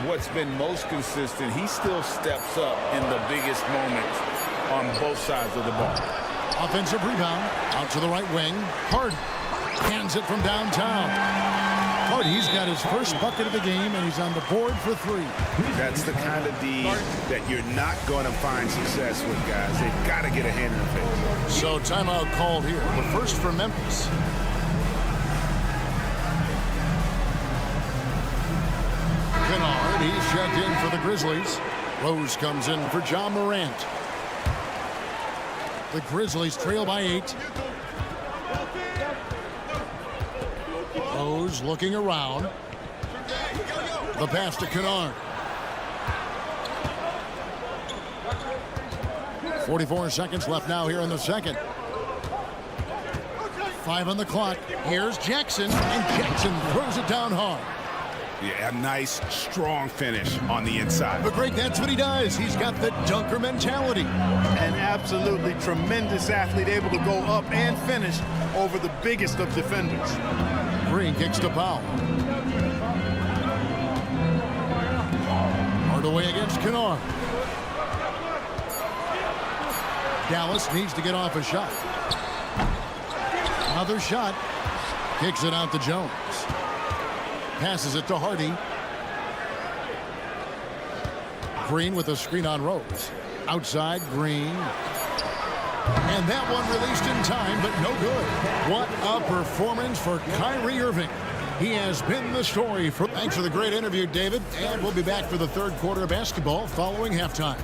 what's been most consistent, he still steps up in the biggest moments on both sides of the ball. Offensive rebound, out to the right wing. Hardy hands it from downtown. Hardy's got his first bucket of the game, and he's on the board for 3. That's the kind of D that you're not going to find success with, guys. They've got to get a hand in the face. So timeout called here. The first for Memphis. Kennard, he's checked in for the Grizzlies. Rose comes in for John Morant. The Grizzlies trail by 8. Rose looking around. The pass to Kennard. 44 seconds left now here in the second. 5 on the clock. Here's Jackson, and Jackson throws it down hard. Yeah, a nice, strong finish on the inside. But Greg, that's what he does. He's got the dunker mentality. An absolutely tremendous athlete, able to go up and finish over the biggest of defenders. Green kicks to Powell. Hardaway against Kennard. Dallas needs to get off a shot. Another shot. Kicks it out to Jones. Passes it to Hardy. Green with a screen on Rose. Outside, Green. And that one released in time, but no good. What a performance for Kyrie Irving. He has been the story. Thanks for the great interview, David. And we'll be back for the third quarter of basketball following halftime.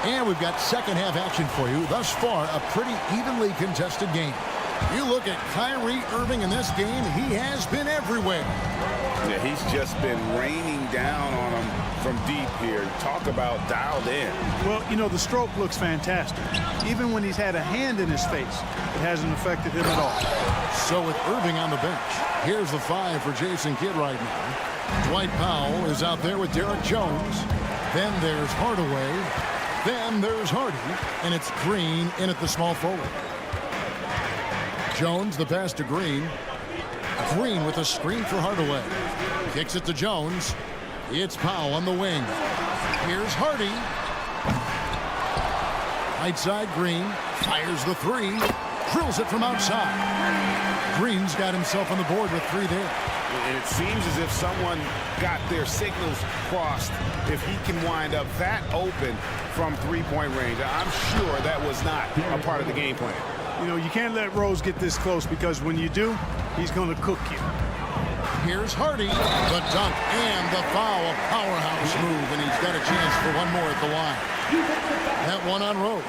And we've got second half action for you. Thus far, a pretty evenly contested game. You look at Kyrie Irving in this game, he has been everywhere. Yeah, he's just been raining down on him from deep here. Talk about dialed in. Well, you know, the stroke looks fantastic. Even when he's had a hand in his face, it hasn't affected him at all. So with Irving on the bench, here's the 5 for Jason Kidd right now. Dwight Powell is out there with Derek Jones. Then there's Hardaway. Then there's Hardy, and it's Green in at the small forward. Jones, the pass to Green. Green with a screen for Hardaway. Kicks it to Jones. It's Powell on the wing. Here's Hardy. Right side, Green. Fires the 3. Drills it from outside. Green's got himself on the board with 3 there. And it seems as if someone got their signals crossed. If he can wind up that open from three-point range, I'm sure that was not a part of the game plan. You know, you can't let Rose get this close, because when you do, he's going to cook you. Here's Hardy, the dunk and the foul. A powerhouse move, and he's got a chance for one more at the line. That one on Rose.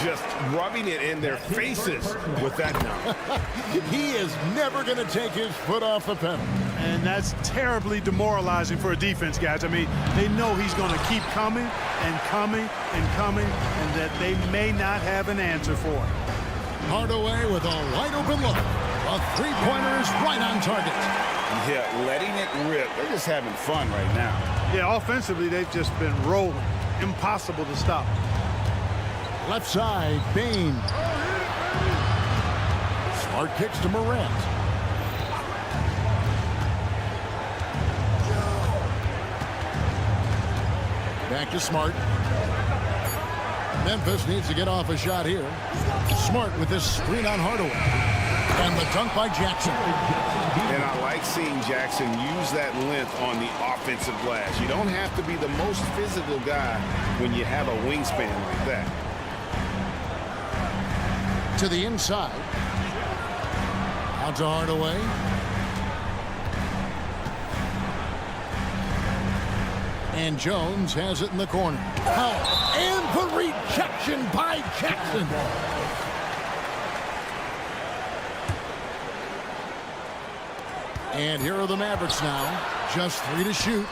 Just rubbing it in their faces with that dunk. He is never going to take his foot off the pedal. And that's terribly demoralizing for a defense, guys. I mean, they know he's going to keep coming and coming and coming, and that they may not have an answer for it. Hardaway with a wide open look. A three-pointer's right on target. Yeah, letting it rip. They're just having fun right now. Yeah, offensively, they've just been rolling. Impossible to stop. Left side, Bain. Smart kicks to Morant. Back to Smart. Memphis needs to get off a shot here. Smart with this screen on Hardaway. And the dunk by Jackson. And I like seeing Jackson use that length on the offensive glass. You don't have to be the most physical guy when you have a wingspan like that. To the inside. Out to Hardaway. And Jones has it in the corner. Oh, and the rejection by Jackson. And here are the Mavericks now. Just 3 to shoot.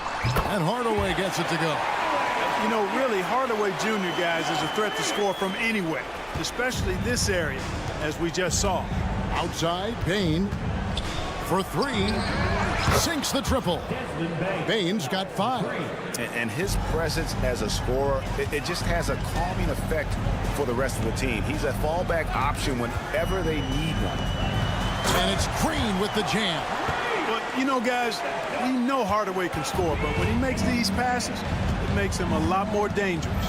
And Hardaway gets it to go. You know, really, Hardaway Jr., guys, is a threat to score from anywhere, especially this area, as we just saw. Outside, Payne for 3. Sinks the triple. Payne's got 5. And his presence as a scorer, it just has a calming effect for the rest of the team. He's a fallback option whenever they need one. And it's Green with the jam. But, you know, guys, we know Hardaway can score, but when he makes these passes, it makes him a lot more dangerous.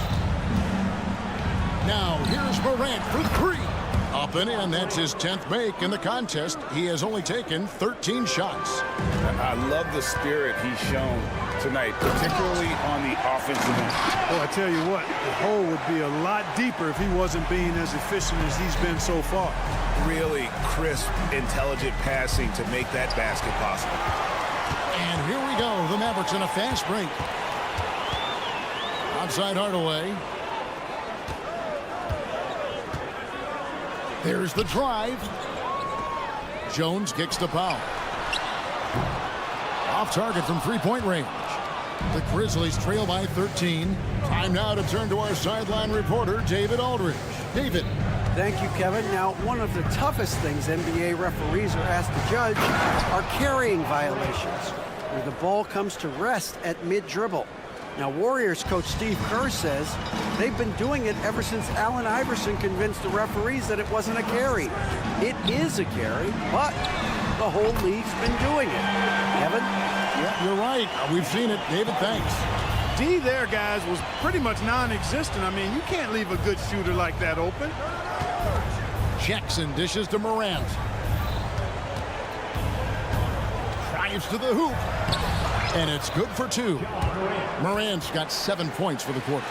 Now, here's Morant for 3. Up and in. That's his 10th make in the contest. He has only taken 13 shots. I love the spirit he's shown tonight, particularly on the offensive end. Oh, I tell you what, the hole would be a lot deeper if he wasn't being as efficient as he's been so far. Really crisp, intelligent passing to make that basket possible. And here we go. The Mavericks in a fast break. Outside Hardaway. There's the drive. Jones kicks to Powell. Off target from three-point range. The Grizzlies trail by 13. Time now to turn to our sideline reporter, David Aldridge. David. Thank you, Kevin. Now, one of the toughest things NBA referees are asked to judge are carrying violations, where the ball comes to rest at mid-dribble. Now, Warriors coach Steve Kerr says they've been doing it ever since Allen Iverson convinced the referees that it wasn't a carry. It is a carry, but the whole league's been doing it. Kevin? Yeah, you're right. We've seen it. David, thanks. D there, guys, was pretty much non-existent. I mean, you can't leave a good shooter like that open. Jackson dishes to Morant. Drives to the hoop. And it's good for 2. Morant's got 7 points for the quarter.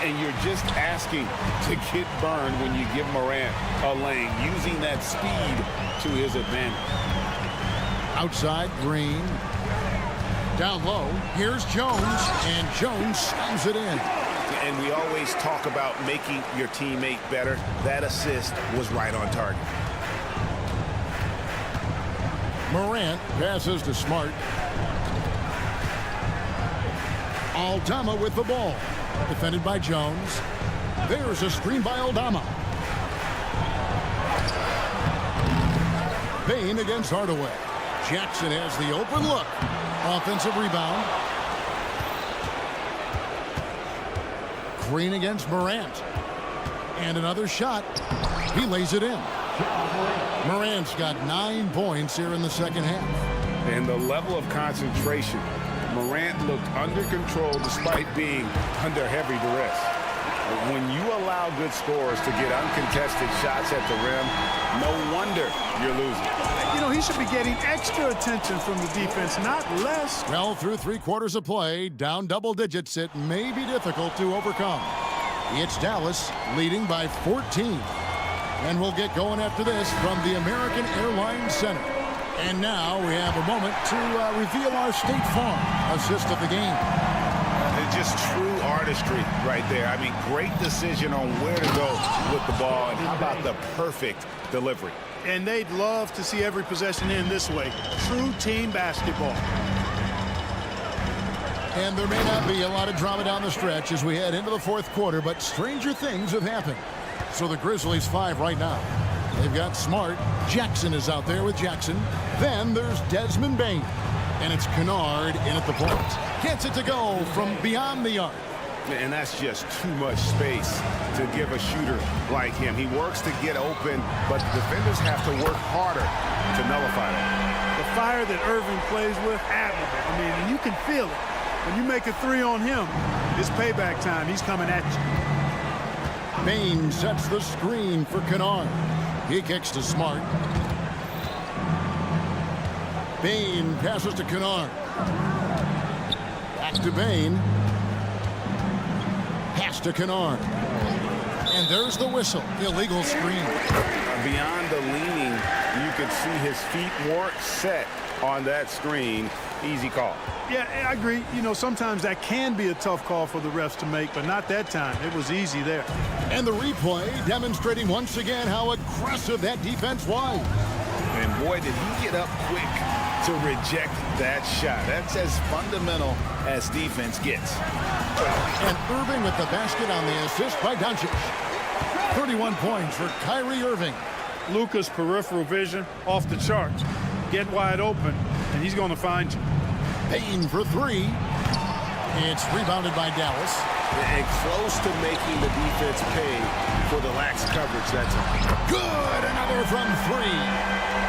And you're just asking to get burned when you give Morant a lane, using that speed to his advantage. Outside, Green. Down low, here's Jones, and Jones slams it in. And we always talk about making your teammate better. That assist was right on target. Morant passes to Smart. Aldama with the ball. Defended by Jones. There's a screen by Aldama. Payne against Hardaway. Jackson has the open look. Offensive rebound. Green against Morant. And another shot. He lays it in. Morant's got 9 points here in the second half. And the level of concentration. Morant looked under control despite being under heavy duress. When you allow good scorers to get uncontested shots at the rim, no wonder you're losing. You know, he should be getting extra attention from the defense, not less. Well, through 3 quarters of play, down double digits, it may be difficult to overcome. It's Dallas leading by 14. And we'll get going after this from the American Airlines Center. And now we have a moment to reveal our State Farm assist of the game. Just true artistry right there. I mean, great decision on where to go with the ball. And how about the perfect delivery? And they'd love to see every possession end this way. True team basketball. And there may not be a lot of drama down the stretch as we head into the 4th quarter, but stranger things have happened. So the Grizzlies 5 right now. They've got Smart. Jackson is out there with Jackson. Then there's Desmond Bane. And it's Kennard in at the point. Gets it to go from beyond the arc. And that's just too much space to give a shooter like him. He works to get open, but the defenders have to work harder to nullify that. The fire that Irving plays with, admirable. I mean, and you can feel it. When you make a 3 on him, it's payback time. He's coming at you. Bain sets the screen for Kennard. He kicks to Smart. Bain passes to Kennard. Back to Bain. Pass to Kennard. And there's the whistle. Illegal screen. Beyond the leaning, you could see his feet weren't set on that screen. Easy call. Yeah, I agree. You know, sometimes that can be a tough call for the refs to make, but not that time. It was easy there. And the replay demonstrating once again how aggressive that defense was. And boy, did he get up quick to reject that shot. That's as fundamental as defense gets. And Irving with the basket on the assist by Doncic. 31 points for Kyrie Irving. Luka's peripheral vision off the charts. Get wide open, and he's going to find you. Bain for three. It's rebounded by Dallas. And close to making the defense pay for the lax coverage that time. Good, another from three.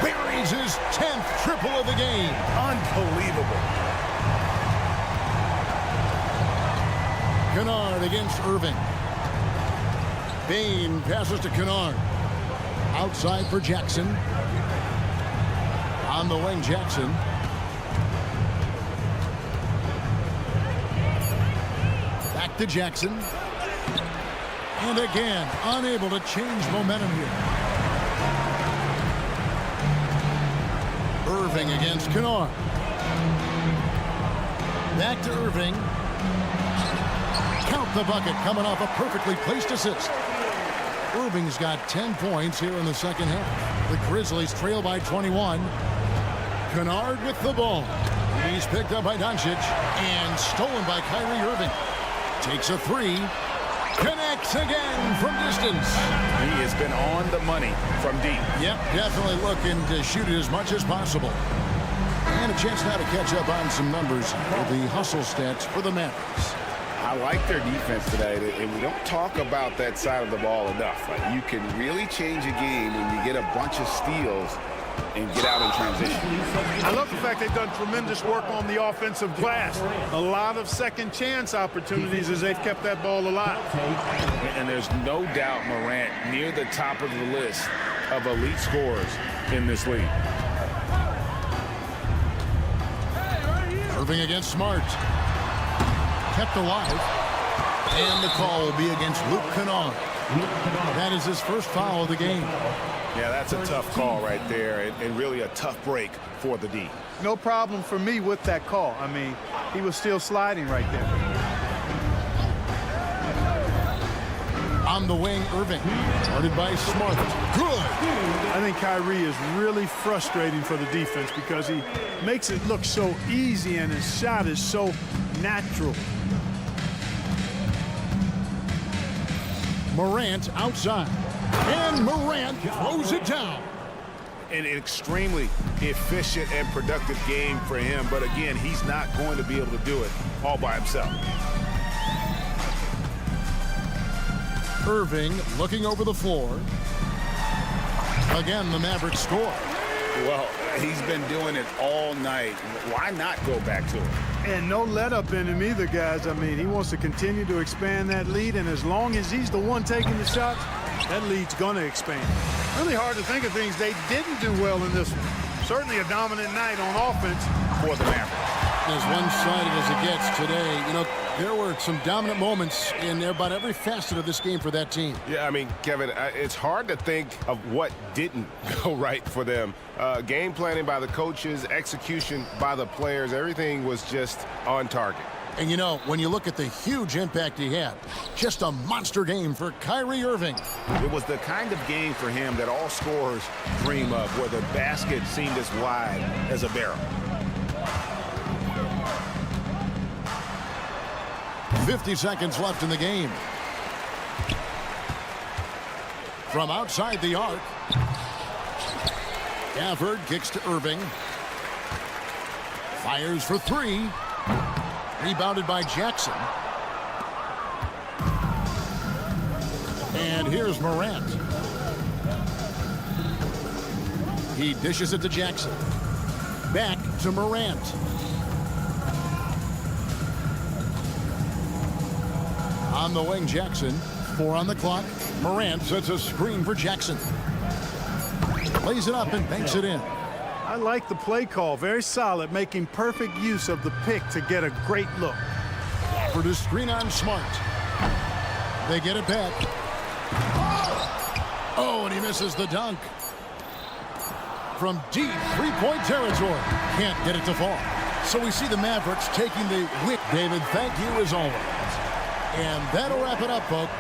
Buries his 10th triple of the game. Unbelievable. Kennard against Irving. Bain passes to Kennard. Outside for Jackson. On the wing, Jackson. Back to Jackson. And again, unable to change momentum here. Irving against Kennard. Back to Irving. Count the bucket, coming off a perfectly placed assist. Irving's got 10 points here in the second half. The Grizzlies trail by 21. Kennard with the ball. He's picked up by Doncic and stolen by Kyrie Irving. Takes a three. Connects again from distance. He has been on the money from deep. Yep, definitely looking to shoot it as much as possible. And a chance now to catch up on some numbers with the hustle stats for the Mavericks. I like their defense today, and we don't talk about that side of the ball enough. Like, you can really change a game when you get a bunch of steals and get out in transition. I love the fact they've done tremendous work on the offensive glass. A lot of second chance opportunities as they've kept that ball alive. And there's no doubt Morant near the top of the list of elite scorers in this league. Irving against Smart. Kept alive. And the call will be against Luke Kennard. That is his first foul of the game. Yeah, that's a tough call right there, and really a tough break for the D. No problem for me with that call. I mean, he was still sliding right there. On the wing, Irving. Guarded by Smart. Good. I think Kyrie is really frustrating for the defense because he makes it look so easy and his shot is so natural. Morant outside. And Morant throws it down. An extremely efficient and productive game for him, but again, he's not going to be able to do it all by himself. Irving looking over the floor. Again, the Mavericks score. Well, he's been doing it all night. Why not go back to it? And no let up in him either, guys. I mean, he wants to continue to expand that lead, and as long as he's the one taking the shots, that lead's going to expand. Really hard to think of things they didn't do well in this one. Certainly a dominant night on offense for the Mavericks. As one-sided as it gets today, you know, there were some dominant moments in about every facet of this game for that team. Yeah, I mean, Kevin, it's hard to think of what didn't go right for them. Game planning by the coaches, execution by the players, everything was just on target. And, you know, when you look at the huge impact he had, just a monster game for Kyrie Irving. It was the kind of game for him that all scorers dream of, where the basket seemed as wide as a barrel. 50 seconds left in the game. From outside the arc, Gafford kicks to Irving. Fires for three. Rebounded by Jackson. And here's Morant. He dishes it to Jackson. Back to Morant. On the wing, Jackson. 4 on the clock. Morant sets a screen for Jackson. Lays it up and banks it in. I like the play call. Very solid, making perfect use of the pick to get a great look. For the screen on Smart. They get it back. Oh, and he misses the dunk. From deep three-point territory. Can't get it to fall. So we see the Mavericks taking the whip. David, thank you as always. And that'll wrap it up, folks.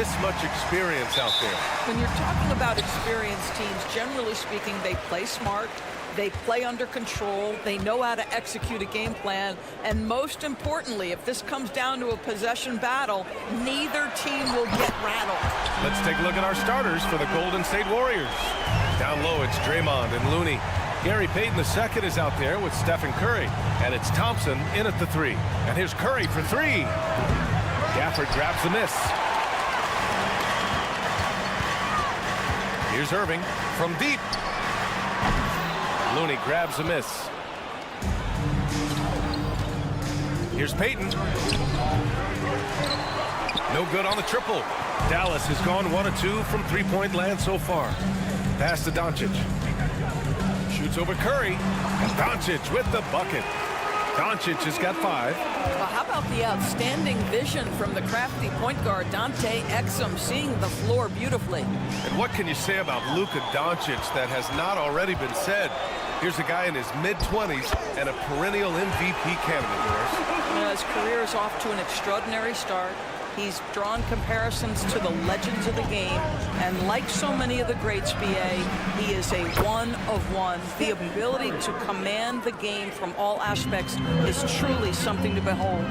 this much experience out there. When you're talking about experienced teams, generally speaking, they play smart, they play under control, they know how to execute a game plan, and most importantly, if this comes down to a possession battle, neither team will get rattled. Let's take a look at our starters for the Golden State Warriors. Down low, it's Draymond and Looney. Gary Payton II is out there with Stephen Curry, and it's Thompson in at the 3. And here's Curry for 3. Gafford grabs the miss. Here's Irving from deep. Looney grabs a miss. Here's Payton. No good on the triple. Dallas has gone 1 of 2 from three-point land so far. Pass to Doncic. Shoots over Curry. And Doncic with the bucket. Doncic has got 5. Well, how about the outstanding vision from the crafty point guard, Dante Exum, seeing the floor beautifully. And what can you say about Luka Doncic that has not already been said? Here's a guy in his mid-20s and a perennial MVP candidate, Doris. His career is off to an extraordinary start. He's drawn comparisons to the legends of the game, and like so many of the greats, BA, he is a one of one. The ability to command the game from all aspects is truly something to behold.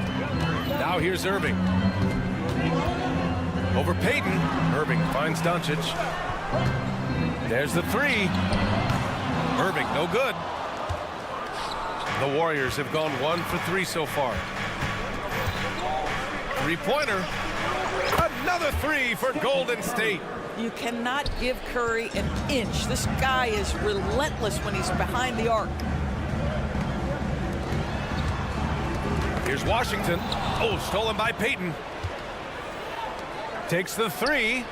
Now here's Irving. Over Payton. Irving finds Doncic. There's the 3. Irving, no good. The Warriors have gone 1 for 3 so far. Three-pointer. Another 3 for Golden State. You cannot give Curry an inch. This guy is relentless when he's behind the arc. Here's Washington. Oh, stolen by Payton. Takes the 3.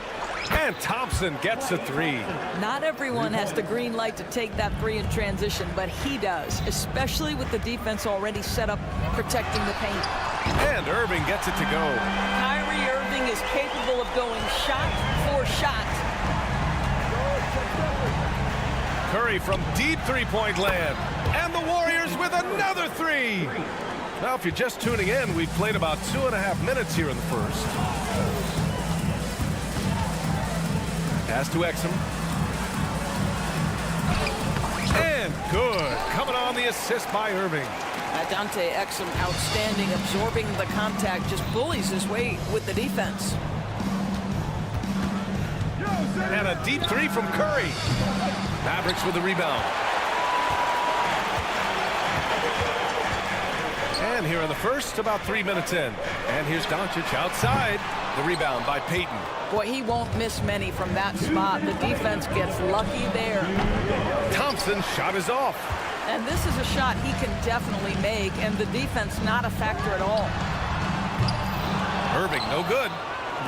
And Thompson gets a 3. Not everyone has the green light to take that 3 in transition, but he does, especially with the defense already set up protecting the paint. And Irving gets it to go. Kyrie Irving is capable of going shot for shot. Curry from deep three-point land. And the Warriors with another 3. Now, if you're just tuning in, we've played about 2.5 minutes here in the first. Pass to Exum. And good. Coming on the assist by Irving. Dante Exum, outstanding, absorbing the contact, just bullies his way with the defense. And a deep 3 from Curry. Mavericks with the rebound. And here in the first, about 3 minutes in. And here's Doncic outside. The rebound by Payton. Boy, he won't miss many from that spot. The defense gets lucky there. Thompson's shot is off. And this is a shot he can definitely make, and the defense not a factor at all. Irving, no good.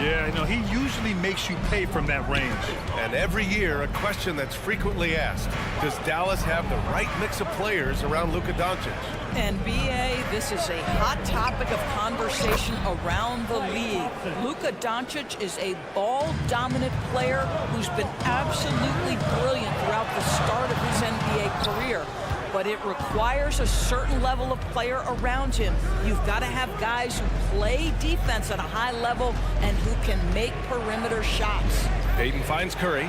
Yeah, you know, he usually makes you pay from that range. And every year, a question that's frequently asked, does Dallas have the right mix of players around Luka Doncic? And BA, this is a hot topic of conversation around the league. Luka Doncic is a ball-dominant player who's been absolutely brilliant throughout the start of his NBA career. But it requires a certain level of player around him. You've got to have guys who play defense at a high level and who can make perimeter shots. Payton finds Curry.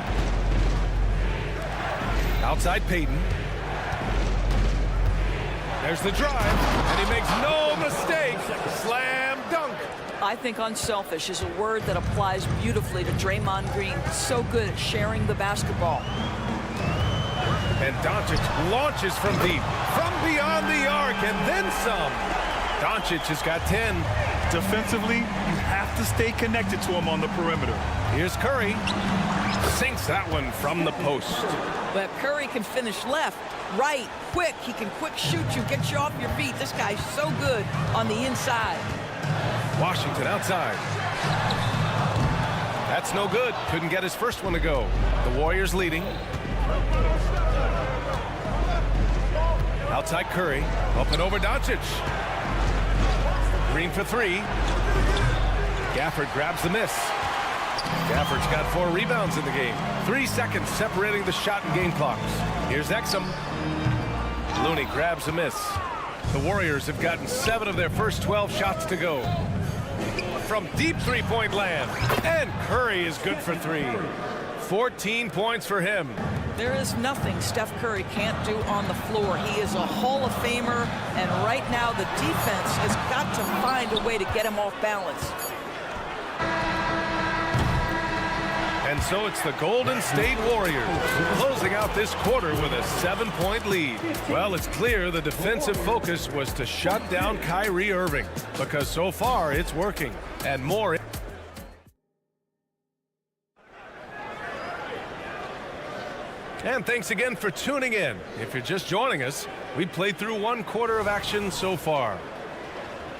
Outside Payton. There's the drive, and he makes no mistake. Slam dunk. I think unselfish is a word that applies beautifully to Draymond Green. So good at sharing the basketball. And Doncic launches from deep, from beyond the arc, and then some. Doncic has got 10. Defensively, you have to stay connected to him on the perimeter. Here's Curry. Sinks that one from the post. But Curry can finish left, right, quick. He can quick shoot you, get you off your feet. This guy's so good on the inside. Washington outside. That's no good. Couldn't get his first one to go. The Warriors leading. Outside Curry. Up and over Doncic. Green for 3. Gafford grabs the miss. Gafford's got 4 rebounds in the game. 3 seconds separating the shot and game clocks. Here's Exum. Looney grabs a miss. The Warriors have gotten 7 of their first 12 shots to go. from deep three-point land. And Curry is good for 3. 14 points for him. There is nothing Steph Curry can't do on the floor. He is a Hall of Famer, and right now the defense has got to find a way to get him off balance. And so it's the Golden State Warriors closing out this quarter with a 7-point lead. Well, it's clear the defensive focus was to shut down Kyrie Irving, because so far it's working. And more. And thanks again for tuning in. If you're just joining us, we played through 1 quarter of action so far.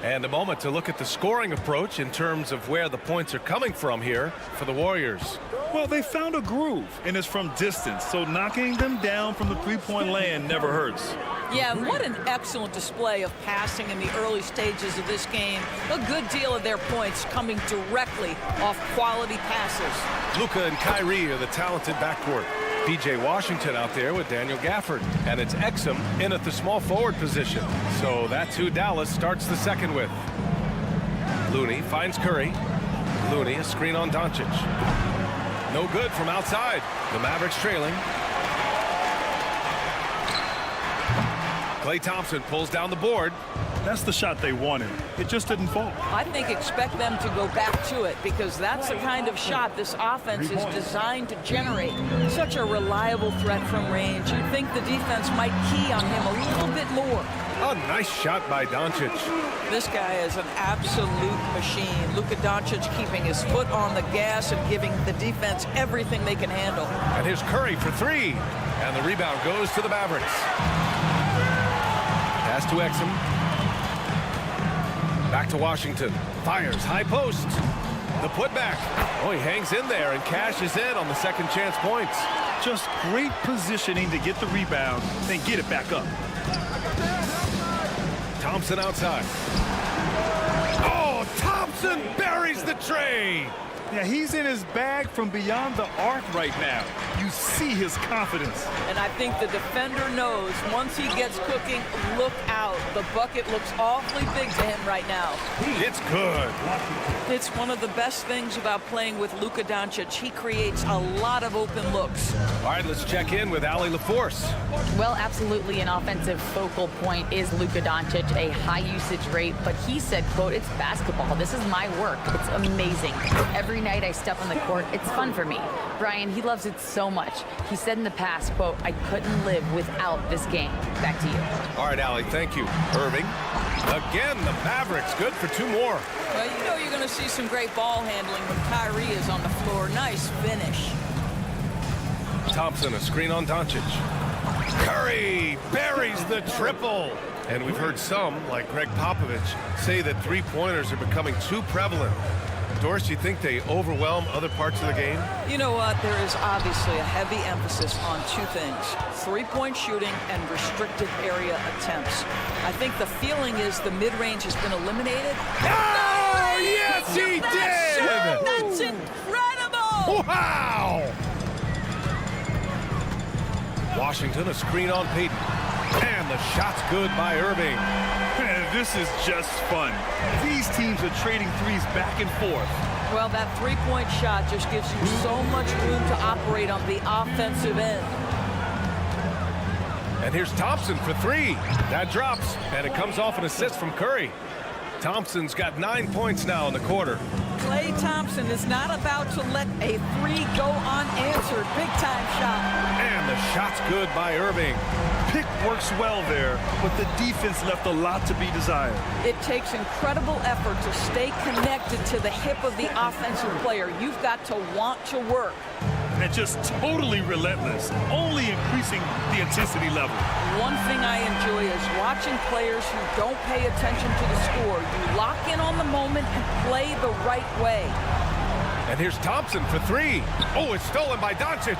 And a moment to look at the scoring approach in terms of where the points are coming from here for the Warriors. Well, they found a groove, and it's from distance, so knocking them down from the three-point land never hurts. Yeah, and what an excellent display of passing in the early stages of this game. A good deal of their points coming directly off quality passes. Luka and Kyrie are the talented backcourt. P.J. Washington out there with Daniel Gafford. And it's Exum in at the small forward position. So that's who Dallas starts the second with. Looney finds Curry. Looney, a screen on Doncic. No good from outside. The Mavericks trailing. Klay Thompson pulls down the board. That's the shot they wanted. It just didn't fall. I think expect them to go back to it, because that's the kind of shot this offense is designed to generate. Such a reliable threat from range. You'd think the defense might key on him a little bit more. A nice shot by Doncic. This guy is an absolute machine. Luka Doncic keeping his foot on the gas and giving the defense everything they can handle. And here's Curry for 3. And the rebound goes to the Mavericks. Pass to Exum. Back to Washington. Fires high post. The putback. Oh, he hangs in there and cashes in on the second chance points. Just great positioning to get the rebound, then get it back up. Thompson outside. Oh, Thompson buries the tray. Yeah, he's in his bag from beyond the arc right now. You see his confidence. And I think the defender knows once he gets cooking, look out. The bucket looks awfully big to him right now. It's good. It's one of the best things about playing with Luka Doncic. He creates a lot of open looks. All right, let's check in with Allie LaForce. Well, absolutely an offensive focal point is Luka Doncic, a high usage rate, but he said, quote, it's basketball. This is my work. It's amazing. Every night I step on the court, it's fun for me. Brian, he loves it so much. He said in the past, quote, I couldn't live without this game. Back to you. All right, Allie, thank you. Irving. Again, the Mavericks good for 2 more. Well, you know you're going to see some great ball handling when Kyrie is on the floor. Nice finish. Thompson, a screen on Doncic. Curry buries the triple. And we've heard some, like Greg Popovich, say that three-pointers are becoming too prevalent. Doris, you think they overwhelm other parts of the game? You know what? There is obviously a heavy emphasis on 2 things. Three-point shooting and restricted area attempts. I think the feeling is the mid-range has been eliminated. Oh, yes, he did! That's incredible! Wow! Washington, a screen on Payton. And the shot's good by Irving. This is just fun. These teams are trading threes back and forth. Well, that three-point shot just gives you so much room to operate on the offensive end. And here's Thompson for 3. That drops, and it comes off an assist from Curry. Thompson's got 9 points now in the quarter. Klay Thompson is not about to let a 3 go unanswered. Big-time shot. And the shot's good by Irving. Pick works well there, but the defense left a lot to be desired. It takes incredible effort to stay connected to the hip of the offensive player. You've got to want to work. And just totally relentless, only increasing the intensity level. One thing I enjoy is watching players who don't pay attention to the score. You lock in on the moment and play the right way. And here's Thompson for 3. Oh, it's stolen by Doncic.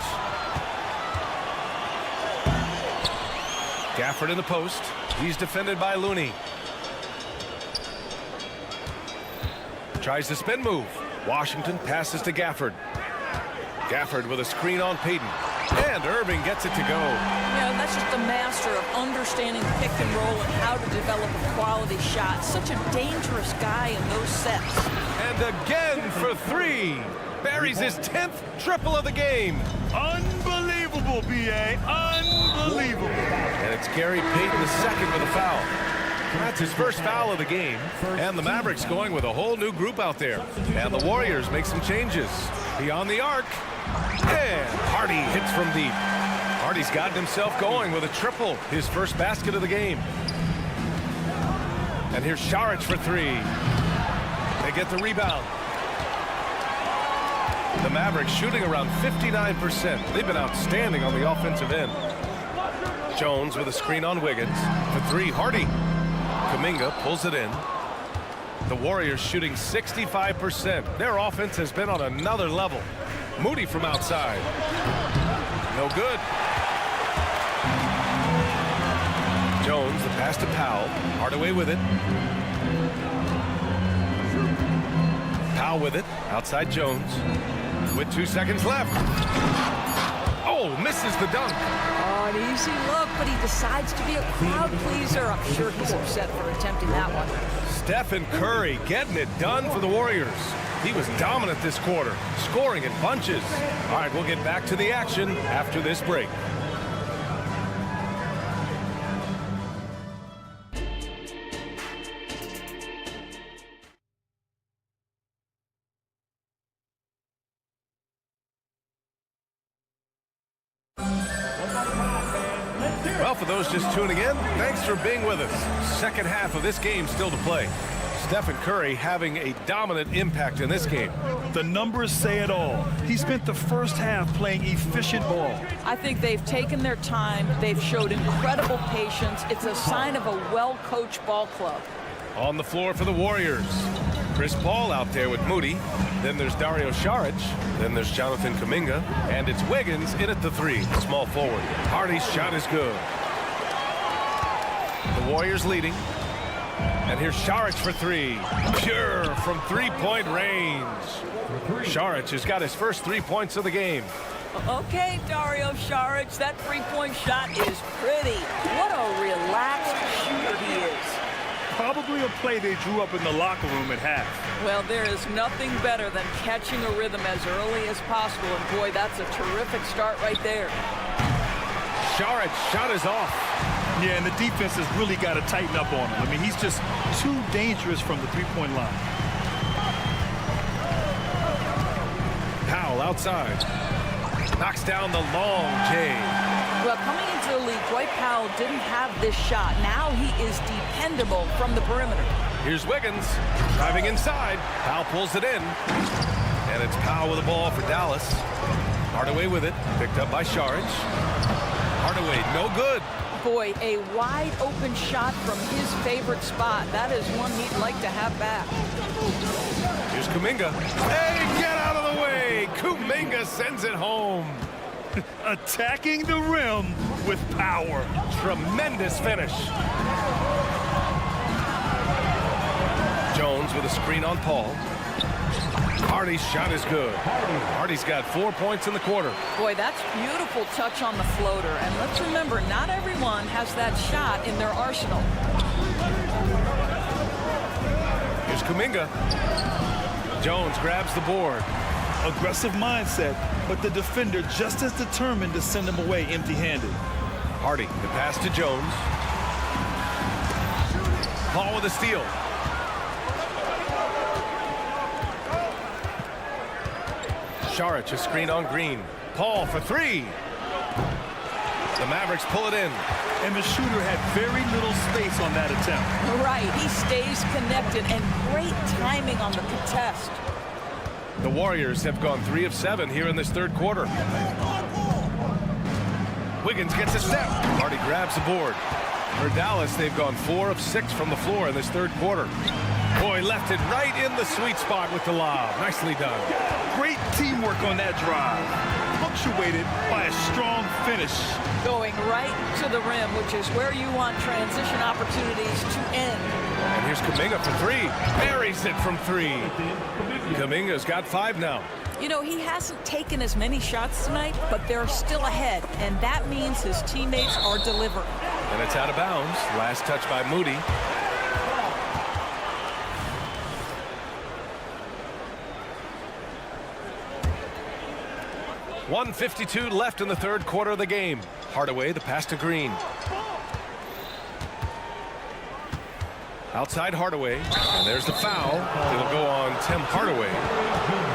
Gafford in the post. He's defended by Looney. Tries the spin move. Washington passes to Gafford. Gafford with a screen on Payton. And Irving gets it to go. Yeah, that's just a master of understanding pick and roll and how to develop a quality shot. Such a dangerous guy in those sets. And again for three. Buries his 10th triple of the game. Unbelievable, B.A. Unbelievable. And it's Gary Payton II with a foul. That's his first foul of the game. And the Mavericks going with a whole new group out there. And the Warriors make some changes. Beyond the arc. And Hardy hits from deep. Hardy's gotten himself going with a triple. His first basket of the game. And here's Šarić for three. They get the rebound. The Mavericks shooting around 59%. They've been outstanding on the offensive end. Jones with a screen on Wiggins. For three, Hardy. Kuminga pulls it in. The Warriors shooting 65%. Their offense has been on another level. Moody from outside. No good. Jones, the pass to Powell. Hardaway with it. Powell with it. Outside Jones. With 2 seconds left. Oh, misses the dunk. Oh, an easy look, but he decides to be a crowd pleaser. I'm sure he's upset for attempting that one. Stephen Curry getting it done for the Warriors. He was dominant this quarter, scoring in bunches. All right, we'll get back to the action after this break. Well, for those just tuning in, thanks for being with us. Second half of this game still to play. Stephen Curry having a dominant impact in this game. The numbers say it all. He spent the first half playing efficient ball. I think they've taken their time. They've showed incredible patience. It's a sign of a well-coached ball club. On the floor for the Warriors. Chris Paul out there with Moody. Then there's Dario Šarić. Then there's Jonathan Kuminga. And it's Wiggins in at the three, small forward. Hardy's shot is good. The Warriors leading. And here's Šarić for three. Pure from three-point range. Šarić has got his first 3 points of the game. Okay, Dario Šarić, that three-point shot is pretty. What a relaxed shooter he is. Probably a play they drew up in the locker room at half. Well, there is nothing better than catching a rhythm as early as possible. And boy, that's a terrific start right there. Šarić shot is off. Yeah, and the defense has really got to tighten up on him. I mean, he's just too dangerous from the three-point line. Powell outside. Knocks down the long J. Well, coming into the league, Dwight Powell didn't have this shot. Now he is dependable from the perimeter. Here's Wiggins driving inside. Powell pulls it in. And it's Powell with the ball for Dallas. Hardaway with it. Picked up by Šarić. Hardaway, no good. Boy, a wide open shot from his favorite spot. That is one he'd like to have back. Here's Kuminga. Hey, get out of the way. Kuminga sends it home. Attacking the rim with power. Tremendous finish. Jones with a screen on Paul. Hardy's shot is good. Hardy's got 4 points in the quarter. Boy, that's beautiful touch on the floater. And let's remember, not everyone has that shot in their arsenal. Here's Kuminga. Jones grabs the board. Aggressive mindset, but the defender just as determined to send him away empty-handed. Hardy, the pass to Jones. Paul with a steal. Šarić, a screen on Green. Paul for three. The Mavericks pull it in. And the shooter had very little space on that attempt. Right, he stays connected, and great timing on the contest. The Warriors have gone 3 of 7 here in this third quarter. Wiggins gets a step. Hardy grabs the board. For Dallas, they've gone 4 of 6 from the floor in this third quarter. Boy, left it right in the sweet spot with the lob. Nicely done. Great teamwork on that drive. punctuated by a strong finish. Going right to the rim, which is where you want transition opportunities to end. And here's Kuminga for three. Buries it from three. Kuminga's got 5 now. You know, he hasn't taken as many shots tonight, but they're still ahead, and that means his teammates are delivering. And it's out of bounds. Last touch by Moody. .152 left in the third quarter of the game. Hardaway, the pass to Green. Outside Hardaway, and there's the foul. It'll go on Tim Hardaway.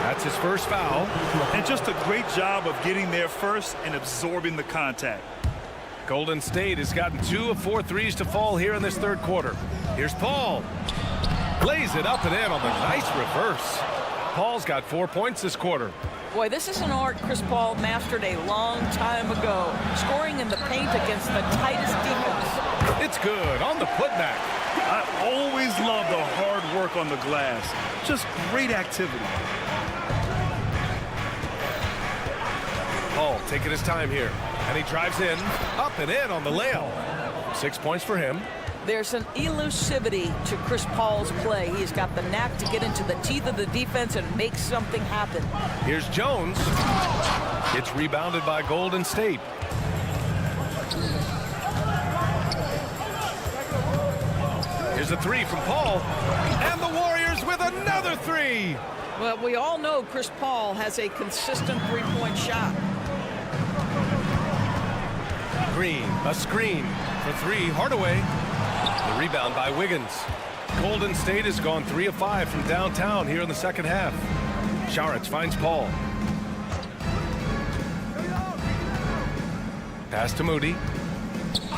That's his first foul. And just a great job of getting there first and absorbing the contact. Golden State has gotten 2 of 4 threes to fall here in this third quarter. Here's Paul. Lays it up and in on the nice reverse. Paul's got 4 points this quarter. Boy, this is an art Chris Paul mastered a long time ago, scoring in the paint against the tightest defense. It's good on the putback. I always love the hard work on the glass. Just great activity. Paul taking his time here, and he drives in, up and in on the layup. 6 points for him. There's an elusivity to Chris Paul's play. He's got the knack to get into the teeth of the defense and make something happen. Here's Jones. It's rebounded by Golden State. Here's a three from Paul. And the Warriors with another three. Well, we all know Chris Paul has a consistent three-point shot. Green, a screen for three. Hardaway. The rebound by Wiggins. Golden State has gone 3 of 5 from downtown here in the second half. Saric finds Paul. Pass to Moody.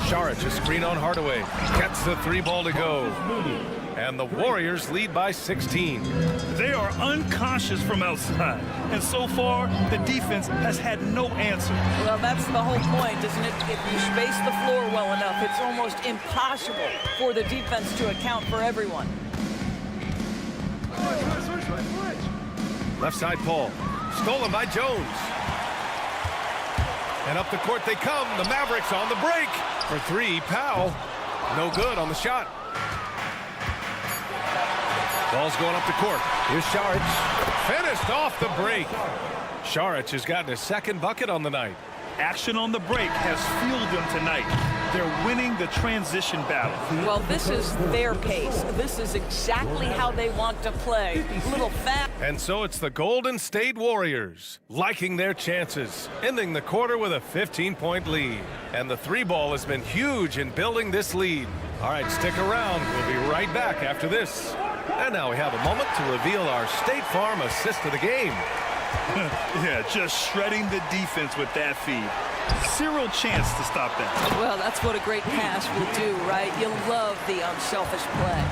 Saric, a screen on Hardaway. Gets the 3-ball to go. And the Warriors lead by 16. They are unconscious from outside. And so far, the defense has had no answer. Well, that's the whole point, isn't it? If you space the floor well enough, it's almost impossible for the defense to account for everyone. Left side, Paul. Stolen by Jones. And up the court they come. The Mavericks on the break. For three, Powell. No good on the shot. Ball's going up the court. Here's Saric. Finished off the break. Saric has gotten his second bucket on the night. Action on the break has fueled them tonight. They're winning the transition battle. Well, this is their pace. This is exactly how they want to play. Little fast. And so it's the Golden State Warriors liking their chances, ending the quarter with a 15-point lead. And the 3-ball has been huge in building this lead. All right, stick around. We'll be right back after this. And now we have a moment to reveal our State Farm assist of the game. Yeah, just shredding the defense with that feed. Zero chance to stop that. Well, that's what a great pass will do, right? You love the unselfish play.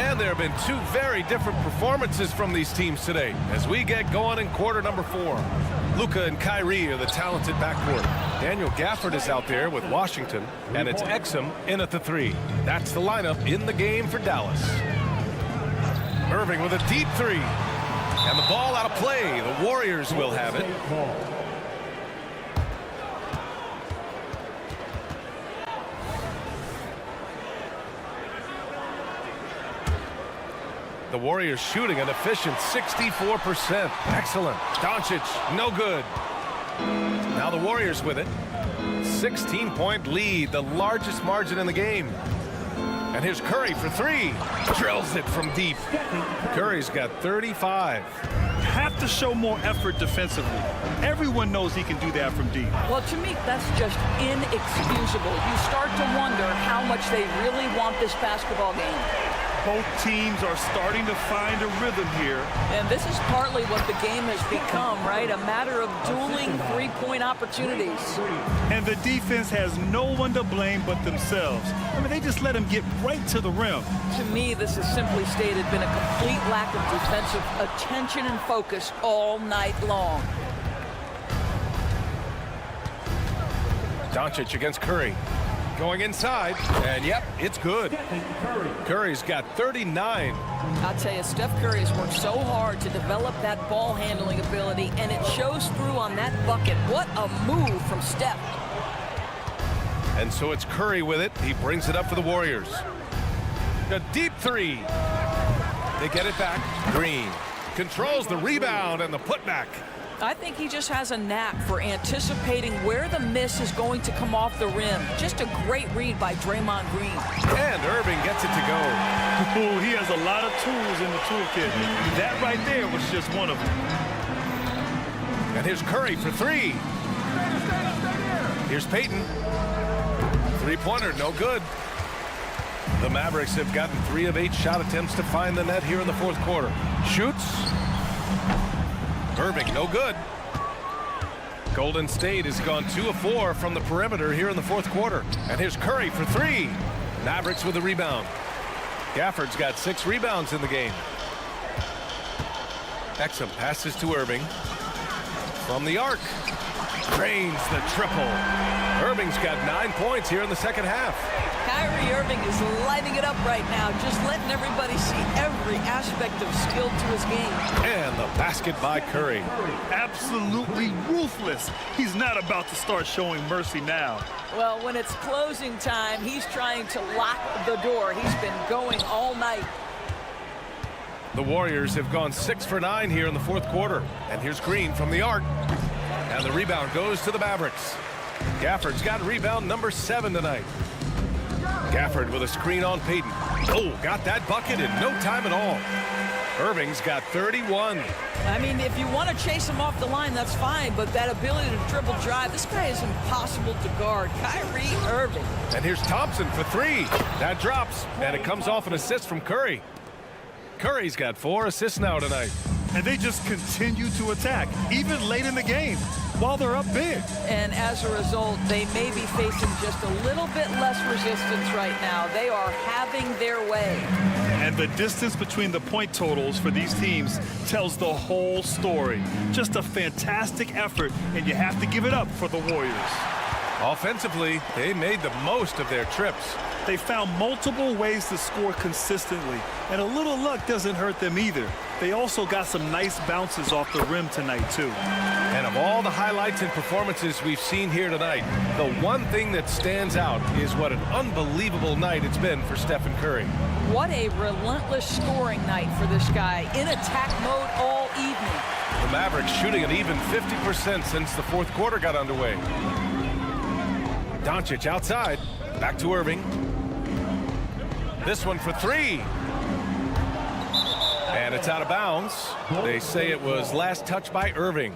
And there have been 2 very different performances from these teams today as we get going in quarter number 4. Luka and Kyrie are the talented backcourt. Daniel Gafford is out there with Washington, and it's Exum in at the 3. That's the lineup in the game for Dallas. Irving with a deep 3. And the ball out of play. The Warriors will have it. The Warriors shooting an efficient 64%. Excellent. Doncic, no good. Now the Warriors with it. 16-point lead, the largest margin in the game. And here's Curry for 3. Drills it from deep. Curry's got 35. Have to show more effort defensively. Everyone knows he can do that from deep. Well, to me, that's just inexcusable. You start to wonder how much they really want this basketball game. Both teams are starting to find a rhythm here. And this is partly what the game has become, right? A matter of dueling three-point opportunities. And the defense has no one to blame but themselves. I mean, they just let them get right to the rim. To me, this has simply stated been a complete lack of defensive attention and focus all night long. Doncic against Curry. Going inside, and yep, it's good. Curry's got 39. I'll tell you, Steph Curry has worked so hard to develop that ball handling ability, and it shows through on that bucket. What a move from Steph. And so it's Curry with it. He brings it up for the Warriors. A deep three. They get it back. Green controls the rebound and the putback. I think he just has a knack for anticipating where the miss is going to come off the rim. Just a great read by Draymond Green. And Irving gets it to go. Ooh, he has a lot of tools in the toolkit. That right there was just one of them. And here's Curry for three. Here's Payton. Three-pointer, no good. The Mavericks have gotten 3 of 8 shot attempts to find the net here in the fourth quarter. Shoots. Irving, no good. Golden State has gone 2 of 4 from the perimeter here in the fourth quarter. And here's Curry for three. Mavericks with the rebound. Gafford's got 6 rebounds in the game. Exum passes to Irving. From the arc. Drains the triple. Irving's got 9 points here in the second half. Kyrie Irving is lighting it up right now, just letting everybody see every aspect of skill to his game. And the basket by Curry. Absolutely ruthless. He's not about to start showing mercy now. Well, when it's closing time, he's trying to lock the door. He's been going all night. The Warriors have gone 6 for 9 here in the fourth quarter. And here's Green from the arc. And the rebound goes to the Mavericks. Gafford's got rebound number 7 tonight. Gafford with a screen on Payton. Oh, got that bucket in no time at all. Irving's got 31. I mean, if you want to chase him off the line, that's fine, but that ability to dribble drive, this guy is impossible to guard. Kyrie Irving. And here's Thompson for three. That drops, and it comes off an assist from Curry. Curry's got 4 assists now tonight. And they just continue to attack, even late in the game, while they're up big. And as a result, they may be facing just a little bit less resistance right now. They are having their way. And the distance between the point totals for these teams tells the whole story. Just a fantastic effort, and you have to give it up for the Warriors. Offensively, they made the most of their trips. They found multiple ways to score consistently, and a little luck doesn't hurt them either. They also got some nice bounces off the rim tonight, too. And of all the highlights and performances we've seen here tonight, the one thing that stands out is what an unbelievable night it's been for Stephen Curry. What a relentless scoring night for this guy, in attack mode all evening. The Mavericks shooting an even 50% since the fourth quarter got underway. Doncic outside, back to Irving. This one for three. And it's out of bounds. They say it was last touched by Irving.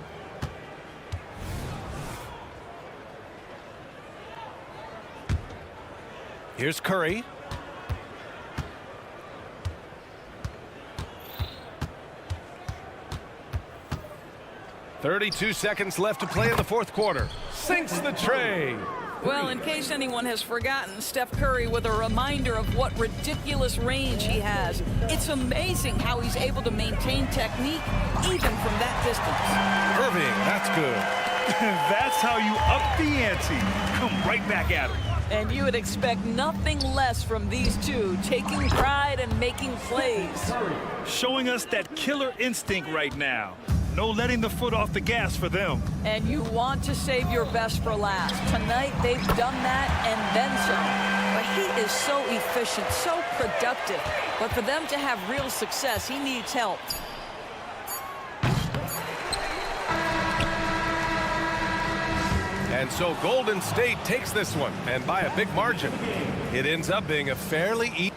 Here's Curry. .32 seconds left to play in the fourth quarter. Sinks the tray. Well, in case anyone has forgotten, Steph Curry with a reminder of what ridiculous range he has. It's amazing how he's able to maintain technique even from that distance. Irving, that's good. That's how you up the ante. Come right back at him. And you would expect nothing less from these two, taking pride and making plays. Showing us that killer instinct right now. No letting the foot off the gas for them. And you want to save your best for last. Tonight, they've done that and then some. But he is so efficient, so productive. But for them to have real success, he needs help. And so Golden State takes this one, and by a big margin. It ends up being a fairly easy